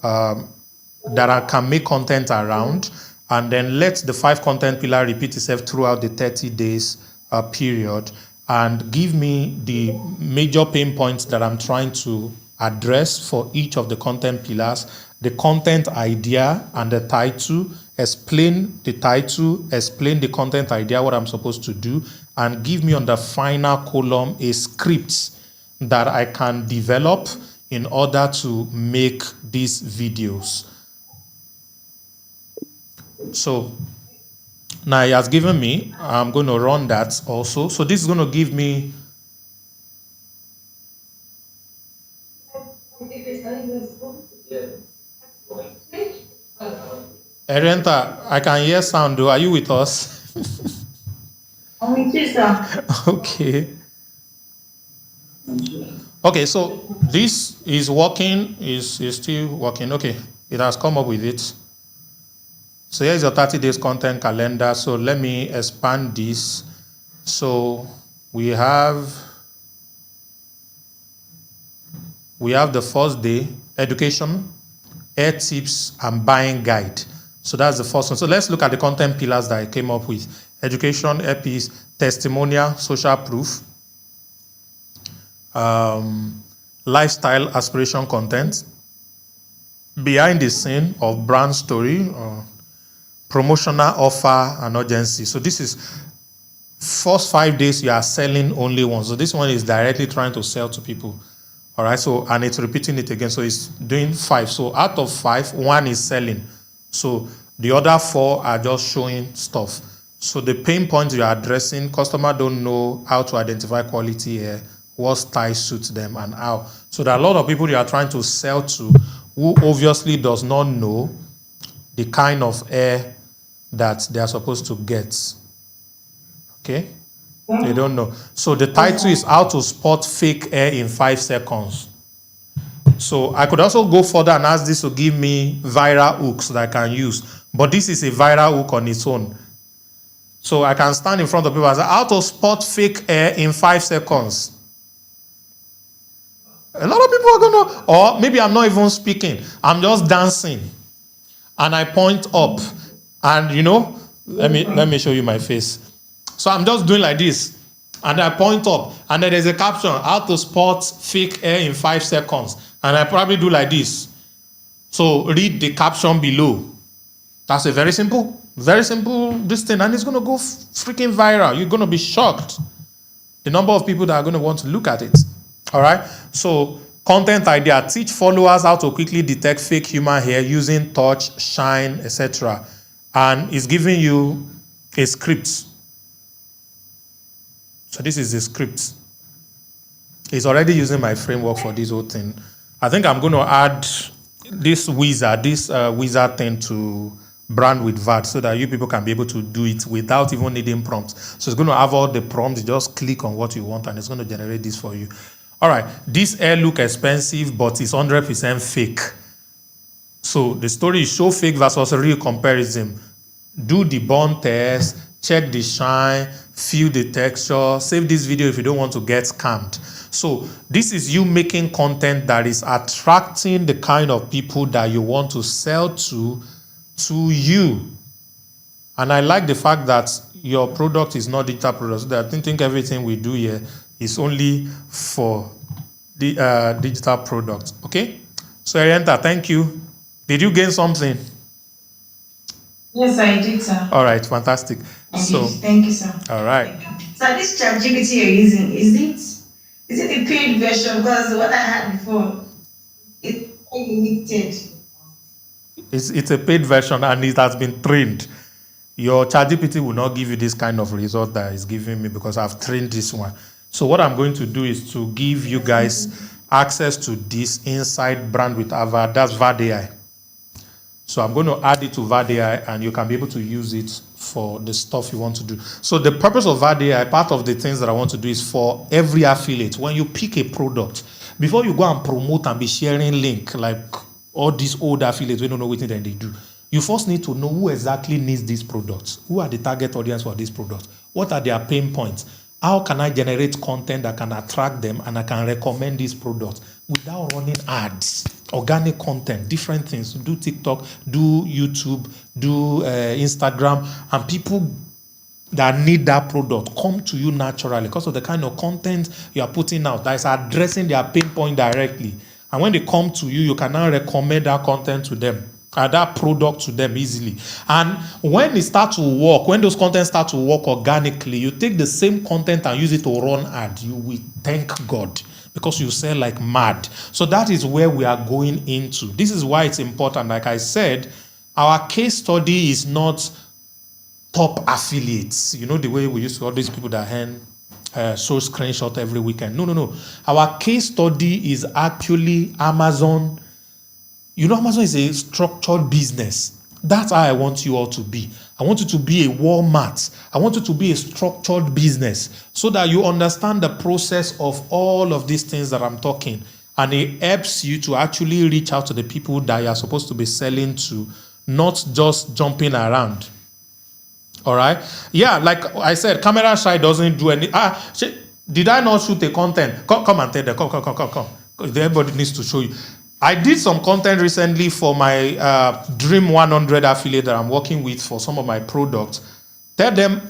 that I can make content around, and then let the 5 content pillar repeat itself throughout the 30 days period, and give me the major pain points that I'm trying to address for each of the content pillars, the content idea and the title, explain the title, explain the content idea, what I'm supposed to do, and give me on the final column a script that I can develop in order to make these videos. So now he has given me, I'm going to run that also. So this is going to give me Erenta, I can hear sound though. Are you with us? I'm with you, sir. Okay. Okay, so this is working, is still working. Okay, it has come up with it. So here's your 30 days content calendar. So let me expand this. So we have the first day, education, hair tips, and buying guide. So that's the first one. So let's look at the content pillars that I came up with. Education, EPs, testimonial, social proof, lifestyle aspiration content, behind the scene of brand story, promotional offer and urgency. So this is first 5 days you are selling only one. So this one is directly trying to sell to people. All right. So, and it's repeating it again. So it's doing 5. So out of 5, 1 is selling. So the other 4 are just showing stuff. So the pain points you are addressing, customer don't know how to identify quality hair, what style suits them and how. So there are a lot of people you are trying to sell to who obviously does not know the kind of hair that they are supposed to get. Okay? They don't know. So the title is How to Spot Fake Hair in 5 seconds. So I could also go further and ask this to give me viral hooks that I can use. But this is a viral hook on its own. So I can stand in front of people and say, how to spot fake hair in 5 seconds. A lot of people are going to, or maybe I'm not even speaking. I'm just dancing. And I point up. And let me show you my face. So I'm just doing like this. And I point up. And then there's a caption, how to spot fake hair in 5 seconds. And I probably do like this. So read the caption below. That's a very simple this thing. And it's going to go freaking viral. You're going to be shocked. The number of people that are going to want to look at it. All right. So content idea. Teach followers how to quickly detect fake human hair using touch, shine, etc. And it's giving you a script. So this is the script. It's already using my framework for this whole thing. I think I'm going to add this wizard thing to brand with VAT so that you people can be able to do it without even needing prompts. So it's going to have all the prompts. You just click on what you want and it's going to generate this for you. All right. This hair look expensive, but it's 100% fake. So the story is show fake versus real comparison. Do the bond test, check the shine, feel the texture, save this video if you don't want to get scammed. So this is you making content that is attracting the kind of people that you want to sell to you. And I like the fact that your product is not digital product. So I don't think everything we do here is only for the digital product. Okay? So Arienta, thank you. Did you gain something? Yes, I did, sir. All right, fantastic. Thank you, sir. All right. So this ChatGPT you're using, is it a paid version? Because the one I had before, it's limited. It's a paid version and it has been trained. Your ChatGPT will not give you this kind of result that it's giving me because I've trained this one. So what I'm going to do is to give you guys access to this inside brand with Ava. That's VAD AI. So I'm going to add it to VAD AI and you can be able to use it for the stuff you want to do. So the purpose of VAD AI, part of the things that I want to do is for every affiliate. When you pick a product, before you go and promote and be sharing link, like all these old affiliates, we don't know what they do. You first need to know who exactly needs these products. Who are the target audience for these products? What are their pain points? How can I generate content that can attract them and I can recommend these products without running ads? Organic content, different things. Do TikTok, do YouTube, do Instagram, and people that need that product come to you naturally because of the kind of content you are putting out that is addressing their pain point directly. And when they come to you, you can now recommend that content to them, that product to them easily. And when it starts to work, when those contents start to work organically, you take the same content and use it to run ad. You will thank God because you sell like mad. So that is where we are going into. This is why it's important. Like I said, our case study is not top affiliates. You know the way we used to all these people that show screenshot every weekend. No. Our case study is actually Amazon. You know, Amazon is a structured business. That's how I want you all to be. I want you to be a Walmart. I want you to be a structured business so that you understand the process of all of these things that I'm talking. And it helps you to actually reach out to the people that you are supposed to be selling to, not just jumping around. All right? Yeah, like I said, camera shy doesn't do any... did I not shoot a content? Come and tell them. Come. Everybody needs to show you. I did some content recently for my Dream 100 affiliate that I'm working with for some of my products. Tell them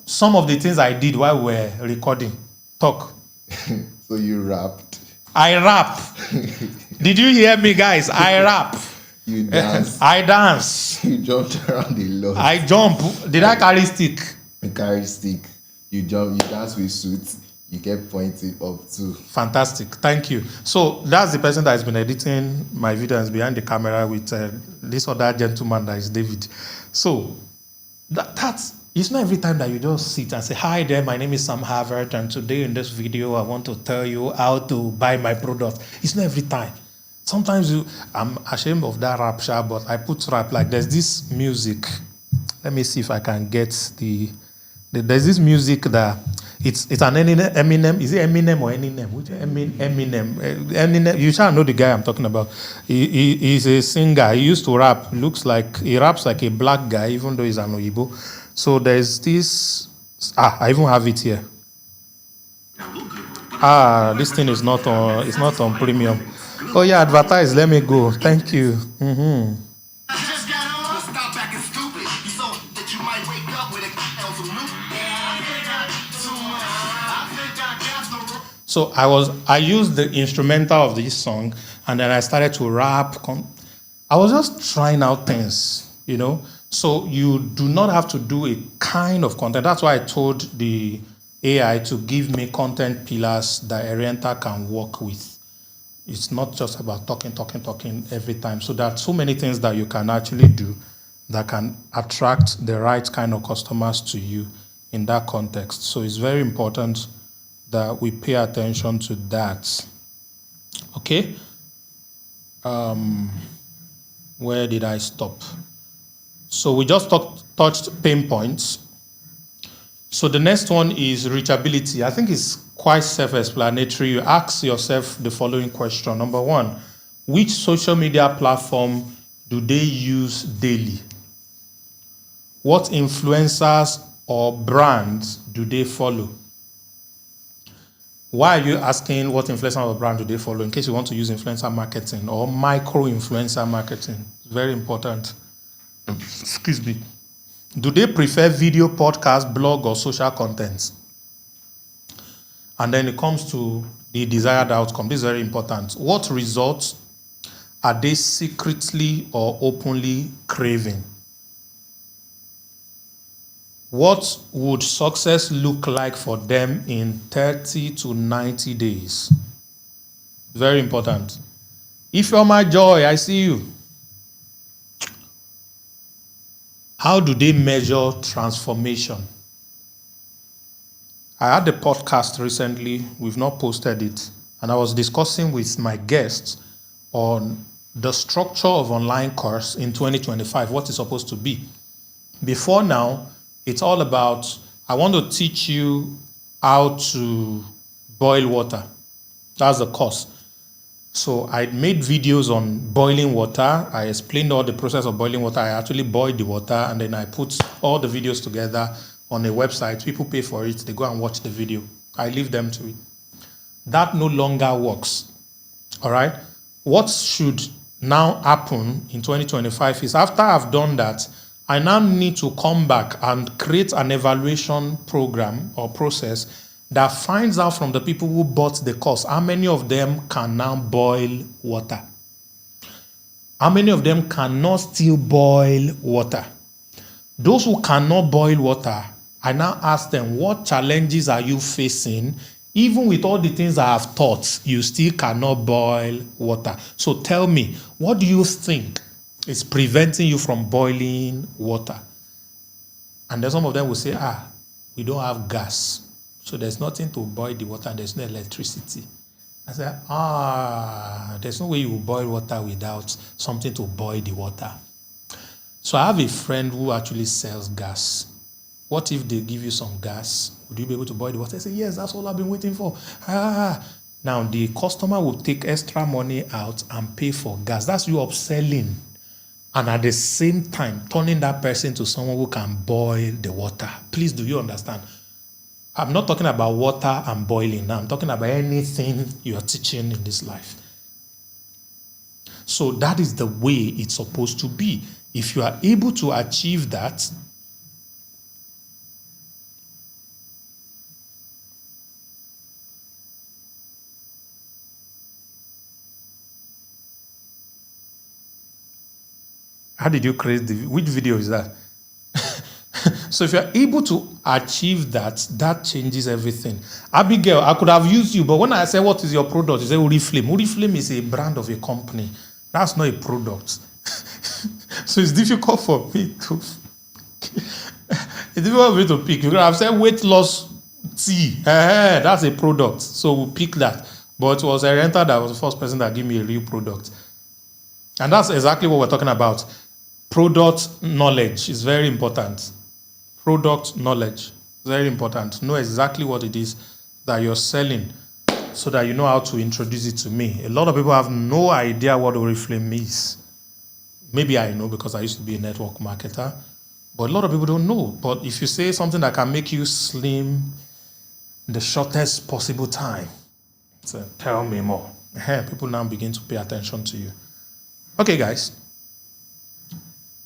some of the things I did while we're recording. Talk. So you rapped. I rap. Did you hear me, guys? I rap. You dance. I dance. You jumped around a lot. I jump. Did I carry stick? You carry stick. You jump. You dance with suits. You get pointed up too. Fantastic. Thank you. So that's the person that has been editing my videos behind the camera with this other gentleman that is David. So that's it's not every time that you just sit and say, hi there, my name is Sam Harvard, and today in this video I want to tell you how to buy my product. It's not every time. Sometimes I'm ashamed of that rap, but I put rap like there's this music. Let me see if I can get there's this music that it's an Eminem. Is it Eminem or Eminem? Which Eminem? You shall know the guy I'm talking about. He's a singer. He used to rap. He raps like a black guy, even though he's an Oyibo. So there's this. I even have it here. This thing is not on. It's not on premium. Oh yeah, advertise. Let me go. Thank you. Mm-hmm. So I used the instrumental of this song, and then I started to rap. I was just trying out things, you know. So you do not have to do a kind of content. That's why I told the AI to give me content pillars that Oriental can work with. It's not just about talking every time. So there are so many things that you can actually do that can attract the right kind of customers to you in that context. So it's very important that we pay attention to that. Okay? Where did I stop? So we just touched pain points. So the next one is reachability. I think it's quite self-explanatory. You ask yourself the following question. Number one, which social media platform do they use daily? What influencers or brands do they follow? Why are you asking what influencer or brand do they follow? In case you want to use influencer marketing or micro-influencer marketing. It's very important. Excuse me. Do they prefer video, podcast, blog, or social content? And then it comes to the desired outcome. This is very important. What results are they secretly or openly craving? What would success look like for them in 30 to 90 days? Very important. If you're my joy, I see you. How do they measure transformation? I had a podcast recently. We've not posted it. And I was discussing with my guests on the structure of online course in 2025, what it's supposed to be. Before now, it's all about, I want to teach you how to boil water. That's the course. So I made videos on boiling water. I explained all the process of boiling water. I actually boiled the water, and then I put all the videos together on a website. People pay for it. They go and watch the video. I leave them to it. That no longer works. All right? What should now happen in 2025 is after I've done that, I now need to come back and create an evaluation program or process that finds out from the people who bought the course how many of them can now boil water. How many of them cannot still boil water? Those who cannot boil water, I now ask them, what challenges are you facing? Even with all the things I have taught, you still cannot boil water. So tell me, what do you think is preventing you from boiling water? And then some of them will say, we don't have gas. So there's nothing to boil the water, there's no electricity. I said, there's no way you will boil water without something to boil the water. So I have a friend who actually sells gas. What if they give you some gas? Would you be able to boil the water? I say, yes, that's all I've been waiting for. Now the customer will take extra money out and pay for gas. That's you upselling. And at the same time, turning that person to someone who can boil the water. Please, do you understand? I'm not talking about water and boiling now. I'm talking about anything you are teaching in this life. So that is the way it's supposed to be. If you are able to achieve that, how did you create which video is that? So if you're able to achieve that, that changes everything. Abigail, I could have used you, but when I say, what is your product? You say Oriflame. Oriflame is a brand of a company. That's not a product. So it's difficult for me to pick. You could have said weight loss tea. That's a product. So we'll pick that. But it was Oriental that was the first person that gave me a real product. And that's exactly what we're talking about. Product knowledge is very important. Product knowledge is very important. Know exactly what it is that you're selling so that you know how to introduce it to me. A lot of people have no idea what Oriflame is. Maybe I know because I used to be a network marketer, but a lot of people don't know. But if you say something that can make you slim in the shortest possible time, so tell me more. People now begin to pay attention to you. Okay, guys.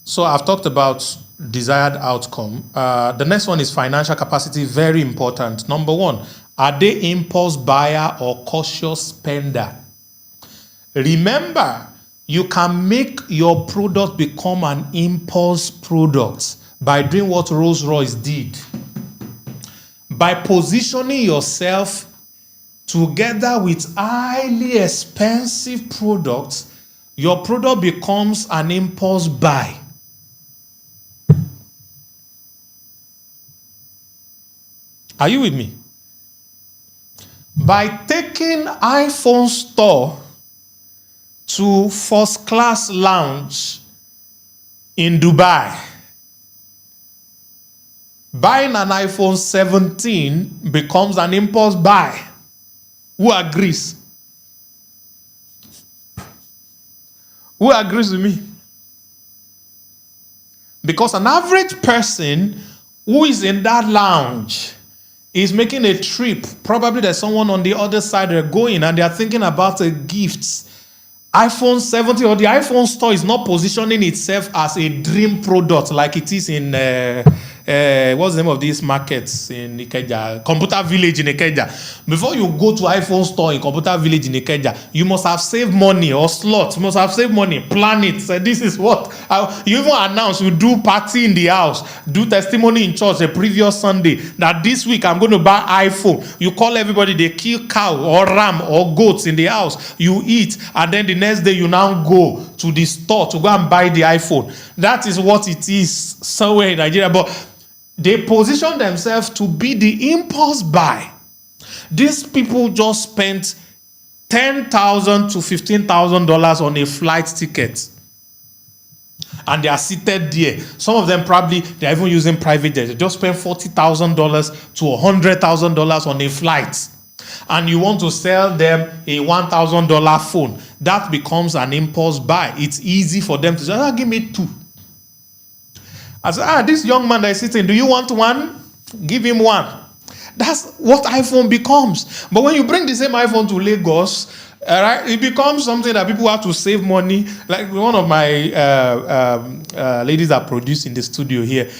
So I've talked about desired outcome. The next one is financial capacity, very important. Number one, are they impulse buyer or cautious spender? Remember, you can make your product become an impulse product by doing what Rolls-Royce did. By positioning yourself together with highly expensive products, your product becomes an impulse buy. Are you with me? By taking iPhone store to first class lounge in Dubai, buying an iPhone 17 becomes an impulse buy. Who agrees? Who agrees with me? Because an average person who is in that lounge is making a trip. Probably there's someone on the other side they're going and they're thinking about a gift. iPhone 70 or the iPhone store is not positioning itself as a dream product like it is in what's the name of these markets in Ikeja? Computer Village in Ikeja. Before you go to iPhone store in Computer Village in Ikeja, you must have saved money or slots. You must have saved money. Plan it. So this is what you even announce. You do party in the house, do testimony in church the previous Sunday that this week I'm going to buy iPhone. You call everybody. They kill cow or ram or goats in the house. You eat, and then the next day you now go to the store to go and buy the iPhone. That is what it is somewhere in Nigeria. But they position themselves to be the impulse buy. These people just spent $10,000 to $15,000 on a flight ticket. And they are seated there. Some of them probably, they're even using private jets. They just spent $40,000 to $100,000 on a flight. And you want to sell them a $1,000 phone. That becomes an impulse buy. It's easy for them to say, give me two. I said, this young man that is sitting, do you want one? Give him one. That's what iPhone becomes. But when you bring the same iPhone to Lagos, it becomes something that people have to save money. Like one of my ladies that produce in the studio here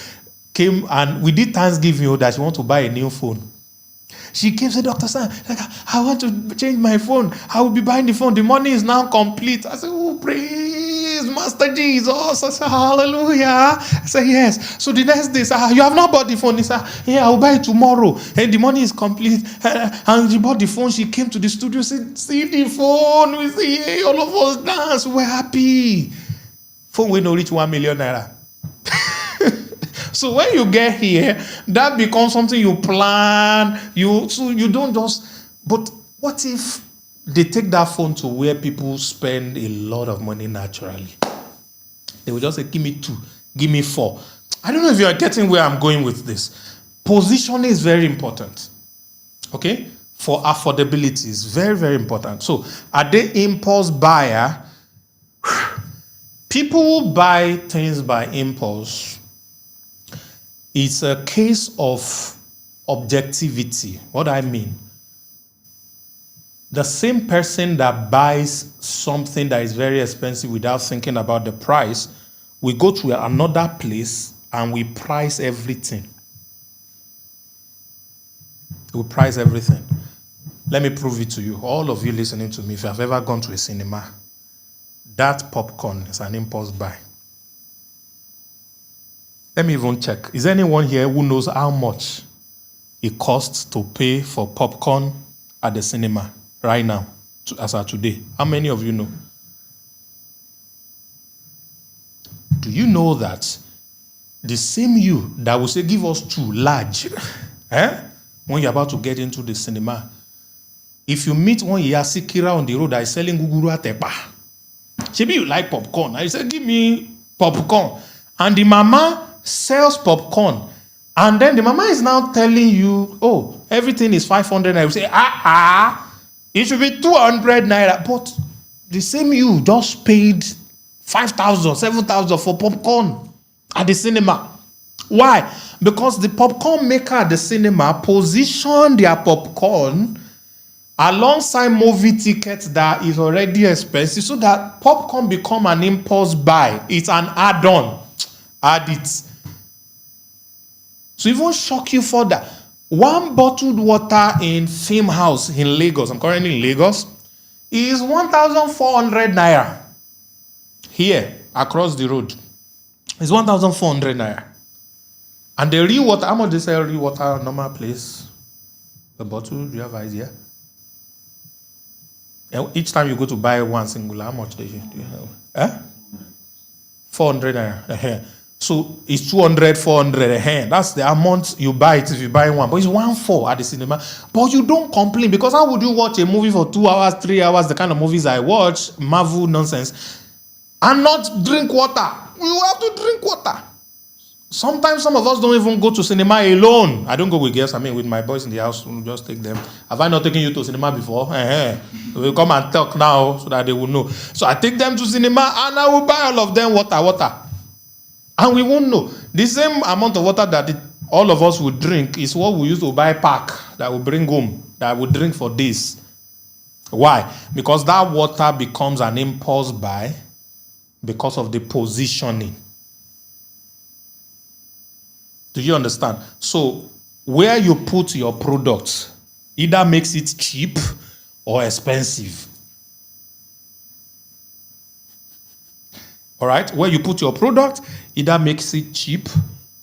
came and we did Thanksgiving that she want to buy a new phone. She came and said, Dr. Sam, I want to change my phone. I will be buying the phone. The money is now complete. I said, oh, praise Master Jesus. I said, hallelujah. I said, yes. So the next day, you have not bought the phone. He said, yeah, I will buy it tomorrow. And the money is complete. And she bought the phone. She came to the studio, said, see the phone. We say, hey, all of us dance. We're happy. Phone will not reach 1 million naira. So when you get here, that becomes something you plan. So you don't just. But what if they take that phone to where people spend a lot of money naturally? They will just say, give me 2, give me 4. I don't know if you are getting where I'm going with this. Positioning is very important. Okay? For affordability is very, very important. So are they impulse buyer? People who buy things by impulse. It's a case of objectivity. What do I mean? The same person that buys something that is very expensive without thinking about the price, we go to another place and we price everything. We price everything. Let me prove it to you. All of you listening to me, if you have ever gone to a cinema, that popcorn is an impulse buy. Let me even check. Is there anyone here who knows how much it costs to pay for popcorn at the cinema right now, as of today? How many of you know? Do you know that the same you that will say, give us 2 large, when you're about to get into the cinema, if you meet one Yasikira on the road that is selling guguru atepa, maybe you like popcorn, and you say, give me popcorn, and the mama sells popcorn, and then the mama is now telling you, oh, everything is 500 naira. You say, it should be 200 naira. But the same you just paid 5,000, 7,000 for popcorn at the cinema. Why? Because the popcorn maker at the cinema position their popcorn alongside movie tickets that is already expensive, so that popcorn become an impulse buy. It's an add-on. Add it. So even shock you further. 1 bottled water in Fame House in Lagos, I'm currently in Lagos, is 1,400 naira. Here, across the road, it's 1,400 naira. And the real water, how much they sell real water normal place? The bottle, do you have idea? Each time you go to buy one singular, how much do you have? 400 naira. So it's 200, 400. That's the amount you buy it if you buy one. But it's 1.4 at the cinema. But you don't complain, because how would you watch a movie for 2 hours, 3 hours, the kind of movies I watch, Marvel nonsense, and not drink water? You have to drink water. Sometimes some of us don't even go to cinema alone. I don't go with girls. I mean, with my boys in the house, we'll just take them. Have I not taken you to cinema before? We'll come and talk now so that they will know. So I take them to cinema and I will buy all of them water. And we won't know. The same amount of water that all of us would drink is what we used to buy pack that we bring home, that we drink for days. Why? Because that water becomes an impulse buy because of the positioning. Do you understand? So where you put your product either makes it cheap or expensive. All right? Where you put your product either makes it cheap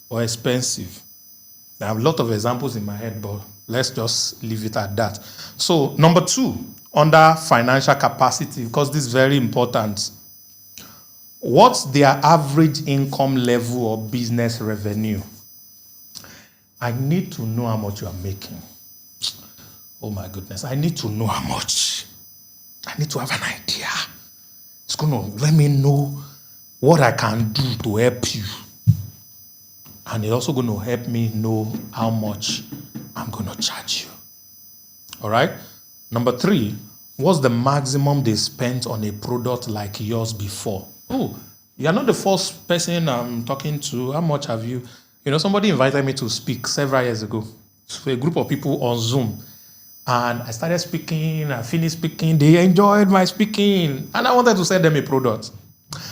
or expensive. I have a lot of examples in my head, but let's just leave it at that. So number 2, under financial capacity, because this is very important. What's their average income level or business revenue? I need to know how much you are making. Oh my goodness, I need to know how much. I need to have an idea. It's going to let me know what I can do to help you. And it's also going to help me know how much I'm going to charge you. All right? Number 3, what's the maximum they spent on a product like yours before? Oh, you're not the first person I'm talking to. How much have you? You know, somebody invited me to speak several years ago to a group of people on Zoom. And I started speaking, I finished speaking. They enjoyed my speaking. And I wanted to sell them a product.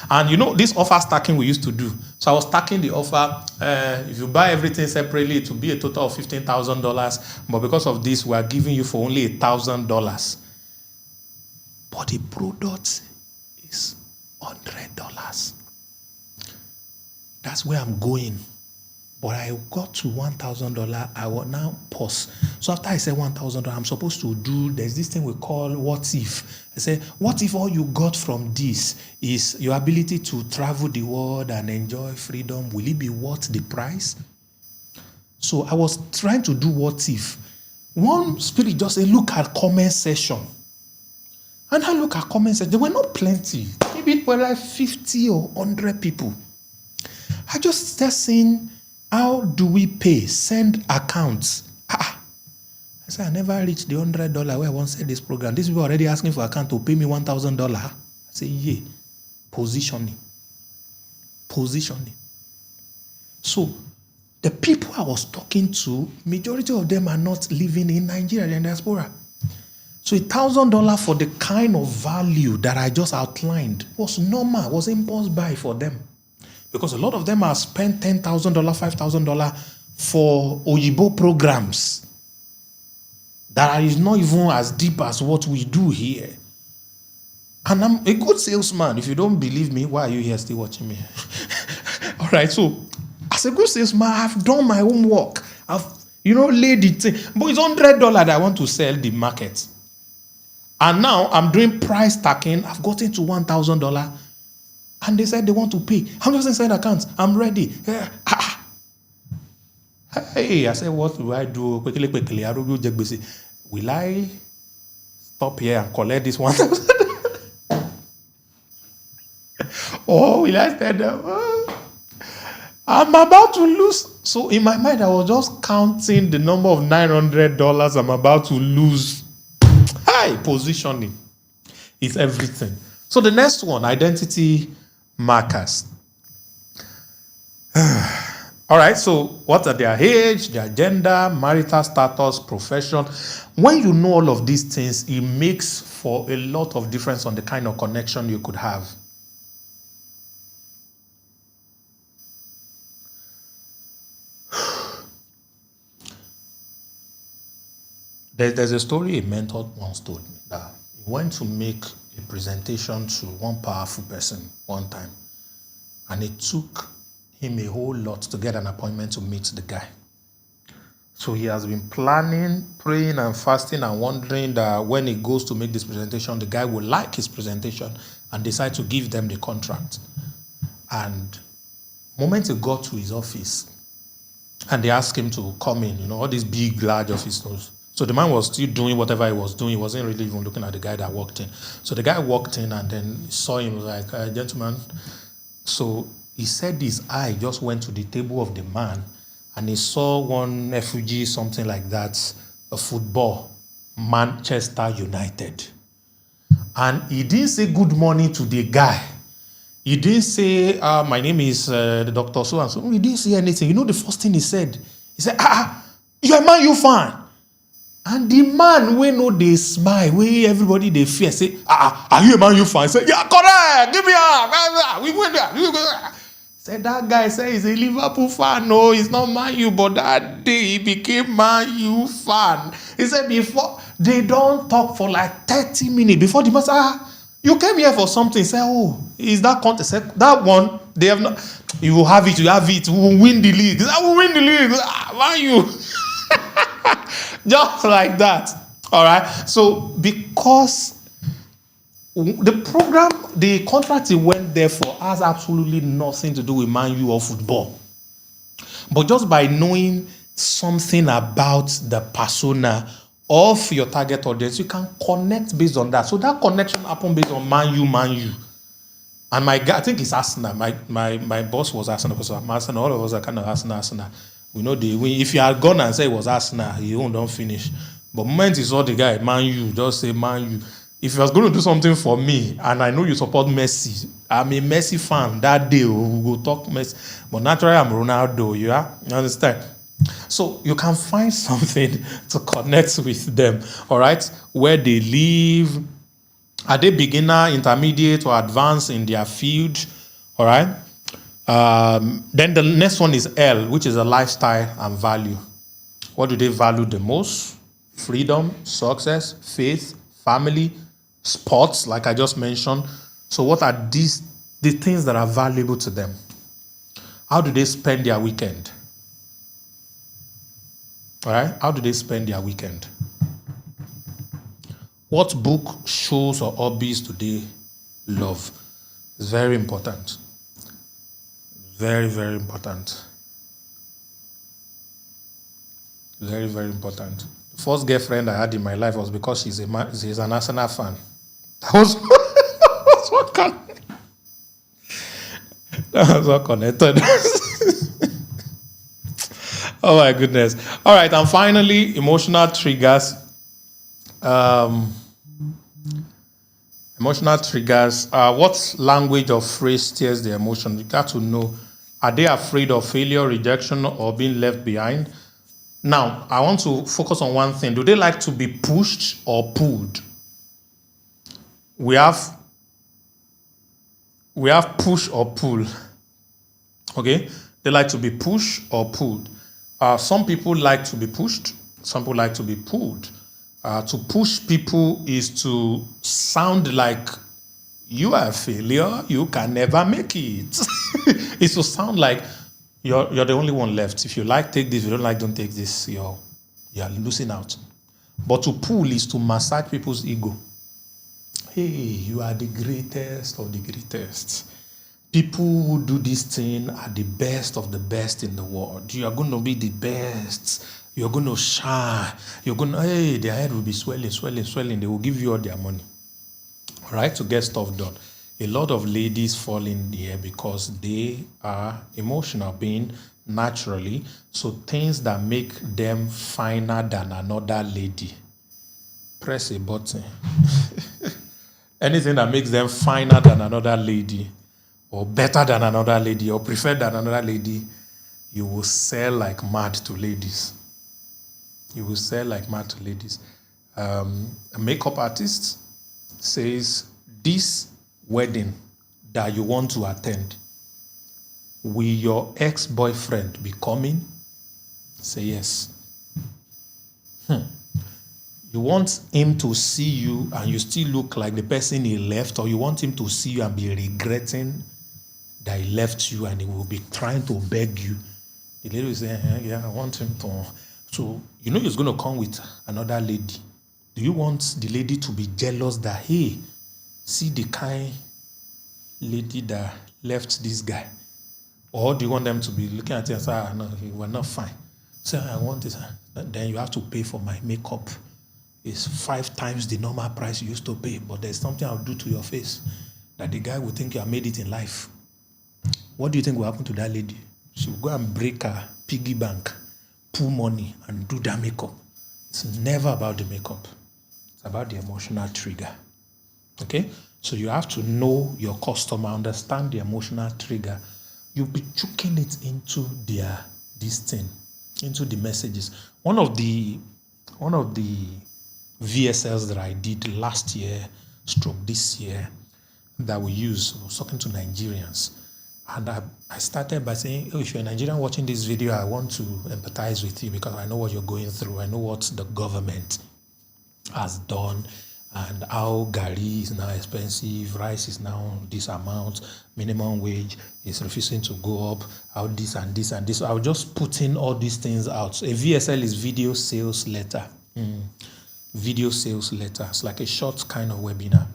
And you know, this offer stacking we used to do. So I was stacking the offer. If you buy everything separately, it will be a total of $15,000. But because of this, we are giving you for only $1,000. But the product is $100. That's where I'm going. But I got to $1,000, I will now pause. So after I said $1,000, I'm supposed to do, there's this thing we call what if. I say, what if all you got from this is your ability to travel the world and enjoy freedom? Will it be worth the price? So I was trying to do what if. One spirit just said, look at comment section. And I look at comment section. There were not plenty. Maybe it were like 50 or 100 people. I just started saying, how do we pay? Send accounts. I said, I never reached the $100 where I once said this program. These people are already asking for account to pay me $1,000. I say, yeah. Positioning. So, the people I was talking to, majority of them are not living in Nigeria, they're in diaspora. So $1,000 for the kind of value that I just outlined was normal, was impulse buy for them. Because a lot of them have spent $10,000, $5,000 for Oyibo programs that is not even as deep as what we do here. And I'm a good salesman. If you don't believe me, why are you here still watching me? All right, so as a good salesman, I've done my homework. I've, laid it. But it's $100 that I want to sell the market. And now I'm doing price tagging. I've gotten to $1,000. And they said they want to pay. I'm just inside accounts. I'm ready. Hey, I said, what do I do? Quickly. Will I stop here and collect this $1,000? Or will I stand up? I'm about to lose. So in my mind, I was just counting the number of $900 I'm about to lose. Hi, positioning is everything. So the next one, identity markers. All right, so what are their age, their gender, marital status, profession? When you know all of these things, it makes for a lot of difference on the kind of connection you could have. There's a story a mentor once told me that he went to make a presentation to one powerful person one time, and it took him a whole lot to get an appointment to meet the guy. So he has been planning, praying and fasting and wondering that when he goes to make this presentation, the guy will like his presentation and decide to give them the contract. And the moment he got to his office and they asked him to come in, all these big, large offices. So the man was still doing whatever he was doing. He wasn't really even looking at the guy that walked in. So the guy walked in and then saw him, was like, gentleman. So he said his eye just went to the table of the man and he saw one effigy, something like that, a football, Manchester United. And he didn't say good morning to the guy. He didn't say, my name is Dr. So-and-so. He didn't say anything. The first thing he said? He said, you're a Man U fan. And the man, we know they smile, we everybody they fear, say, are you a Man U fan? Say, yeah, correct, give me a, we went there. Said that guy say he's a Liverpool fan. No, he's not Man U, but that day he became Man U fan. He said before, they don't talk for like 30 minutes. Before the man said, you came here for something. Say, is that contest? Said, that one, they have not, you will have it, we will win the league. He said, we will win the league. Man U. Just like that. All right. So because the program, the contract he went there for has absolutely nothing to do with Man U or football. But just by knowing something about the persona of your target audience, you can connect based on that. So that connection happened based on Man U. And my guy, I think it's Arsenal. My boss was Arsenal because I'm Arsenal. All of us are kind of Arsenal. We know they win. If you had gone and said it was Arsenal, you won't don't finish. But the moment you saw the guy, Man U, just say Man U. If you was going to do something for me, and I know you support Messi, I'm a Messi fan. That day, we'll go talk Messi. But naturally, I'm Ronaldo, you understand? So you can find something to connect with them, all right? Where they live. Are they beginner, intermediate, or advanced in their field, all right? Then the next one is L, which is a lifestyle and value. What do they value the most? Freedom, success, faith, family, sports, like I just mentioned. So what are the things that are valuable to them? How do they spend their weekend? All right? How do they spend their weekend? What book, shows, or hobbies do they love? It's very important. Very, very important. Very, very important. The first girlfriend I had in my life was because she's an Arsenal fan. That was what connected. That was what connected. Oh my goodness. All right, and finally, emotional triggers. Emotional triggers. What language or phrase steers the emotion? You got to know. Are they afraid of failure, rejection, or being left behind? Now, I want to focus on one thing. Do they like to be pushed or pulled? We have push or pull. Okay? They like to be pushed or pulled. Some people like to be pushed. Some people like to be pulled. To push people is to sound like you are a failure. You can never make it. It's to sound like you're the only one left. If you like, take this. If you don't like, don't take this. You're losing out. But to pull is to massage people's ego. Hey, you are the greatest of the greatest. People who do this thing are the best of the best in the world. You are going to be the best. You're going to shine. Hey, their head will be swelling. They will give you all their money. All right, to get stuff done. A lot of ladies fall in here because they are emotional being naturally. So things that make them finer than another lady. Press a button. Anything that makes them finer than another lady, or better than another lady, or preferred than another lady, you will sell like mad to ladies. You will sell like mad to ladies. A makeup artist says, this wedding that you want to attend, will your ex-boyfriend be coming? Say yes. You want him to see you and you still look like the person he left, or you want him to see you and be regretting that he left you and he will be trying to beg you? The lady will say, yeah, I want him to. So, you know he's going to come with another lady. Do you want the lady to be jealous that, hey, see the kind lady that left this guy? Or do you want them to be looking at you and say, no, we're not fine. Say, I want this. Then you have to pay for my makeup. It's 5 times the normal price you used to pay, but there's something I'll do to your face that the guy will think you have made it in life. What do you think will happen to that lady? She will go and break her piggy bank, pull money, and do that makeup. It's never about the makeup. It's about the emotional trigger. Okay? So you have to know your customer, understand the emotional trigger. You'll be choking it into this thing, into the messages. One of the VSLs that I did last year, this year, that we use, I was talking to Nigerians. And I started by saying, if you're a Nigerian watching this video, I want to empathize with you because I know what you're going through. I know what the government has done and how gari is now expensive, rice is now this amount, minimum wage is refusing to go up, how this and this and this. I was just putting all these things out. So a VSL is video sales letter. Video sales letter. It's like a short kind of webinar.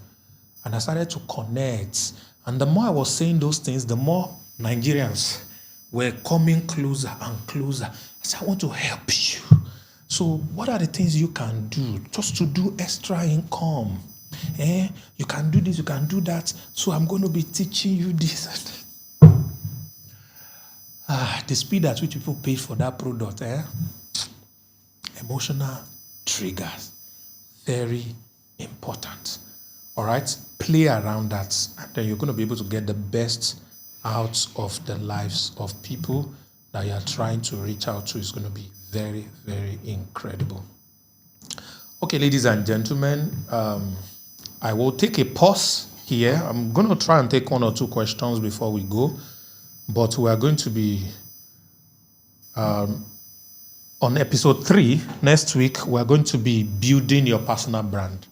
And I started to connect. And the more I was saying those things, the more Nigerians were coming closer and closer. I said, I want to help you. So what are the things you can do just to do extra income? You can do this, you can do that. So I'm going to be teaching you this. The speed at which people pay for that product. Emotional triggers. Very important. All right? Play around that, and then you're going to be able to get the best out of the lives of people that you're trying to reach out to. It's going to be very, very incredible. Okay, ladies and gentlemen, I will take a pause here. I'm going to try and take 1 or 2 questions before we go, but we are going to be on episode 3 next week. We're going to be building your personal brand.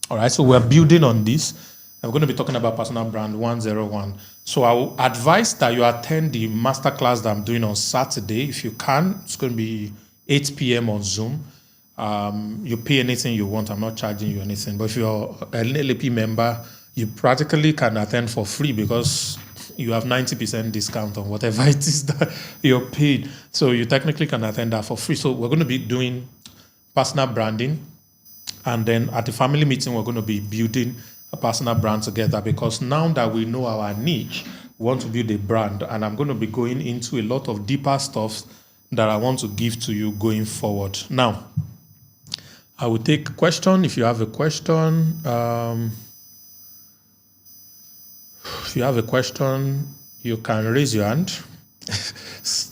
All right, so we're building on this. I'm going to be talking about personal brand 101. So I will advise that you attend the masterclass that I'm doing on Saturday. If you can, it's going to be 8 p.m. on Zoom. You pay anything you want. I'm not charging you anything. But if you're an LAP member, you practically can attend for free because you have 90% discount on whatever it is that you're paid. So you technically can attend that for free. So we're going to be doing personal branding. And then at the family meeting, we're going to be building a personal brand together because now that we know our niche, we want to build a brand. And I'm going to be going into a lot of deeper stuff that I want to give to you going forward. Now, I will take a question. If you have a question, you can raise your hand.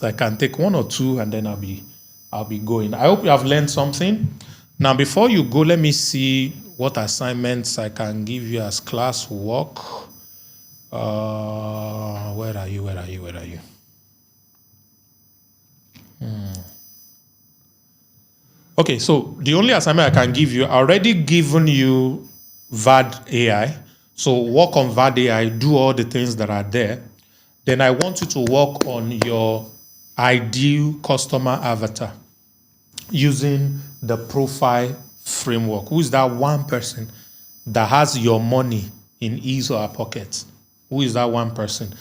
I can take 1 or 2 and then I'll be going. I hope you have learned something. Now, before you go, let me see what assignments I can give you as class work. Where are you? Okay, so the only assignment I can give you, I already given you VAD AI. So work on VAD AI, do all the things that are there. Then I want you to work on your ideal customer avatar using the profile framework. Who is that one person that has your money in his or her pocket? Who is that one person?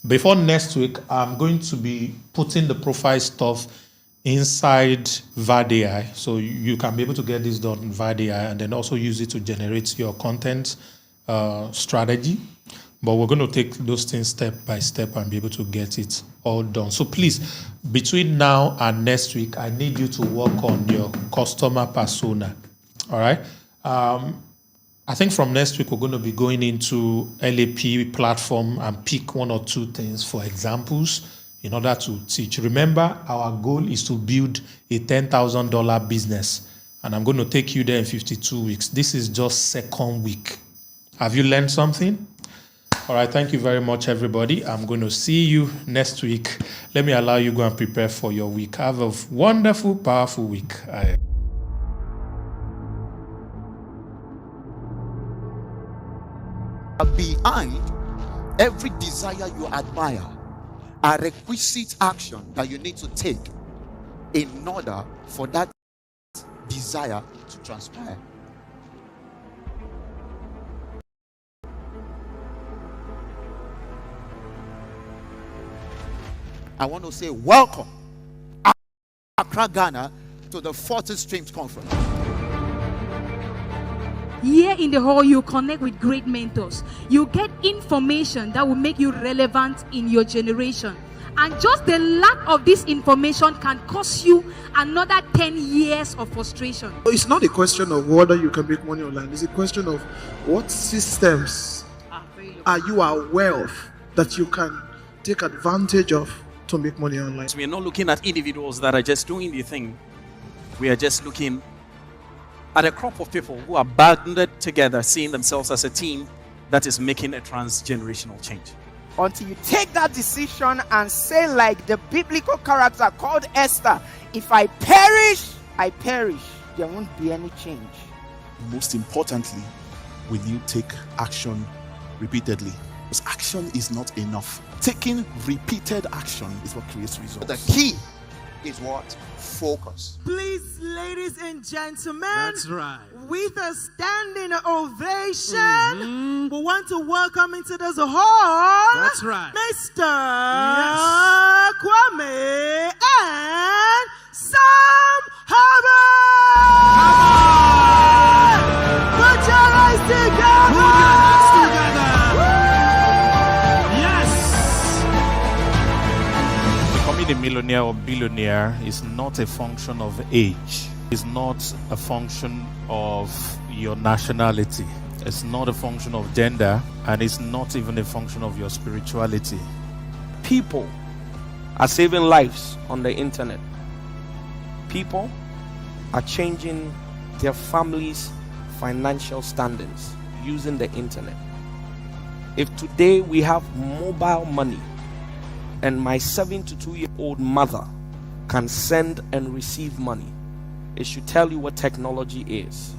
Before next week, I'm going to be putting the profile stuff inside VAD AI. So you can be able to get this done in VAD AI and then also use it to generate your content strategy. But we're going to take those things step by step and be able to get it all done. So please, between now and next week, I need you to work on your customer persona. All right? I think from next week, we're going to be going into LAP platform and pick one or two things for examples in order to teach. Remember, our goal is to build a $10,000 business. And I'm going to take you there in 52 weeks. This is just second week. Have you learned something? All right, thank you very much, everybody. I'm going to see you next week. Let me allow you to go and prepare for your week. Have a wonderful, powerful week. Behind every desire you admire are requisite action that you need to take in order for that desire to transpire. I want to say welcome, Accra, Ghana, to the 40 Streams Conference. Here in the hall, you connect with great mentors. You get information that will make you relevant in your generation. And just the lack of this information can cost you another 10 years of frustration. It's not a question of whether you can make money online. It's a question of what systems are you aware of that you can take advantage of to make money online. So we are not looking at individuals that are just doing the thing. We are just looking at a crop of people who are banded together, seeing themselves as a team that is making a transgenerational change. Until you take that decision and say, like the biblical character called Esther, if I perish, there won't be any change. Most importantly, will you take action repeatedly? Because action is not enough. Taking repeated action is what creates results. The key is what? Focus. Please, ladies and gentlemen, That's right. with a standing ovation, we want to welcome into this hall, That's right. Mr. Kwame and Sam Harvard. Put your eyes together. Becoming a millionaire or billionaire is not a function of age. It's not a function of your nationality. It's not a function of gender, and it's not even a function of your spirituality. People are saving lives on the internet. People are changing their families' financial standings using the internet. If today we have mobile money and my 72-year-old mother can send and receive money, it should tell you what technology is.